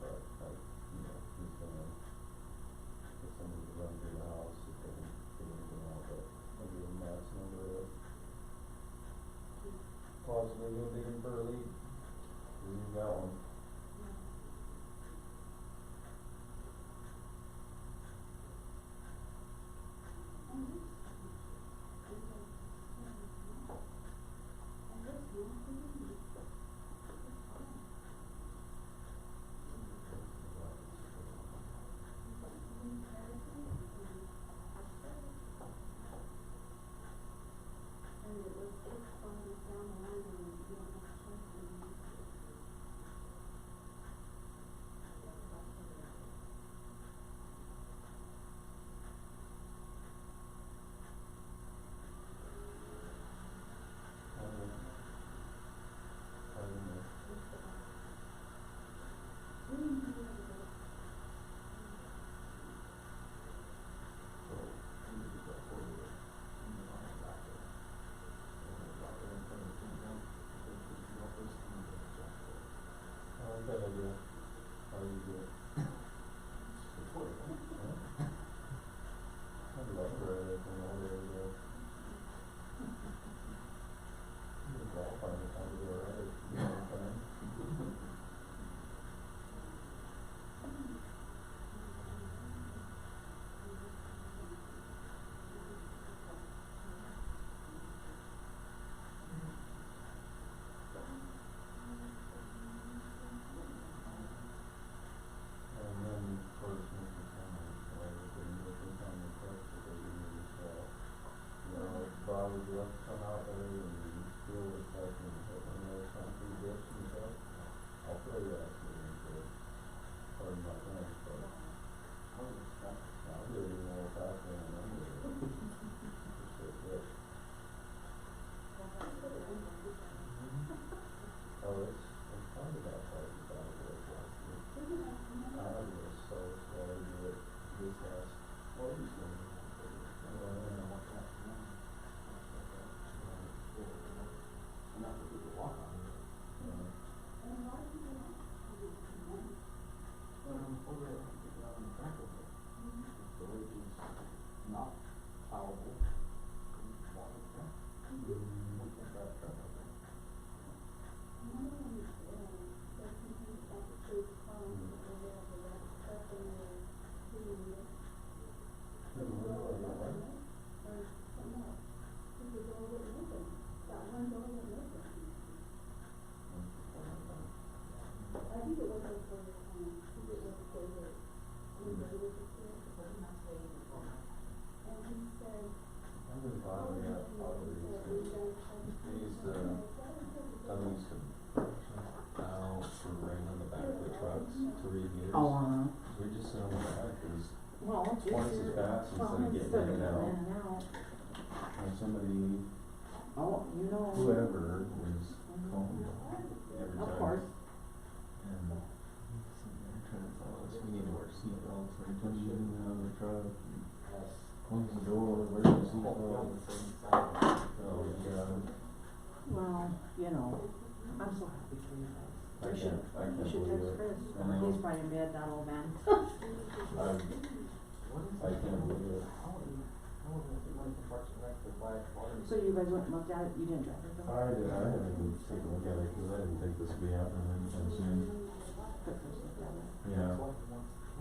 but you know, he's gonna get somebody to run through the house if they can get anything out, but I'll give him Matt's number of possibly go digging for a leak. He's got one. Good idea. How do you do it? I'd love to write it from all the way there. I'll find it, I'll do it right. You know what I'm saying? And then, of course, Mr. Cameron, everything looking on the text that they use, you know, if Bob would love to come out there and deal with that and hit one of those concrete dips and stuff, I'll throw you out to him for pardon my French, but I'll do it even though it's out there and I'm gonna do it. Just so quick. Oh, it's probably about 5,000 last year. I was so slow to do it this last, well, this one. Enough for people to walk on it. Over there, on the track over there. The lake is not powerful. Walk it down. We can't drive a truck up there. I've been bothering that property, they used to, Tony used to out for rain on the back of the trucks to read meters. Oh, We we just sit on the back, cause Well, it's twice as easier. fast Well, instead of getting instead in and out. in and out. And somebody, Oh, you know. whoever is calling every time. Of course. And they're trying to tell us we need to wear seatbelts every time you get in and out of the truck. Close the door, wear your seatbelt. Oh, yeah. Well, you know, I'm so happy for you guys. I You should, can't you should believe text it. Chris. I know. He's probably in bed, that old man. I can't believe it. So you guys went and looked at it, you didn't drive it though? I haven't even taken a look at it, cause I didn't think this would be happening anytime soon. But Chris looked at it. Yeah,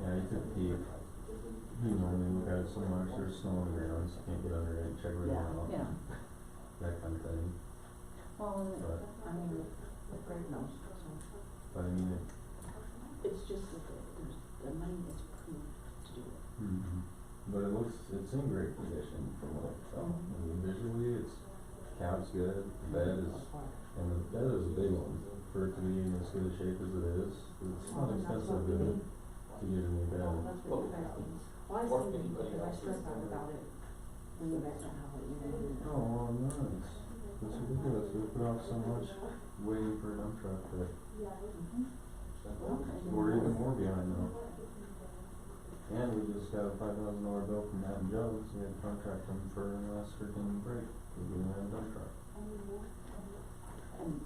yeah, he took Pete. You normally look at it so much, there's snow on the ground, so you can't get under it and check everything Yeah, out. yeah. That kind of thing. Well, But, I mean, Greg knows, so. but I mean, It's just that there's, the money is approved to do it. but it's in great condition from what I can tell. I mean, visually, cab's good, the bed is, and the bed is a big one. For it to be in as good a shape as it is, it's not expensive to get a new bed. That's what you guys think. Well, I was thinking, because I stressed out about it, when you guys don't have it, you know. Oh, well, no, it's ridiculous. We put off so much waiting for a dump truck that we're even more behind now. And we just got a $5,000 bill from Matt and Jones. We had to contract them for last freaking break because we didn't have a dump truck. And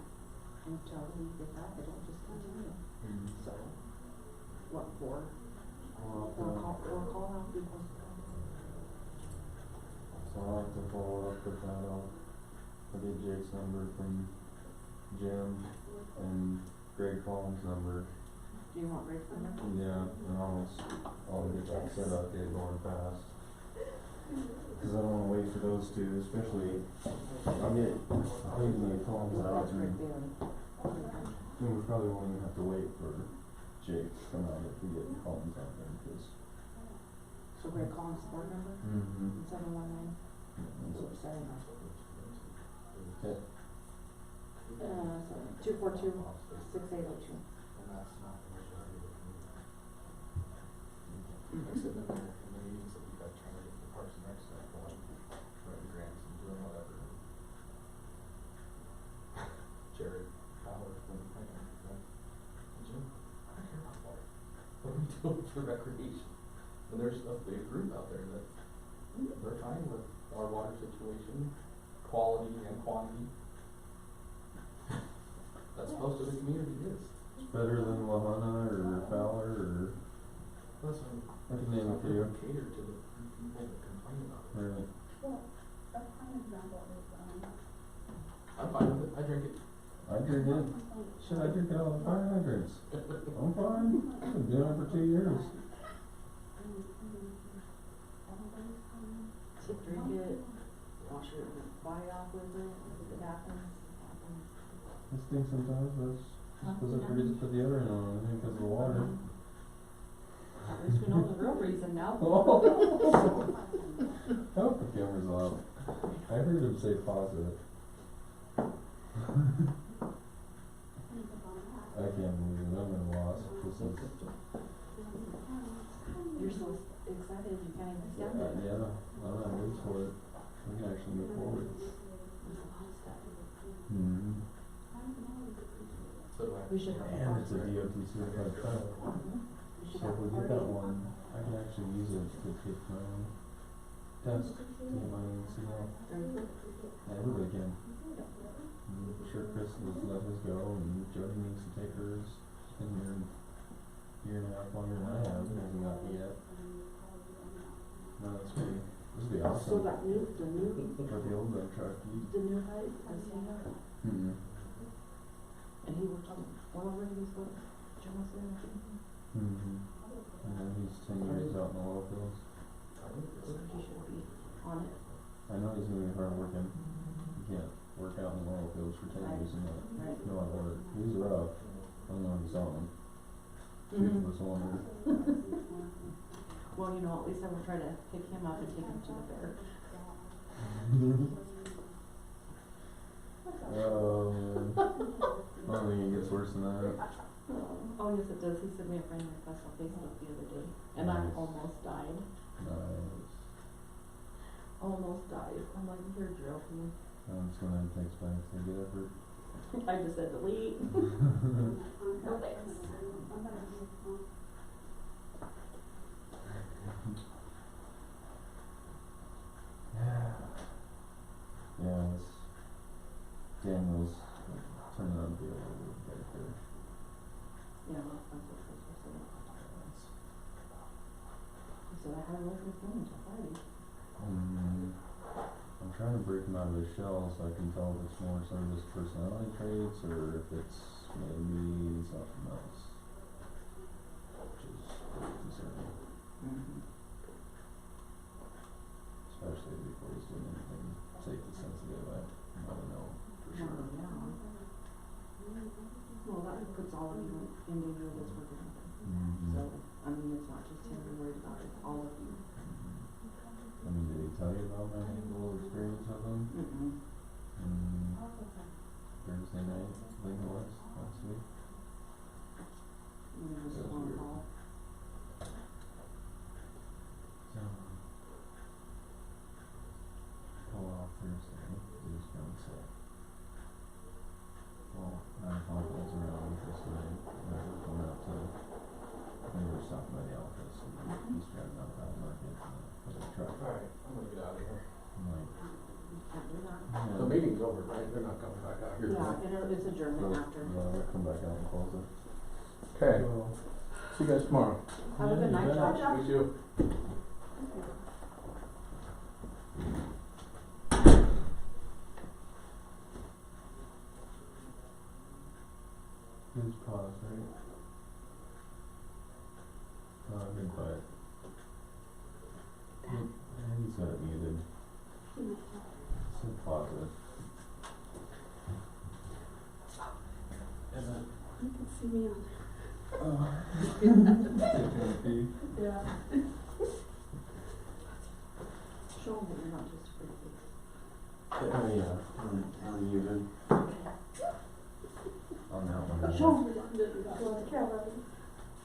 until we get that, it'll just continue. So, what for? I'll have Or call out people. So I'll have to follow up with that. I'll get Jake's number from Jim and Greg Collins' number. Do you want Greg's number? Yeah, and I'll get that set up, get it going fast. Cause I don't wanna wait for those two, especially, I'll even get Collins out That's Greg and Bailey. we probably won't even have to wait for Jake to come out if we get Collins out there, cause. So Greg Collins' board number? Mm-hmm. 719. Sorry. Okay. 242-6802. Jared Fowler from Jim, I don't care about water. What are we doing for recreation? And there's a big group out there that they're fine with our water situation, quality and quantity. That's most of the community is. It's better than Lahana or Fowler or. That's what I can name a few. cater to the people that complain about it. Right. I'm fine with it, I drink it. I drink it. Shit, I drink it out of the fire hydrants. I'm fine. I've been doing it for 2 years. So drink it, wash your body off with it, if it happens. I stink sometimes, that's just because I forget to put deodorant on, I think because of the water. At least we know the real reason now. I hope the camera's off. I heard him say positive. I can't believe it, I'm at a loss. This is, You're so excited you can't even stand it. yeah, I don't have words for it. We can actually move forward. There's a lot of stuff. Mm-hmm. So do I. We should have a And it's a park. DOT certified truck. We should So have if a we get party. that one, I can actually use it to take my test, to get my CDL. Everybody can. I'm sure Chris has let his go, and Jody needs to take hers. She's been here a year and a half longer than I have, and hasn't got it yet. No, this would be awesome. So that new, For the old dump truck, the new height, has he had it? mm-hmm. And he worked on one over his foot, Jim was there, I think. Mm-hmm. And then he's 10 years out in the oil fields. So he should be on it. I know he's gonna be hard working. He can't work out in the oil fields for 10 years and not know how to work. He's rough. I don't know if you saw him. Toothless wonder. Well, you know, at least I will try to pick him up and take him to the fair. Oh man. I don't think it gets worse than that. Oh, yes, it does. He sent me a friend request on Facebook the other day, and I Nice. almost died. Nice. Almost died. I'm like, you're joking. Just went ahead and text back, say good effort. I just said delete. No thanks. Yeah, this Daniel's turning out to be a little bit better. Yeah, well, that's what Chris was saying. He said I had work with him until Friday. I'm trying to break him out of his shell so I can tell if it's more sort of his personality traits or if it's maybe something else, which is pretty concerning, especially before he's doing anything safety sensitive. I want to know for sure. Oh, yeah. Well, that puts all of you in danger that's working with him. So, I mean, it's not just him you're worried about, it's all of you. I mean, did he tell you about my little experience with him? Thursday night, I think it was, last week. You just That was phone weird. call. So, pull off Thursday, he was feeling sick. Well, 9 o'clock rolls around this night, and I was going out to, we were stopping by the office, and he's driving out that market with a truck. Alright, I'm gonna get out of here. I'm like, Can't do that. yeah. The meeting's over, right? They're not coming back out here. Yeah, it's adjournment after. Yeah, we'll come back out and close it. Okay, see you guys tomorrow. Have a good night, Josh. You too. Who's paused, right? I've been quiet. He's got it muted. So pause it. Is it? You can see me on Taking Yeah. Show them that you're not just a pretty face. a yeah, I'm muted. On that one. Show them that you're not going to Carolina.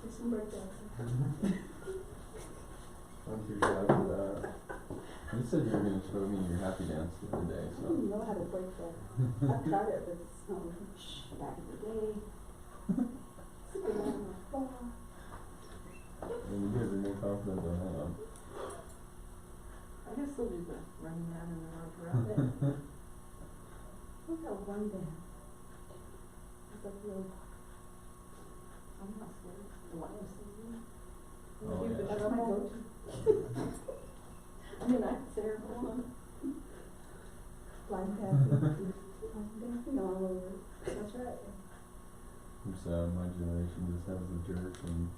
It's some breakdowns. I'm too shy for that. You said you were going to show me your happy dance the other day, I so. don't know how to break that. I tried it, but it's not working. Back in the day. Sitting on the floor. And you guys are more confident than I am. I guess they'll do the running man and the rope around it. Look at one band. It's like really. I'm not scared. The one you see me. Oh, yeah. That's my go-to. I mean, I'm terrible on blind dancing. I'm dancing all over. That's right. I'm sad, my generation just has the jerk and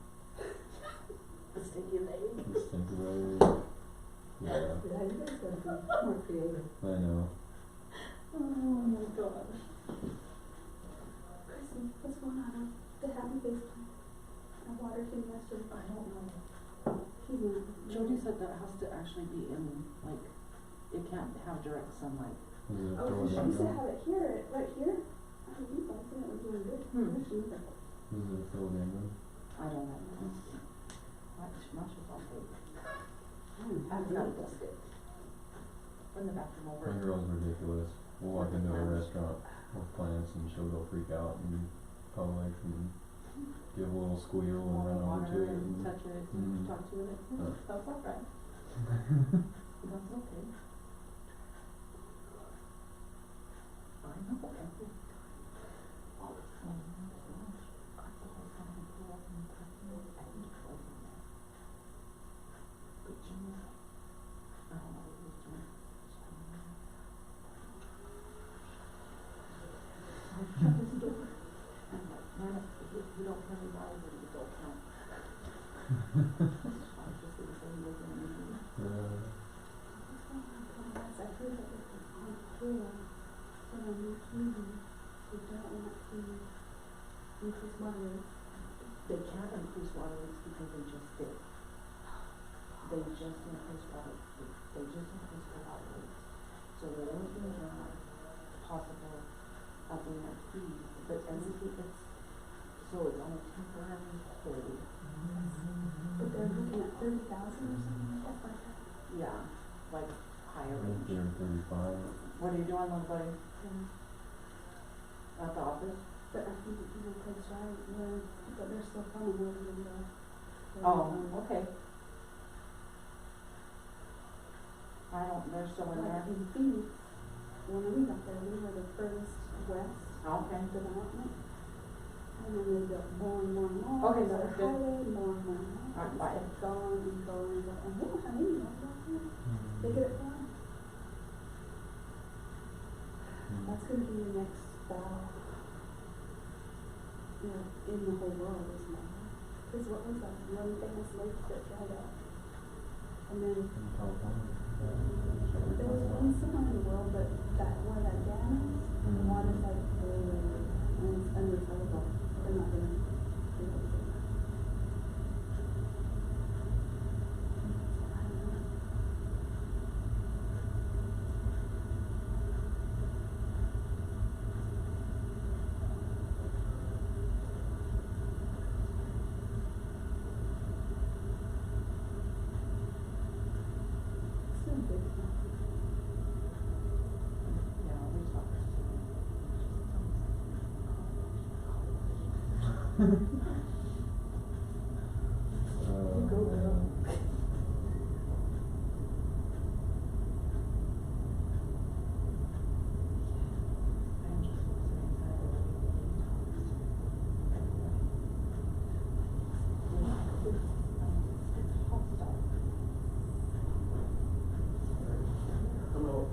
The stinky leg. the stink of it. Yeah, Yeah, you guys gotta be more creative. I know. Oh my gosh. Kristen, what's going on? The happy face plan. I watered him yesterday. I don't know. He's not. Jody said that has to actually be in, like, it can't have direct sunlight. Is it Oh, a she philodendron? used to have it here, right here. I don't think so. I think it was doing good. Hmm. She was like, Is it a philodendron? I don't know. Much is all fake. I've got to dust it. Turn the bathroom over. My girl's ridiculous. We'll walk into a restaurant with plants and she'll go freak out in public and give a little squeal and run over to it. And And touch it, Mhm. talk to it. That's all right. That's okay. I know. We don't have any lies that we don't count. I was just gonna say he was in a meeting. Yes, I heard that it was on clear. But on this meeting, we don't want to increase water rates. They can't increase water rates because they just did. They just increased water, they just increased the water rates. So the only thing possible at the next fee, but everything, it's, So it's only temporary hold. But they're looking at 30,000 or something like that. Yeah, like higher range. 35. What are you doing, little buddy? At the office? But I think Craig's right, but they're still coming over the. Oh, okay. I don't, they're still in there. Like in Phoenix, when we got there, we were the furthest west Okay. development. And then they built more and more and more. Okay, the that's good. highway, more and more and more. Alright, It's bye. kept going and going and going. And they don't have any more down here. They get it done. That's gonna be the next fall. You know, in the whole world, isn't it? Cause what was that one famous lake that dried up? And then there was one somewhere in the world, but that where that dam is, the water's like way, way, way, and it's unrecoverable. They're not gonna do anything. I don't know. Still big enough. Yeah, we talked. You go, girl. I'm just sitting tired of it's hostile. Hello.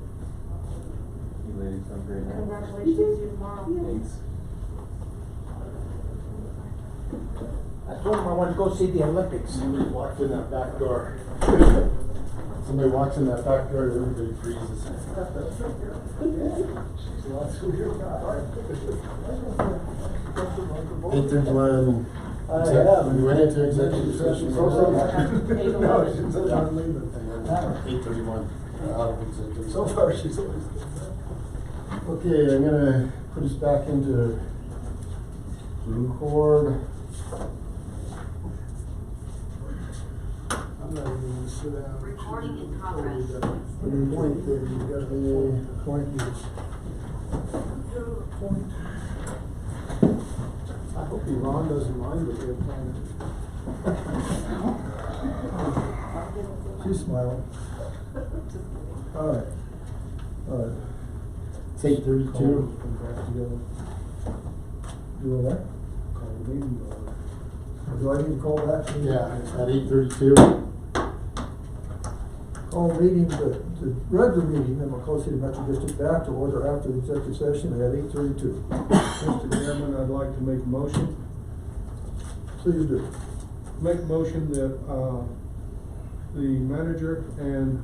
You ladies have a great night. Congratulations, see you tomorrow. Thanks. I told him I wanted to go see the Olympics. Somebody walks in that back door. Somebody walks in that back door, everybody freezes. Hey, there's one. We went into executive session. No, she's not leaving. 8:31. Out of executive. So far, she's always. Okay, I'm gonna put us back into record. I'm not even gonna sit down. Recording in progress. Point there, you got a point. Point. I hope Yvonne doesn't mind that they're playing. She's smiling. Alright. Alright. It's 8:32. Do all that? Call the meeting over. Do I need to call that? Yeah, at 8:32. Call meeting, the regular meeting in McCall City Metro District back to order after the executive session at 8:32. Mr. Chairman, I'd like to make a motion. Please do. Make a motion that, the manager and,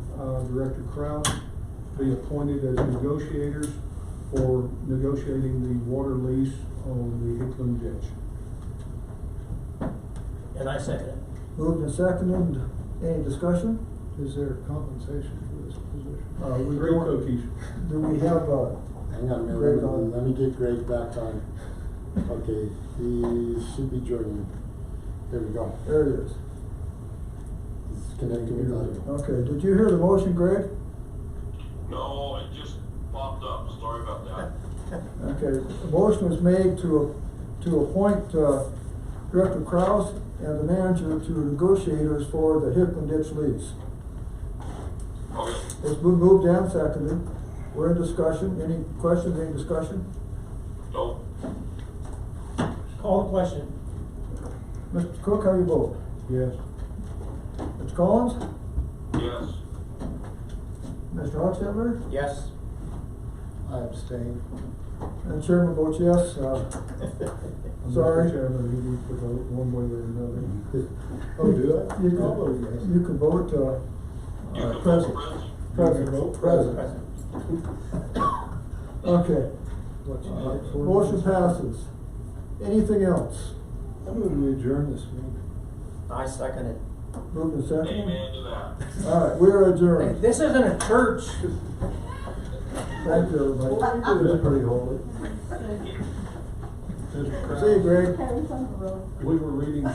Director Kraus be appointed as negotiators for negotiating the water lease on the Hickland ditch. And I second it. Moved and seconded. Any discussion? Is there compensation for this position? We Great don't- cookies. Do we have, Hang on a minute, Greg on. let me get Greg back on. Okay, he should be joining. There we go. there it is. He's connecting with audio. Okay, did you hear the motion, Greg? No, it just popped up, sorry about that. Okay, the motion was made to appoint, Director Kraus and the manager to negotiators for the Hickland ditch lease. Okay, It's been moved and seconded. We're in discussion. Any questions, any discussion? no, Call the question. Mr. Cook, how you vote? Yes. Mr. Collins? yes. Mr. Hochstetler? Yes. I abstain. And Chairman votes yes. Sorry. Mr. Chairman, he needs to vote one way or another. Oh, do I? You I'll vote yes. can, you can vote, You can vote present. present. Present. Okay. What you like for? Motion passes. Anything else? I'm gonna adjourn this meeting. I second it. Moved and seconded? Amen to that. All right, we're adjourned. This isn't a church. Thank you, everybody. It was pretty holy. Mr. Kraus. See you, Greg. Carries on the road. We were reading